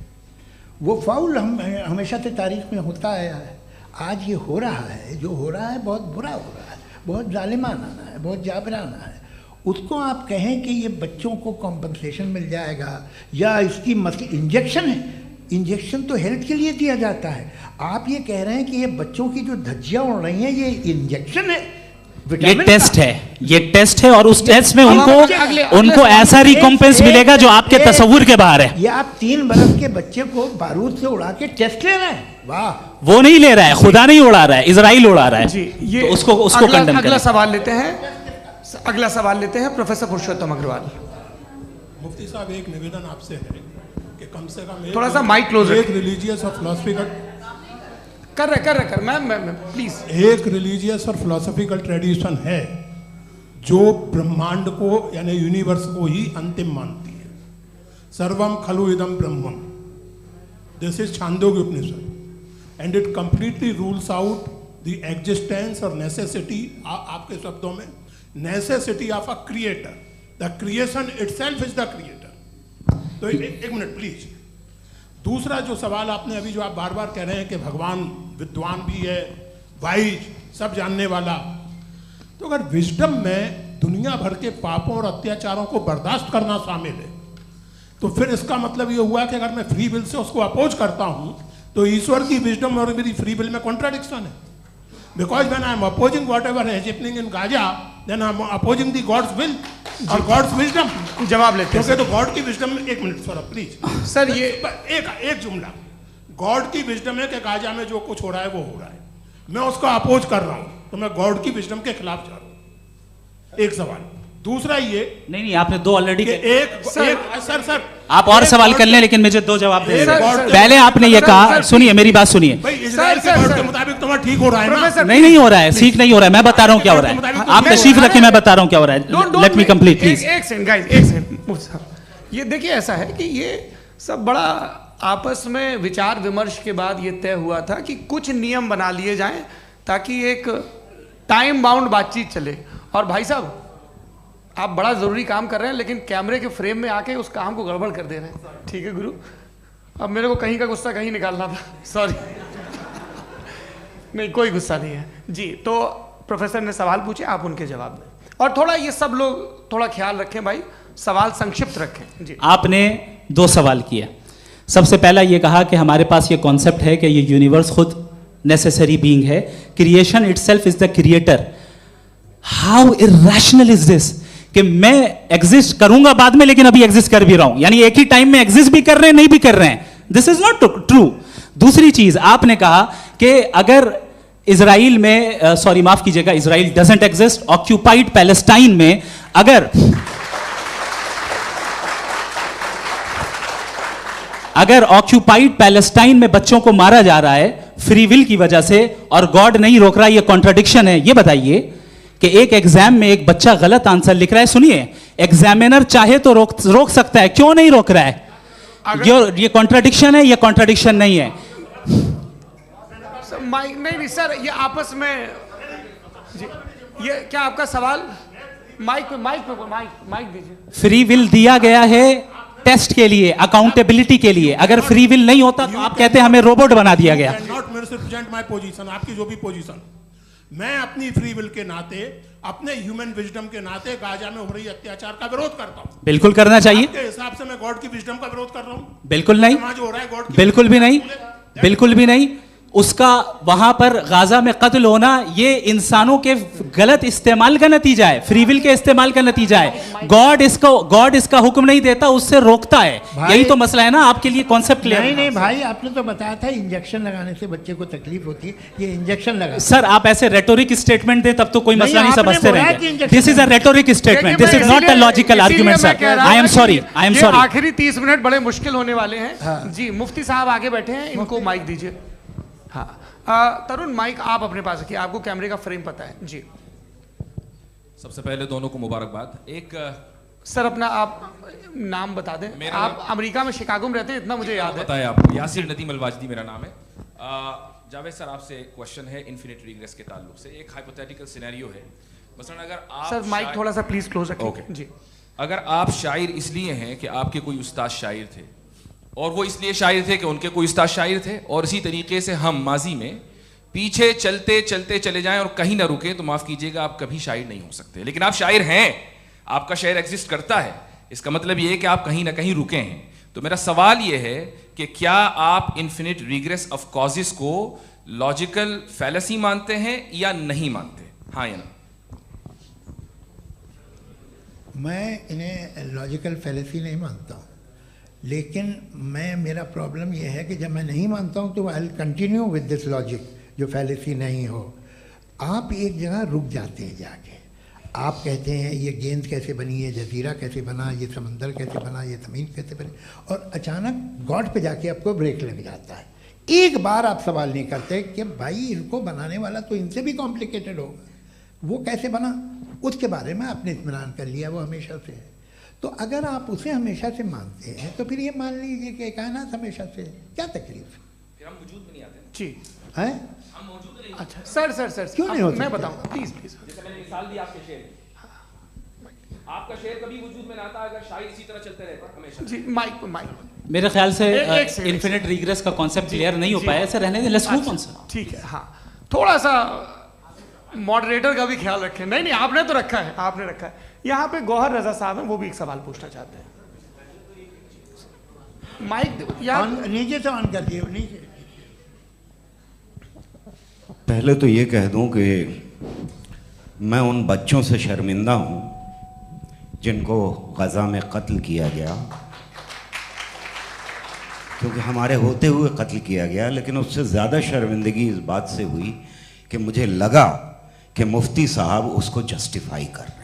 वो फाउल हमेशा से तारीख में होता आया है। आज ये हो रहा है, जो हो रहा है बहुत बुरा हो रहा है, बहुत जालिमाना है, बहुत जाबराना है। उसको आप कहें कि ये बच्चों को कॉम्पनसेशन मिल जाएगा या इसकी इंजेक्शन है, इंजेक्शन तो हेल्थ के लिए दिया जाता है। आप ये कह रहे हैं कि ये बच्चों की जो धज्जियाँ उड़ रही हैं ये इंजेक्शन है, ये टेस्ट है, ये टेस्ट है, और उस टेस्ट में उनको अगले ऐसा रिकॉम्पेंस मिलेगा जो आपके तस्वुर के बाहर है। ये आप 3 बरस के बच्चे को बारूद से उड़ा के टेस्ट ले रहे हैं, वाह। वो नहीं ले रहा है, खुदा नहीं उड़ा रहा है, इजराइल उड़ा रहा है। जी, ये तो उसको कंडेम अगला करें। सवाल लेते हैं, अगला सवाल लेते हैं प्रोफेसर पुरुषोत्तम अग्रवाल। मुफ्ती साहब, एक निवेदन आपसे है कि कम से कम थोड़ा सा माइक क्लोज एक रिलीजियस और फिलोसफिकल कर मैं प्लीज। एक रिलीजियस और फिलोसफिकल ट्रेडिशन है जो ब्रह्मांड को यानी यूनिवर्स को ही अंतिम मानती है। सर्वम खलु इदम ब्रह्मम, this is Chandogya Upanishad, and it completely rules out the existence और नेसेसिटी, आपके शब्दों में necessity of a creator. The creation itself is the creator. तो एक मिनट प्लीज। दूसरा जो सवाल आपने अभी, जो आप बार बार कह रहे हैं कि भगवान विद्वान भी है, वाइज, सब जानने वाला, तो अगर विजडम में दुनिया भर के पापों और अत्याचारों को बर्दाश्त करना शामिल है, तो फिर इसका मतलब ये हुआ कि अगर मैं फ्री विल से उसको अपोज करता हूं तो ईश्वर की विजडम और मेरी फ्री विल में कॉन्ट्राडिक्शन है। Because when I am opposing whatever is happening in Gaza, then I am opposing the God's will और गॉड्स विजडम। जवाब लेते हैं, क्योंकि तो गॉड की विजडम में, एक मिनट सर प्लीज सर, ये एक जुमला, गॉड की विजडम है कि गाजा में जो कुछ हो रहा है वो हो रहा है, मैं उसको अपोज कर रहा हूं, तो मैं गॉड की विजडम के खिलाफ जा रहा हूं। एक सवाल। दूसरा ये नहीं, आपने 2 ऑलरेडी। सर आप और सवाल कर लें, लेकिन मुझे 2 जवाब दे सर, दें। सर, पहले आपने ये कहा, सुनिए मेरी बात सुनिए। भाई इजराइल के गॉड के मुताबिक तुम्हारा ठीक हो रहा है ना? नहीं हो रहा है, ठीक नहीं हो रहा है, मैं बता रहा हूँ क्या हो रहा है। आप तशरीफ रखें, मैं बता रहा हूँ क्या हो रहा है। Let me complete please. एक सेकंड गाइस, एक सेकंड। ये देखिए, ऐसा है कि ये सब बड़ा आपस में विचार विमर्श के बाद ये तय हुआ था कि कुछ नियम बना लिए जाएं ताकि एक टाइम बाउंड बातचीत चले। और भाई साहब, आप बड़ा जरूरी काम कर रहे हैं, लेकिन कैमरे के फ्रेम में आके उस काम को गड़बड़ कर दे रहे हैं। ठीक है गुरु, अब मेरे को कहीं का गुस्सा कहीं निकालना था, सॉरी। नहीं, कोई गुस्सा नहीं है जी। तो प्रोफेसर ने सवाल पूछे, आप उनके जवाब दें, और थोड़ा ये सब लोग थोड़ा ख्याल रखें भाई, सवाल संक्षिप्त रखें जी। आपने 2 सवाल किया। सबसे पहला ये कहा कि हमारे पास ये कॉन्सेप्ट है कि ये यूनिवर्स खुद नेसेसरी बीइंग है, creation itself is the creator. How irrational is this कि मैं एग्जिस्ट करूंगा बाद में, लेकिन अभी एग्जिस्ट कर भी रहा हूं, यानी एक ही टाइम में एग्जिस्ट भी कर रहे हैं, नहीं भी कर रहे हैं। This is not true. दूसरी चीज, आपने कहा कि अगर इजराइल में, सॉरी माफ कीजिएगा, Israel doesn't exist, occupied Palestine में अगर ऑक्यूपाइड पैलेस्टाइन में बच्चों को मारा जा रहा है फ्री विल की वजह से और गॉड नहीं रोक रहा, ये कॉन्ट्रडिक्शन है। ये बताइए कि एक एग्जाम में एक बच्चा गलत आंसर लिख रहा है, सुनिए, एग्जामिनर चाहे तो रोक सकता है, क्यों नहीं रोक रहा है? ये कॉन्ट्रडिक्शन है, ये कॉन्ट्रडिक्शन नहीं है। माइक नहीं सर, ये आपस में जी, ये क्या आपका सवाल? माइक दीजिए। फ्री विल दिया गया है टेस्ट के लिए, अकाउंटेबिलिटी के लिए। अगर फ्री विल नहीं होता तो आप कहते हैं हमें रोबोट बना दिया गया। नॉट मिसरिप्रेजेंट माय पोजीशन, आपकी जो भी पोजीशन, मैं अपनी फ्री विल के नाते, अपने ह्यूमन विजडम के नाते गाजा में हो रही अत्याचार का विरोध करता हूं। बिल्कुल करना चाहिए। आपके हिसाब से मैं गॉड की विजडम का विरोध कर रहा हूं? बिल्कुल नहीं, जो हो रहा है गॉड, बिल्कुल भी नहीं, बिल्कुल भी नहीं। उसका वहां पर गाजा में कत्ल होना ये इंसानों के गलत इस्तेमाल का नतीजा है, फ्री विल के इस्तेमाल का नतीजा है। गॉड इसका हुक्म नहीं देता, उससे रोकता है। यही तो मसला है ना, आपके लिए कॉन्सेप्ट क्लियर नहीं भाई, आपने तो बताया था इंजेक्शन लगाने से बच्चे को तकलीफ होती है, ये इंजेक्शन लगा। सर आप ऐसे रेटोरिक स्टेटमेंट दे तब तो कोई मसला नहीं समझते रहेंगे। This is a rhetoric statement, this is not a logical argument sir. I am sorry, I am sorry. आखिरी 30 मिनट बड़े मुश्किल होने वाले हैं जी। मुफ्ती साहब आगे बैठे हैं, इनको माइक दीजिए। हाँ तरुण, माइक आप अपने पास रखिए, आपको कैमरे का फ्रेम पता है जी। सबसे पहले दोनों को मुबारकबाद। एक सर अपना आप नाम बता दें। आप अमेरिका में शिकागो में रहते हैं, इतना मुझे याद है। बताया आपको, यासिर नदीम अलवाजदी मेरा नाम है। जावेद सर, आपसे एक क्वेश्चन है इन्फिनिट रिग्रेस के ताल्लुक से। एक हाइपोथेटिकल सिनेरियो है, मसलन अगर आप सर माइक थोड़ा सा प्लीज क्लोज रखिए जी। अगर आप शायर इसलिए हैं कि आपके कोई उस्ताद शायर थे, और वो इसलिए शायर थे कि उनके कोई उस्ताद शायर थे, और इसी तरीके से हम माजी में पीछे चलते चलते चले जाएं और कहीं ना रुके, तो माफ कीजिएगा आप कभी शायर नहीं हो सकते। लेकिन आप शायर हैं, आपका शायर एग्जिस्ट करता है, इसका मतलब ये है कि आप कहीं ना कहीं रुके हैं। तो मेरा सवाल ये है कि क्या आप इन्फिनिट रिग्रेस ऑफ कॉजेस को लॉजिकल फैलेसी मानते हैं या नहीं मानते? हाँ या ना? मैं इन्हें लॉजिकल फैलेसी नहीं मानता हूँ, लेकिन मेरा प्रॉब्लम यह है कि जब मैं नहीं मानता हूँ तो I continue with this logic जो फैलेसी नहीं हो। आप एक जगह रुक जाते हैं जाके, आप कहते हैं ये गेंद कैसे बनी, ये जजीरा कैसे बना, ये समंदर कैसे बना, ये ज़मीन कैसे बनी, और अचानक गॉड पे जाके आपको ब्रेक लग जाता है। एक बार आप सवाल नहीं करते कि भाई इनको बनाने वाला तो इनसे भी कॉम्प्लिकेटेड होगा, वो कैसे बना, उसके बारे में आपने इत्मीनान कर लिया, वो हमेशा से है। तो अगर आप उसे हमेशा से मानते हैं तो फिर ये मान लीजिए कि कायनात हमेशा से है, क्या तकलीफ? फिर हम वजूद में नहीं आते जी है? हम मौजूद नहीं। अच्छा सर क्यों नहीं होता? मैं बताऊंगा, प्लीज प्लीज। जैसे मैंने मिसाल दी आपके शेर, आपका शेर कभी वजूद में ना आता अगर शायर इसी तरह चलते रहते हमेशा। जी माइक मेरे ख्याल से एक सेकंड, इन्फिनिट रिग्रेस का कॉन्सेप्ट क्लियर नहीं हो पाया, ऐसे रहने दें, लेट्स मूव ऑन सर। ठीक है। हाँ, थोड़ा सा मॉडरेटर का भी ख्याल रखें। नहीं नहीं, आपने तो रखा है, आपने रखा है। यहाँ पे गौहर रजा साहब हैं, वो भी एक सवाल पूछना चाहते हैं। माइक यहाँ नीचे से ऑन कर दिए, नीचे। पहले तो ये कह दूं कि मैं उन बच्चों से शर्मिंदा हूं जिनको गज़ा में कत्ल किया गया, क्योंकि हमारे होते हुए कत्ल किया गया। लेकिन उससे ज़्यादा शर्मिंदगी इस बात से हुई कि मुझे लगा कि मुफ्ती साहब उसको जस्टिफाई कर रहे हैं।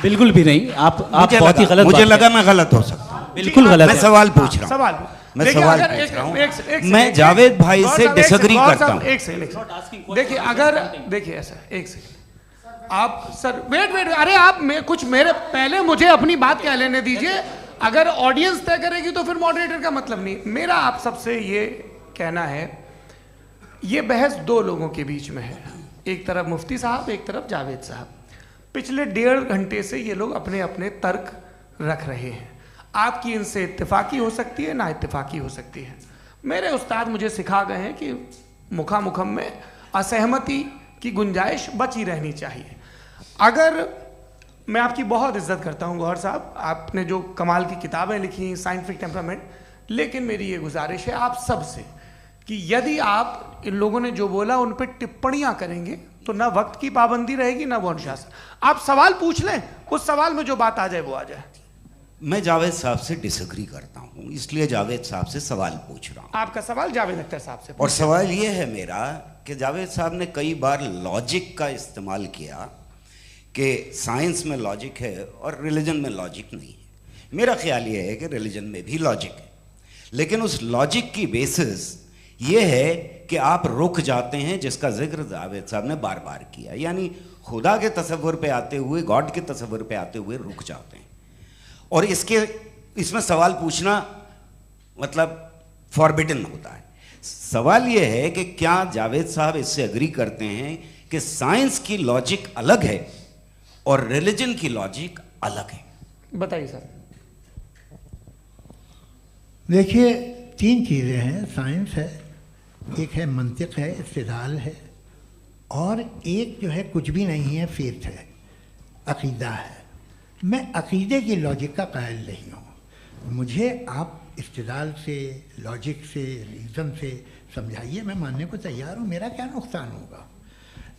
बिल्कुल भी नहीं, आप बहुत ही गलत। मुझे लगा मैं गलत हो सकता हूं। बिल्कुल गलत मैं है। सवाल पूछ रहा हूं, सवाल मैं सवाल पूछ रहा हूं। मैं जावेद भाई से डिसएग्री करता हूं। एक सेकंड देखिए, अगर देखिए ऐसा, एक सेकंड आप सर वेट, अरे आप कुछ मेरे पहले मुझे अपनी बात कह लेने दीजिए। अगर ऑडियंस तय करेगी तो फिर मॉडरेटर का मतलब नहीं। मेरा आप सबसे ये कहना है, ये बहस दो लोगों के बीच में है, एक तरफ मुफ्ती साहब, एक तरफ जावेद साहब। पिछले 1.5 घंटे से ये लोग अपने अपने तर्क रख रहे हैं। आपकी इनसे इत्तेफाकी हो सकती है, ना इत्तेफाकी हो सकती है। मेरे उस्ताद मुझे सिखा गए हैं कि मुखामुखम में असहमति की गुंजाइश बची रहनी चाहिए। अगर मैं आपकी बहुत इज्जत करता हूं गौहर साहब, आपने जो कमाल की किताबें लिखी, साइंटिफिक टेम्परामेंट, लेकिन मेरी ये गुजारिश है आप सबसे कि यदि आप इन लोगों ने जो बोला उन पर टिप्पणियां करेंगे तो ना वक्त की पाबंदी रहेगी, ना वो अनुशासन। आप सवाल पूछ लें, उस सवाल में जो बात आ जाए वो आ जाए। मैं जावेद साहब से डिसएग्री करता हूं, इसलिए जावेद साहब से सवाल पूछ रहा हूं। आपका सवाल जावेद अख्तर साहब से। और सवाल ये है मेरा कि जावेद साहब ने कई बार लॉजिक का इस्तेमाल किया कि साइंस में लॉजिक है और रिलीजन में लॉजिक नहीं है। मेरा ख्याल ये है कि रिलीजन में भी लॉजिक है, लेकिन उस लॉजिक की बेसिस ये है कि आप रुक जाते हैं, जिसका जिक्र जावेद साहब ने बार बार किया, यानी खुदा के तसव्वुर पे आते हुए, गॉड के तसव्वुर पे आते हुए रुक जाते हैं। और इसमें सवाल पूछना मतलब फॉरबिडन होता है। सवाल यह है कि क्या जावेद साहब इससे एग्री करते हैं कि साइंस की लॉजिक अलग है और रिलीजन की लॉजिक अलग है? बताइए सर। देखिए, 3 चीज़ें हैं। साइंस है, एक है मंतिक है, इस्तिदलाल है, और एक जो है कुछ भी नहीं है, फेथ है, अकीदा है। मैं अकीदे की लॉजिक का कायल नहीं हूँ। मुझे आप इस्तिदलाल से, लॉजिक से, रीज़न से समझाइए, मैं मानने को तैयार हूँ, मेरा क्या नुकसान होगा।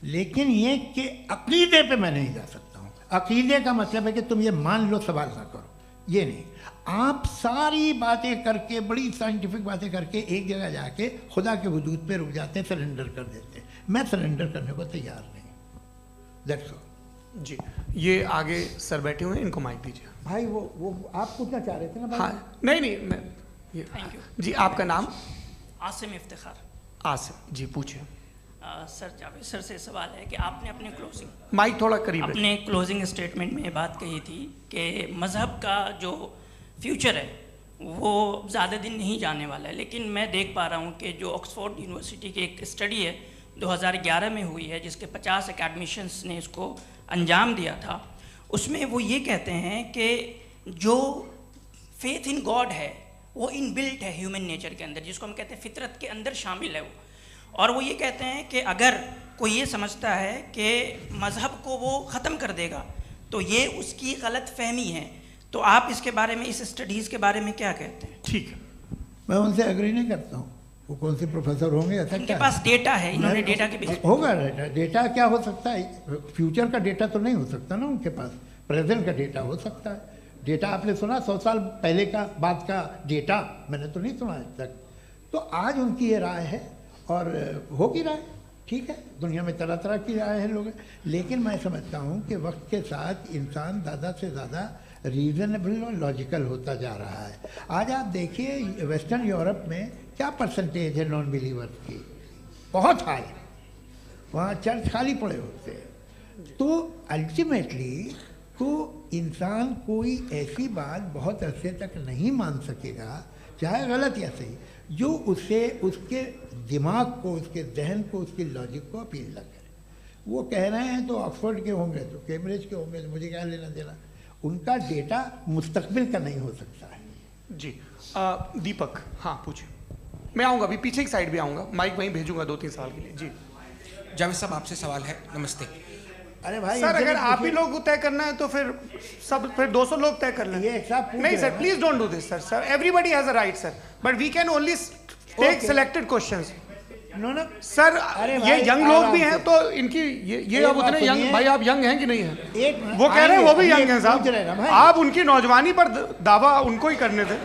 लेकिन ये कि अकीदे पे मैं नहीं जा सकता हूँ। अकीदे का मतलब है कि तुम ये मान लो, सवाल ना करो, ये नहीं। आप सारी बातें करके, बड़ी साइंटिफिक बातें करके एक जगह जाके खुदा के वजूद पे रुक जाते हैं, सरेंडर कर देते हैं। मैं सरेंडर करने को तैयार नहीं। दैट्स ऑल जी। ये आगे सर बैठे हुए हैं, इनको माइक दीजिए। भाई। वो आप पूछना चाह रहे थे ना भाई? हाँ, नहीं मैं ये जी। आपका नाम? आसिम इफ्तिखार। आसिम जी, पूछिए। सर, जावेद सर से सवाल है कि आपने अपने माइक थोड़ा करीब अपने क्लोजिंग स्टेटमेंट में बात कही थी कि मज़हब का जो फ्यूचर है वो ज़्यादा दिन नहीं जाने वाला है। लेकिन मैं देख पा रहा हूँ कि जो ऑक्सफोर्ड यूनिवर्सिटी की एक स्टडी है 2011 में हुई है, जिसके 50 एकेडमिशियंस ने इसको अंजाम दिया था, उसमें वो ये कहते हैं कि जो फेथ इन गॉड है वो इनबिल्ट है ह्यूमन नेचर के अंदर, जिसको हम कहते हैं फितरत के अंदर शामिल है वो। और वो ये कहते हैं कि अगर कोई ये समझता है कि मज़हब को वो ख़त्म कर देगा तो ये उसकी गलत फहमी है। तो आप इसके बारे में, इस स्टडीज़ के बारे में क्या कहते हैं? ठीक है, मैं उनसे एग्री नहीं करता हूँ। वो कौन से प्रोफेसर होंगे? ऐसा उनके क्या पास डेटा है, इन्होंने डेटा के बेस होगा। डेटा क्या हो सकता है? फ्यूचर का डेटा तो नहीं हो सकता ना उनके पास। प्रेजेंट का डेटा हो सकता है। डेटा आपने सुना 100 साल पहले का बाद का डेटा, मैंने तो नहीं सुना आज तक। तो आज उनकी ये राय है और होगी राय, ठीक है, दुनिया में तरह तरह की राय है लोग, लेकिन मैं समझता हूँ कि वक्त के साथ इंसान ज़्यादा से ज़्यादा रीज़नेबल और लॉजिकल होता जा रहा है। आज आप देखिए वेस्टर्न यूरोप में क्या परसेंटेज है नॉन बिलीवर्स की, बहुत हाई, वहाँ चर्च खाली पड़े होते हैं। तो अल्टीमेटली तो इंसान कोई ऐसी बात बहुत अरसे तक नहीं मान सकेगा, चाहे गलत या सही, जो उससे उसके दिमाग को, उसके जहन को, उसकी लॉजिक को अपील न करे। वो कह रहे हैं तो ऑक्सफोर्ड के होंगे तो कैम्ब्रिज के होंगे, तो मुझे क्या लेना देना, उनका डेटा मुस्तकबिल का नहीं हो सकता है। जी दीपक, हाँ पूछिए। मैं आऊँगा अभी, पीछे की साइड भी आऊँगा, माइक वहीं भेजूंगा 2-3 साल के लिए। जी जावेद साहब, आपसे सवाल है। नमस्ते। अरे भाई सर, अगर आप ही लोग तय करना है तो फिर 200 लोग तय कर लें। नहीं sir, please don't do this sir. Everybody has a right sir, but we can only take selected questions. No sir, ये यंग लोग भी हैं तो इनकी ये अब उतने यंग, भाई आप यंग हैं कि नहीं हैं? वो कह रहे हैं वो भी यंग हैं साहब, आप उनकी नौजवानी पर दावा उनको ही करने थे।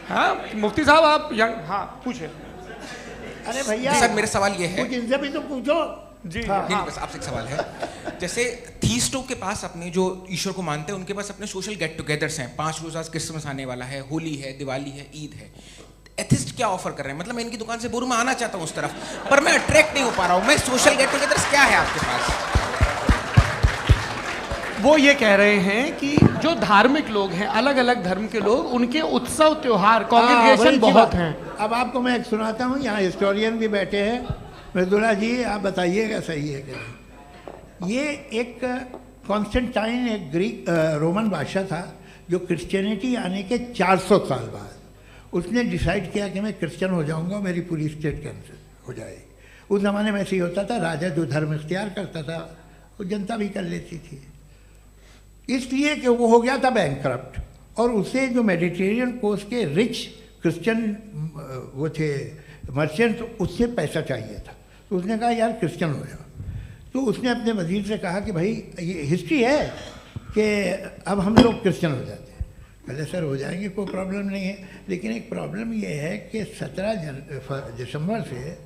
हाँ मुफ्ती साहब आप यंग, हाँ पूछे। अरे भैया सर मेरा सवाल ये है, इनसे भी तो पूछो। जी नहीं, बस आपसे एक सवाल है। जैसे थीस्टों के पास अपने जो ईश्वर को मानते हैं उनके पास अपने सोशल गेट टुगेदर्स हैं, 5 रोज़ आज क्रिसमस आने वाला है, होली है, दिवाली है, ईद है। एथिस्ट क्या ऑफर कर रहे हैं? मतलब मैं इनकी दुकान से मैं आना चाहता हूँ उस तरफ, पर मैं अट्रैक्ट नहीं हो पा रहा हूँ। मैं सोशल गेट टुगेदर्स क्या है आपके पास? वो ये कह रहे हैं कि जो धार्मिक लोग हैं, अलग अलग धर्म के लोग, उनके उत्सव त्योहार कांग्रेगेशन बहुत हैं। अब आपको मैं एक सुनाता हूँ, यहाँ हिस्टोरियन भी बैठे हैं, मृदुला जी आप बताइएगा सही है क्या। ये एक कॉन्स्टेंटाइन, एक ग्रीक रोमन बादशाह था जो क्रिश्चियनिटी आने के 400 साल बाद उसने डिसाइड किया कि मैं क्रिश्चियन हो जाऊंगा, मेरी पूरी स्टेट कैंसिल हो जाएगी। उस ज़माने में ऐसे ही होता था, राजा जो धर्म इख्तियार करता था वो जनता भी कर लेती थी, इसलिए कि वो हो गया था बैंकक्रप्ट, और उसे जो मेडिटेरियन कोस्ट के रिच क्रिश्चियन वो थे मर्चेंट, उससे पैसा चाहिए था। तो उसने कहा यार क्रिश्चियन हो जाओ। तो उसने अपने वजीर से कहा कि भाई ये हिस्ट्री है कि अब हम लोग क्रिश्चियन हो जाते हैं। पहले सर हो जाएंगे, कोई प्रॉब्लम नहीं है, लेकिन एक प्रॉब्लम ये है कि 17 दिसंबर से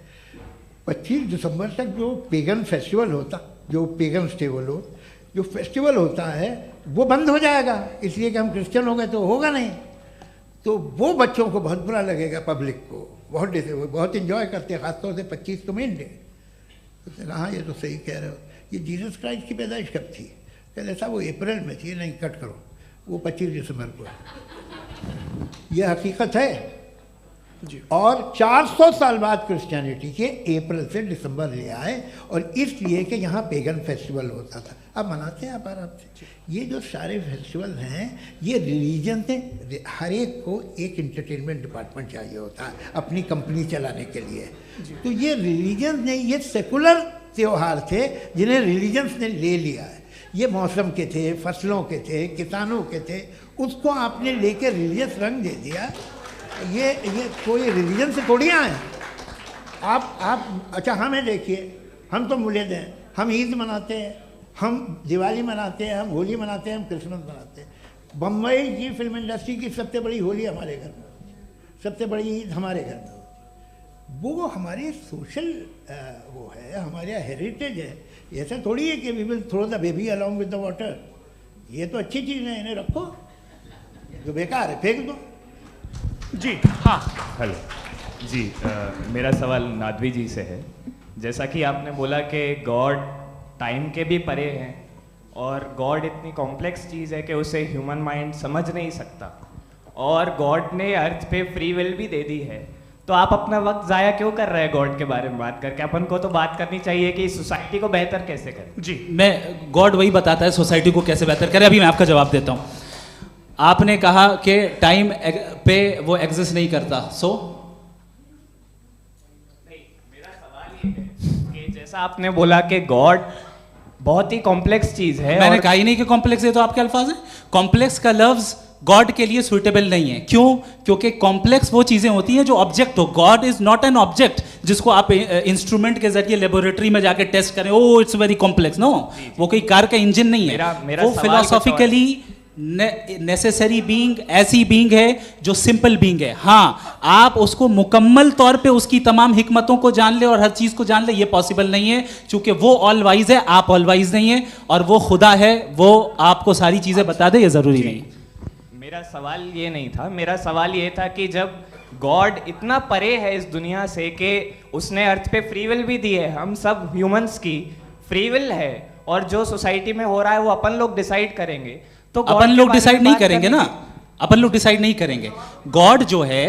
25 दिसंबर तक जो पेगन फेस्टिवल होता, जो पेगन थे वो लोग, जो फेस्टिवल होता है वो बंद हो जाएगा, इसलिए कि हम क्रिश्चियन हो गए तो होगा नहीं। तो वो बच्चों को बहुत बुरा लगेगा, पब्लिक को बहुत इन्जॉय करते हैं, खासतौर से 25 को मेन डे। उसने कहा ये तो सही कह रहे हो, ये जीसस क्राइस्ट की पैदाइश कब थी? कहते साहब वो अप्रैल में थी। नहीं, कट करो, वो 25 दिसंबर को है। ये हकीकत है जी। और 400 साल बाद क्रिश्चियनिटी के अप्रैल से दिसंबर ले आए, और इसलिए कि यहाँ पेगन फेस्टिवल होता था। अब मनाते हैं आप आराम से। ये जो सारे फेस्टिवल हैं ये रिलीजन ने, हर एक को एक इंटरटेनमेंट डिपार्टमेंट चाहिए होता है अपनी कंपनी चलाने के लिए। तो ये रिलीजन ने, ये सेकुलर त्यौहार थे जिन्हें रिलीजन्स ने ले लिया है। ये मौसम के थे, फसलों के थे, किसानों के थे, उसको आपने लेके रिलीजियस रंग दे दिया। ये कोई रिलीजन से थोड़ी आए आप। अच्छा हमें देखिए, हम तो मुल्द हैं, हम ईद मनाते हैं, हम दिवाली मनाते हैं, हम होली मनाते हैं, हम क्रिसमस मनाते हैं। बम्बई की फिल्म इंडस्ट्री की सबसे बड़ी होली हमारे घर में होती है, सबसे बड़ी ईद हमारे घर में होती है। वो हमारे सोशल वो है, हमारे हेरिटेज है। ऐसा थोड़ी है कि we will throw the baby along with the water. ये तो अच्छी चीज़ है, इन्हें रखो, जो बेकार है फेंक दो। जी हाँ, हेलो जी, मेरा सवाल नादवी जी से है। जैसा कि आपने बोला कि गॉड टाइम के भी परे हैं और गॉड इतनी कॉम्प्लेक्स चीज़ है कि उसे ह्यूमन माइंड समझ नहीं सकता, और गॉड ने अर्थ पे फ्री विल भी दे दी है, तो आप अपना वक्त ज़ाया क्यों कर रहे हैं गॉड के बारे में बात करके? अपन को तो बात करनी चाहिए कि सोसाइटी को बेहतर कैसे करें। जी, मैं गॉड वही बताता है सोसाइटी को कैसे बेहतर करें। अभी मैं आपका जवाब देता हूँ। आपने कहा कि टाइम पे वो एग्जिस्ट नहीं करता, नहीं, मेरा सवाल ये है कि जैसा आपने बोला कि गॉड बहुत ही कॉम्प्लेक्स चीज है। मैंने कहा ही नहीं कि कॉम्प्लेक्स है, तो आपके अल्फाज हैं। कॉम्प्लेक्स का लफ्ज गॉड के लिए सुइटेबल नहीं है। क्यों? क्योंकि कॉम्प्लेक्स वो चीज़ें होती हैं जो ऑब्जेक्ट हो। God is not an object जिसको आप इंस्ट्रूमेंट के जरिए लेबोरेटरी में जाके टेस्ट करें, oh it's very complex. No, वो कोई कार का इंजन नहीं है। वो फिलोसॉफिकली नेसेसरी बीइंग ऐसी बीइंग है जो सिंपल बीइंग है। हाँ, आप उसको मुकम्मल तौर पे उसकी तमाम हिकमतों को जान ले और हर चीज़ को जान ले, ये पॉसिबल नहीं है, क्योंकि वो ऑल वाइज है, आप ऑल वाइज नहीं है, और वो खुदा है, वो आपको सारी चीज़ें बता दे, ये ज़रूरी नहीं। मेरा सवाल ये नहीं था, मेरा सवाल ये था कि जब गॉड इतना परे है इस दुनिया से कि उसने अर्थ पे फ्री विल भी दी है, हम सब ह्यूमंस की फ्री विल है, और जो सोसाइटी में हो रहा है वो अपन लोग डिसाइड करेंगे, तो अपन लोग डिसाइड नहीं करेंगे ना, अपन लोग डिसाइड नहीं करेंगे। गॉड जो है,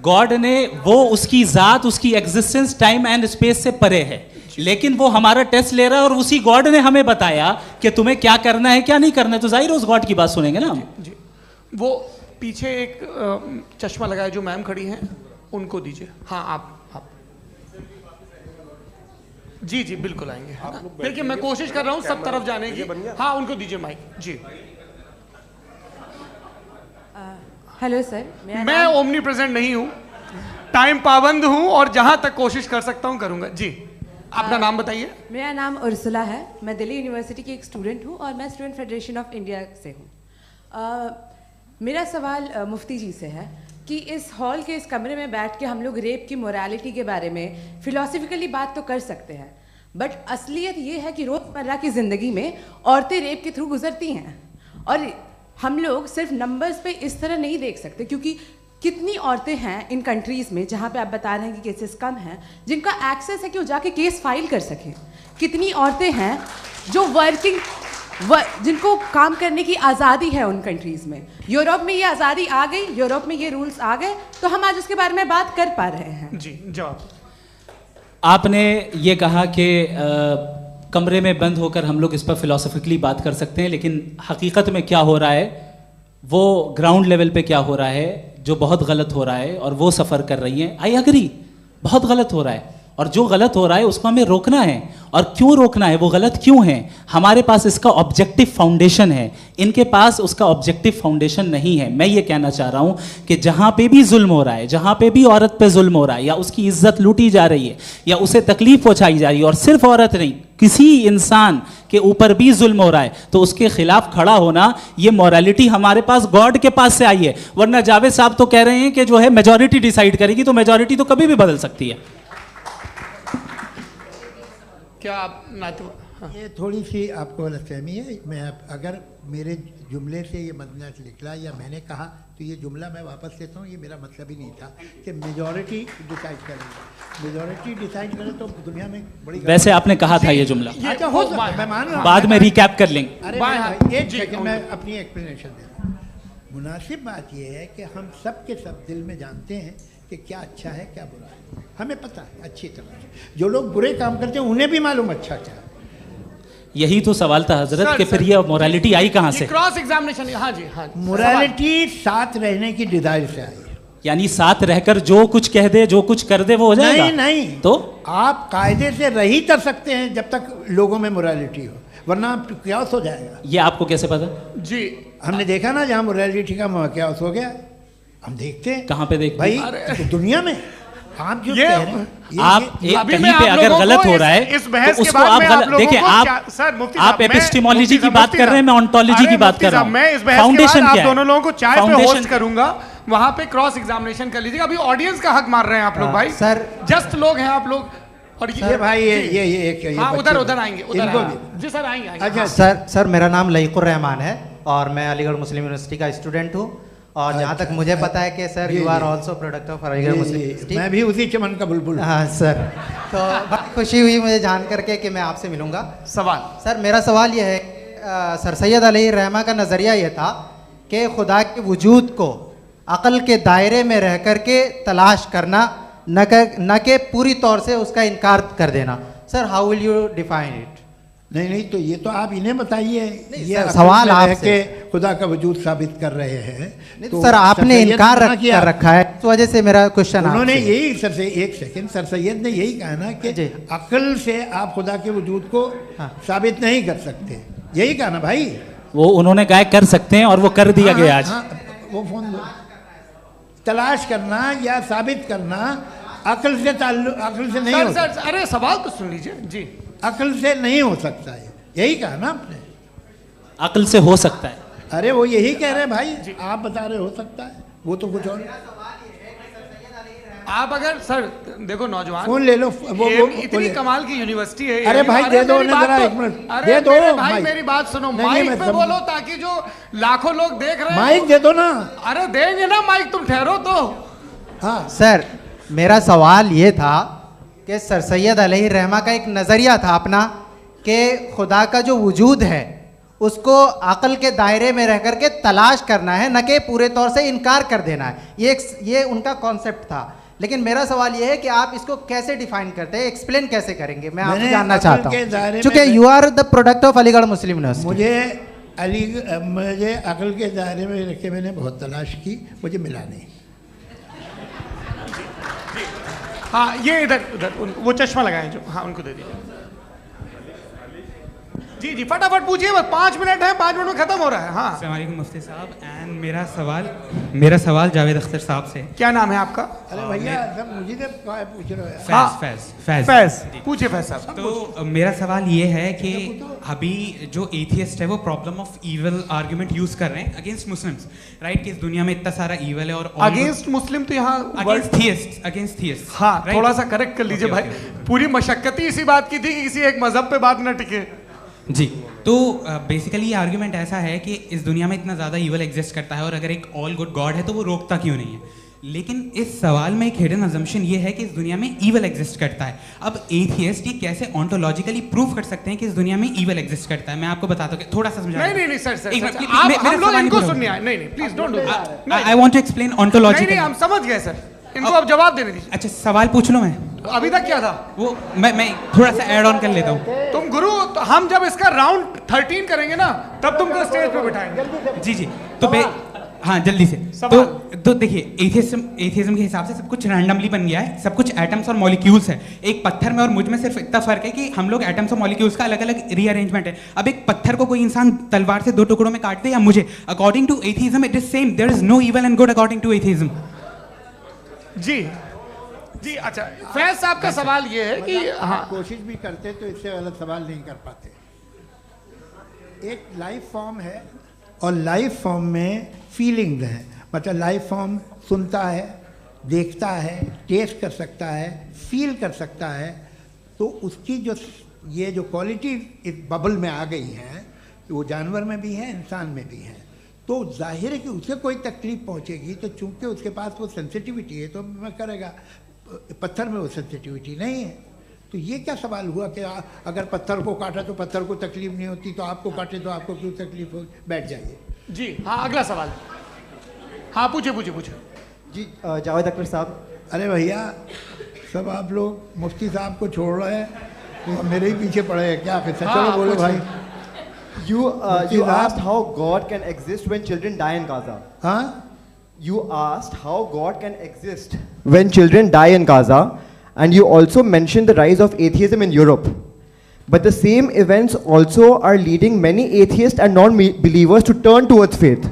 गॉड ने वो उसकी जात, उसकी एग्जिस्टेंस टाइम एंड स्पेस से परे है, लेकिन वो हमारा टेस्ट ले रहा है और उसी गॉड ने हमें बताया कि तुम्हें क्या करना है क्या नहीं करना है, तो जाहिर उस गॉड की बात सुनेंगे ना हम। जी, वो पीछे एक चश्मा लगाए जो मैम खड़ी हैं, उनको दीजिए। हाँ, आप जी जी बिल्कुल आएंगे। देखिए मैं कोशिश कर रहा हूँ सब तरफ जाने की। हाँ, उनको दीजिए माइक। जी, हेलो सर, मैं ओमनी प्रेजेंट नहीं हूँ, टाइम पाबंद हूँ और जहाँ तक कोशिश कर सकता हूँ करूँगा। जी, अपना नाम बताइए। मेरा नाम उर्सुला है, मैं दिल्ली यूनिवर्सिटी की एक स्टूडेंट हूँ और मैं स्टूडेंट फेडरेशन ऑफ इंडिया से हूँ। मेरा सवाल मुफ्ती जी से है कि इस हॉल के इस कमरे में बैठ के हम लोग रेप की मोरालिटी के बारे में फिलोसफिकली बात तो कर सकते हैं, बट असलियत ये है कि रोज़मर्रा की ज़िंदगी में औरतें रेप के थ्रू गुजरती हैं, और हम लोग सिर्फ नंबर्स पे इस तरह नहीं देख सकते, क्योंकि कितनी औरतें हैं इन कंट्रीज़ में जहाँ पे आप बता रहे हैं कि केसेस कम हैं, जिनका एक्सेस है कि वो जाके केस फाइल कर सकें। कितनी औरतें हैं जो जिनको काम करने की आज़ादी है उन कंट्रीज़ में। यूरोप में ये आज़ादी आ गई, यूरोप में ये रूल्स आ गए, तो हम आज उसके बारे में बात कर पा रहे हैं। जी, जवाब। आपने ये कहा कि कमरे में बंद होकर हम लोग इस पर फिलोसफिकली बात कर सकते हैं, लेकिन हकीकत में क्या हो रहा है, वो ग्राउंड लेवल पे क्या हो रहा है जो बहुत गलत हो रहा है, और वो सफ़र कर रही हैं। आई अग्री, बहुत गलत हो रहा है, और जो गलत हो रहा है उसको हमें रोकना है। और क्यों रोकना है, वो गलत क्यों है, हमारे पास इसका ऑब्जेक्टिव फाउंडेशन है, इनके पास उसका ऑब्जेक्टिव फाउंडेशन नहीं है। मैं ये कहना चाह रहा हूँ कि जहाँ पे भी जुल्म हो रहा है, जहाँ पे भी औरत पे जुल्म हो रहा है, या उसकी इज्जत लूटी जा रही है, या उसे तकलीफ पहुँचाई जा रही है, और सिर्फ औरत नहीं, किसी इंसान के ऊपर भी जुल्म हो रहा है, तो उसके खिलाफ खड़ा होना, ये मॉरलिटी हमारे पास गॉड के पास से आई है। वरना जावेद साहब तो कह रहे हैं कि जो है मेजॉरिटी डिसाइड करेगी, तो मेजॉरिटी तो कभी भी बदल सकती है। क्या आप ये थोड़ी सी आपको गलतफहमी है। मैं अगर मेरे जुमले से ये मदनत निकला या मैंने कहा, तो ये जुमला मैं वापस लेता हूँ, ये मेरा मतलब ही नहीं था कि मेजॉरिटी डिसाइड करेगी। मेजॉरिटी डिसाइड करे तो दुनिया में बड़ी, वैसे आपने कहा था ये जुमला। अच्छा, हो सकता है, मैं मान रहा हूँ, बाद में रिकैप कर लेंगे। अरे एक सेकंड, मैं अपनी एक्सप्लेनेशन देता हूँ। मुनासिब बात यह है कि हम सब के सब दिल में जानते हैं कि क्या अच्छा है क्या बुरा है, हमें पता है अच्छी तरह से। जो लोग बुरे काम करते हैं उन्हें भी मालूम अच्छा क्या है। यही तो सवाल था हजरत कि फिर ये मोरालिटी आई कहाँ से? Cross examination. हाँ जी, हाँ, मोरालिटी साथ रहने की डिजायर से आई है, यानी साथ रहकर जो कुछ कह दे, जो कुछ कर दे, वो हो जाएगा? नहीं, तो आप कायदे से रही कर सकते हैं जब तक लोगों में मोरालिटी हो, वरना क्यास हो जाएगा। ये आपको कैसे पता? जी, हमने देखा ना, जहाँ मोरालिटी का क्यास हो गया, हम देखते हैं। कहाँ पे देखते भाई? तो दुनिया में आप जो कह रहे हैं, आप कहीं पे अगर गलत हो रहा है तो उसको आप देखिए, आप एपिस्टेमोलॉजी की बात कर रहे हैं, मैं ऑन्टोलॉजी की बात कर रहा हूँ। मैं इस बहस फाउंडेशन के बाद आप दोनों लोगों को चाय पे होस्ट करूंगा, वहां पे क्रॉस एग्जामिनेशन कर लीजिएगा। अभी ऑडियंस का हक मार रहे हैं आप लोग भाई, सर जस्ट लोग हैं आप लोग। और ये भाई ये हाँ, उधर आएंगे, जी सर आएंगे। अच्छा सर, मेरा नाम लईकुर रहमान है और मैं अलीगढ़ मुस्लिम यूनिवर्सिटी का स्टूडेंट हूँ, और जहाँ तक मुझे पता है कि sir you are also product of Aligarh Muslim University. मैं भी उसी चमन का बुलबुल। हाँ सर, तो बहुत खुशी हुई मुझे जान करके कि मैं आपसे मिलूंगा। सवाल सर, मेरा सवाल यह है, सर सैयद अलैहिर्रहमा का नज़रिया यह था कि खुदा के वजूद को अक़ल के दायरे में रह कर के तलाश करना, न कि पूरी तौर से उसका इनकार कर देना। Sir, how will you define it? नहीं, तो ये तो आप इन्हें बताइए। ये सवाल आपसे, खुदा का वजूद साबित कर रहे हैं, तो सर आपने इनकार कर रखा है, इस वजह से मेरा क्वेश्चन उन्होंने यही सर से, एक सेकंड, सर सैयद ने यही कहा ना कि अक्ल से आप खुदा के वजूद को साबित नहीं कर सकते, यही कहा ना भाई। वो उन्होंने कहा कर सकते हैं और वो कर दिया गया आज। वो फोन दो। तलाश करना या साबित करना अक्ल से अक्ल से नहीं हो सकता। अरे सवाल तो सुन लीजिए जी। अक्ल से नहीं हो सकता है, यही कहा ना आपने। अक्ल से हो सकता है। अरे वो यही कह रहे हैं भाई, आप बता रहे हो सकता है, वो तो कुछ और। आप अगर सर देखो नौजवान फोन ले लो, वो इतनी कमाल की यूनिवर्सिटी है। अरे भाई दे दो ना जरा, एक मिनट दे दो भाई, मेरी बात सुनो, माइक पे बोलो ताकि जो लाखों लोग देख रहे हैं। माइक दे दो ना। अरे देंगे ना माइक, तुम ठहरो तो। हाँ सर, मेरा सवाल ये था कि सर सैयद अलैहि रहमा का एक नज़रिया था अपना कि खुदा का जो वजूद है उसको अक़ल के दायरे में रह कर के तलाश करना है, न कि पूरे तौर से इनकार कर देना है। ये उनका कॉन्सेप्ट था। लेकिन मेरा सवाल ये है कि आप इसको कैसे डिफाइन करते हैं, एक्सप्लेन कैसे करेंगे, मैं आपसे जानना चाहता हूँ, क्योंकि you are the product of Aligarh Muslim University. मुझे अक़ल के दायरे में रख के मैंने बहुत तलाश की, मुझे मिला नहीं। हाँ ये इधर वो चश्मा लगाए जो, हाँ उनको दे दीजिए। जी जी फटाफट पूछिए, बस 5 मिनट है, 5 मिनट में खत्म हो रहा है। हाँ अस्सलाम वालेकुम मुफ्ती साहब। एंड मेरा सवाल जावेद अख्तर साहब से। क्या नाम है आपका? अरे भैया सब मुझे पूछ रहे हो। फैज पूछिए फैज साहब। तो मेरा सवाल ये है कि अभी जो एथियस्ट है वो problem of evil argument use कर रहे हैं अगेंस्ट मुस्लिम्स, राइट? कि इस दुनिया में इतना सारा ईविल है और अगेंस्ट मुस्लिम तो यहाँ अगेंस्ट थियस्ट। हाँ थोड़ा सा करेक्ट कर लीजिए भाई, पूरी मशक्कत ही इसी बात की थी कि किसी एक मजहब पे बात न टिके। जी, तो बेसिकली ये आर्ग्यूमेंट ऐसा है कि इस दुनिया में इतना ज़्यादा ईवल एग्जिस्ट करता है और अगर एक ऑल गुड गॉड है तो वो रोकता क्यों नहीं है? लेकिन इस सवाल में एक हिडन अजम्पशन ये है कि इस दुनिया में ईवल एग्जिस्ट करता है। अब एथियस्ट ये कैसे ऑन्टोलॉजिकली प्रूव कर सकते हैं कि इस दुनिया में ईवल एग्जिस्ट करता है? मैं आपको बताता हूँ, थोड़ा सा समझा। नहीं सर, हम लोग इनको सुनने आए। नहीं please don't do that. I want to explain ontologically. नहीं हम समझ गए सर, इनको अब जवाब देने दीजिए। अच्छा सवाल पूछ लो। मैं अभी तक क्या था वो मैं थोड़ा सा ऐड ऑन कर लेता हूँ। तुम गुरु, तो हम जब इसका राउंड 13 करेंगे ना तब तुमको स्टेज पे बिठाएंगे। जी तो हाँ जल्दी से। तो देखिए एथियज्म के हिसाब से सब कुछ रैंडमली बन गया है, सब कुछ एटम्स और मॉलिक्यूल्स है। एक पत्थर में और मुझ में सिर्फ इतना फर्क है कि हम लोग एटम्स और मॉलिक्यूल्स का अलग अलग रीअरेंजमेंट है। अब एक पत्थर को कोई इंसान तलवार से 2 टुकड़ों में काट दे या मुझे, according to atheism it is same. There is no evil and good according to atheism. जी अच्छा, फैज साहब का सवाल ये है कि हाँ कोशिश भी करते तो इससे गलत सवाल नहीं कर पाते। एक लाइफ फॉर्म है और लाइफ फॉर्म में फीलिंग्स हैं, मतलब लाइफ फॉर्म सुनता है, देखता है, टेस्ट कर सकता है, फील कर सकता है। तो उसकी जो ये जो क्वालिटी इस बबल में आ गई हैं वो जानवर में भी है, इंसान में भी है। तो जाहिर है कि उसे कोई तकलीफ पहुंचेगी, तो चूंकि उसके पास वो सेंसिटिविटी है तो मैं करेगा। पत्थर में वो सेंसिटिविटी नहीं है। तो ये क्या सवाल हुआ कि अगर पत्थर को काटा तो पत्थर को तकलीफ नहीं होती, तो आपको काटे तो आपको क्यों तकलीफ हो? बैठ जाइए। जी हाँ अगला सवाल। हाँ पूछे जी जावेद अख्तर साहब। अरे भैया सब आप लोग मुफ्ती साहब को छोड़ रहे हैं, तो मेरे ही पीछे पड़े हैं क्या? चलो बोलो भाई। You asked how God can exist when children die in Gaza. Huh? You asked how God can exist when children die in Gaza, and you also mentioned the rise of atheism in Europe. But the same events also are leading many atheists and non-believers to turn towards faith.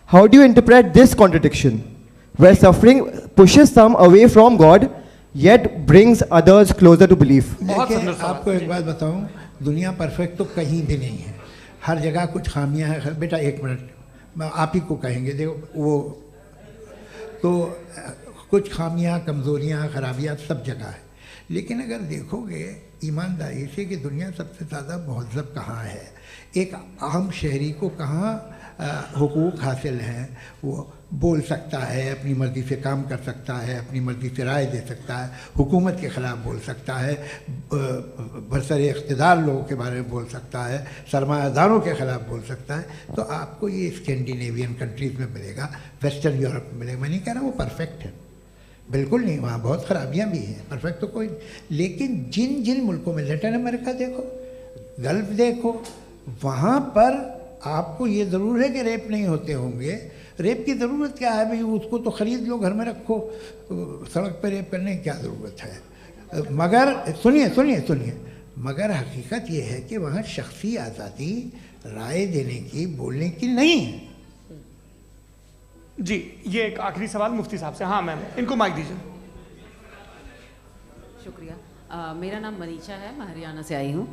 How do you interpret this contradiction, where suffering pushes some away from God, yet brings others closer to belief? देखिए आपको एक बात बताऊं, दुनिया perfect तो कहीं भी नहीं है, हर जगह कुछ खामियां हैं। बेटा एक मिनट आप ही को कहेंगे, देखो वो तो कुछ खामियां, कमज़ोरियां, खराबियां सब जगह है। लेकिन अगर देखोगे ईमानदारी से कि दुनिया सबसे ज़्यादा महज़ब कहाँ है, एक आम शहरी को कहाँ हुकूक हासिल हैं, वो बोल सकता है, अपनी मर्ज़ी से काम कर सकता है, अपनी मर्ज़ी से राय दे सकता है, हुकूमत के ख़िलाफ़ बोल सकता है, बरसर इक़्तिदार लोगों के बारे में बोल सकता है, सरमायादारों के ख़िलाफ़ बोल सकता है। तो आपको ये स्कैंडिनेवियन कंट्रीज़ में मिलेगा, वेस्टर्न यूरोप में मिलेगा। मैं नहीं कह रहा वो परफेक्ट है, बिल्कुल नहीं, वहाँ बहुत ख़राबियाँ भी हैं, परफेक्ट तो कोई। लेकिन जिन जिन मुल्कों में, लैटिन अमेरिका देखो, गल्फ़ देखो, वहाँ पर आपको ये ज़रूर है कि रेप नहीं होते होंगे। रेप की ज़रूरत क्या है भाई? उसको तो ख़रीद लो, घर में रखो, सड़क पर रेप करने की क्या ज़रूरत है? मगर सुनिए, मगर हकीकत ये है कि वहाँ शख्सी आज़ादी राय देने की, बोलने की नहीं है। जी, ये एक आखिरी सवाल मुफ्ती साहब से। हाँ मैम, इनको माइक दीजिए। शुक्रिया। मेरा नाम मनीषा है, मैं हरियाणा से आई हूँ।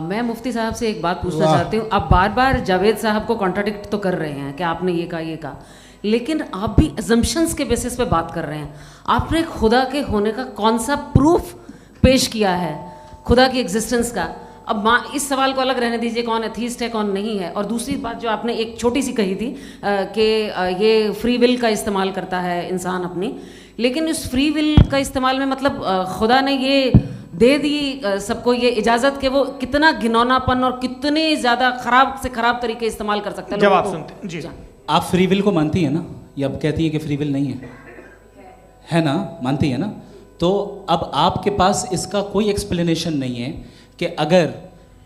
मैं मुफ्ती साहब से एक बात पूछना चाहती हूँ। आप बार बार जावेद साहब को कॉन्ट्राडिक्ट तो कर रहे हैं कि आपने ये कहा, लेकिन आप भी अजम्पशंस के बेसिस पे बात कर रहे हैं। आपने खुदा के होने का कौन सा प्रूफ पेश किया है, खुदा की एग्जिस्टेंस का? अब इस सवाल को अलग रहने दीजिए, कौन एथीस्ट है कौन नहीं है। और दूसरी बात जो आपने एक छोटी सी कही थी कि ये फ्री विल का इस्तेमाल करता है इंसान अपनी, लेकिन इस फ्री विल का इस्तेमाल में मतलब खुदा ने ये दे दी सबको ये इजाज़त कि वो कितना घिनौनापन और कितने ज़्यादा ख़राब से ख़राब तरीके इस्तेमाल कर सकता है। जवाब सुनते जी। आप फ्री विल को मानती है ना, या अब कहती है कि फ्री विल नहीं है ना, मानती है ना? तो अब आपके पास इसका कोई एक्सप्लेनेशन नहीं है कि अगर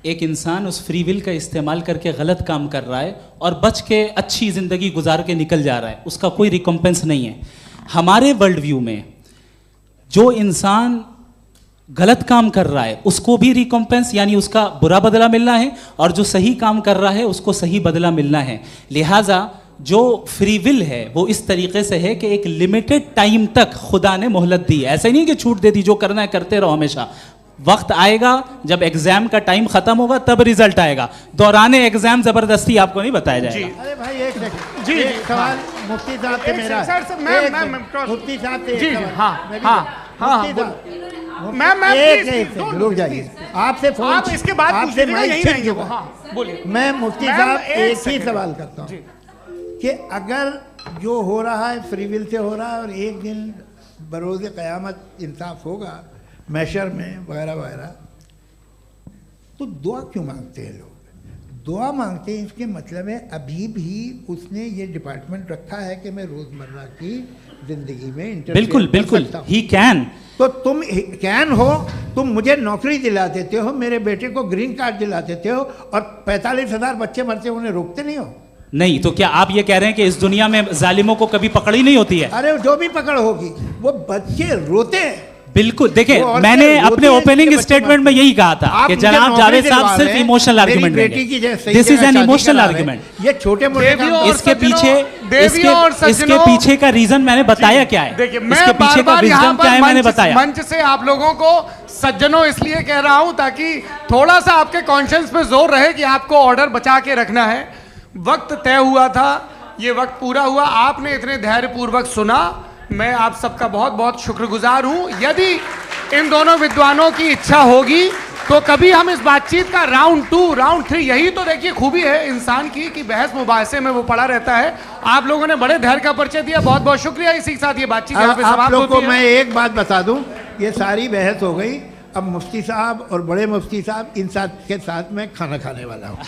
एक इंसान उस फ्री विल का इस्तेमाल करके गलत काम कर रहा है और बच के अच्छी ज़िंदगी गुजार के निकल जा रहा है, उसका कोई रिकम्पेंस नहीं है। हमारे वर्ल्ड व्यू में जो इंसान गलत काम कर रहा है उसको भी रिकम्पेंस यानी उसका बुरा बदला मिलना है, और जो सही काम कर रहा है उसको सही बदला मिलना है। लिहाजा जो फ्री विल है वो इस तरीके से है कि एक लिमिटेड टाइम तक खुदा ने मोहलत दी है। ऐसा नहीं कि छूट दे दी, जो करना है करते रहो हमेशा। वक्त आएगा जब एग्जाम का टाइम खत्म होगा तब रिजल्ट आएगा, दौराने एग्जाम जबरदस्ती आपको नहीं बताया जाएगा। अरे भाई एक सेकंड, जी एक सवाल मुफ्ती साहब से मेरा, मुफ्ती साहब से जी, रुक जाइए, आपसे फोन, आप इसके बाद आपसे माइक छीन चुका। हाँ बोलिए। मैं मुफ्ती साहब एक ही सवाल करता हूँ कि अगर जो हो रहा है फ्री विल से हो रहा है और एक दिन बरोज़ क़यामत इंसाफ होगा मैशर में वगैरह वगैरह, तो दुआ क्यों मांगते हैं लोग? दुआ मांगते हैं इसके मतलब है अभी भी उसने ये डिपार्टमेंट रखा है कि मैं रोज़मर्रा की ज़िंदगी में बिल्कुल बिल्कुल ही कैन। तो तुम कैन हो, तुम मुझे नौकरी दिला देते हो, मेरे बेटे को ग्रीन कार्ड दिला देते हो, और 45,000 बच्चे मरते उन्हें रोकते नहीं हो। नहीं तो क्या आप ये कह रहे हैं कि इस दुनिया में जालिमों को कभी पकड़ ही नहीं होती है? अरे जो भी पकड़ होगी वो बच्चे रोते हैं। बिल्कुल, देखिए मैंने अपने ओपनिंग स्टेटमेंट में यही कहा था कि जनाब जावेद साहब सिर्फ इमोशनल आर्गुमेंट देंगे। This is an emotional argument. ये छोटे मोटे इसके पीछे का रीजन मैंने बताया क्या है, देखिए इसके पीछे का रीजन क्या है मैंने बताया। मंच से आप लोगों को सज्जनों इसलिए कह रहा हूं ताकि थोड़ा सा आपके कॉन्शियंस पे जोर रहे कि आपको ऑर्डर बचा के रखना है। वक्त तय हुआ था, ये वक्त पूरा हुआ, आपने इतने धैर्यपूर्वक सुना, मैं आप सबका बहुत बहुत शुक्रगुजार हूं। यदि इन दोनों विद्वानों की इच्छा होगी तो कभी हम इस बातचीत का राउंड 2, राउंड 3, यही तो देखिए खूबी है इंसान की कि बहस मुबाहसे में वो पड़ा रहता है। आप लोगों ने बड़े धैर्य का परिचय दिया, बहुत बहुत शुक्रिया। इसी के साथ ये बातचीत यहाँ पे समाप्त होती है। आप लोगों को मैं एक बात बता दूं, ये सारी बहस हो गई, अब मुफ्ती साहब और बड़े मुफ्ती साहब इन साथ के साथ मैं खाना खाने वाला हूँ।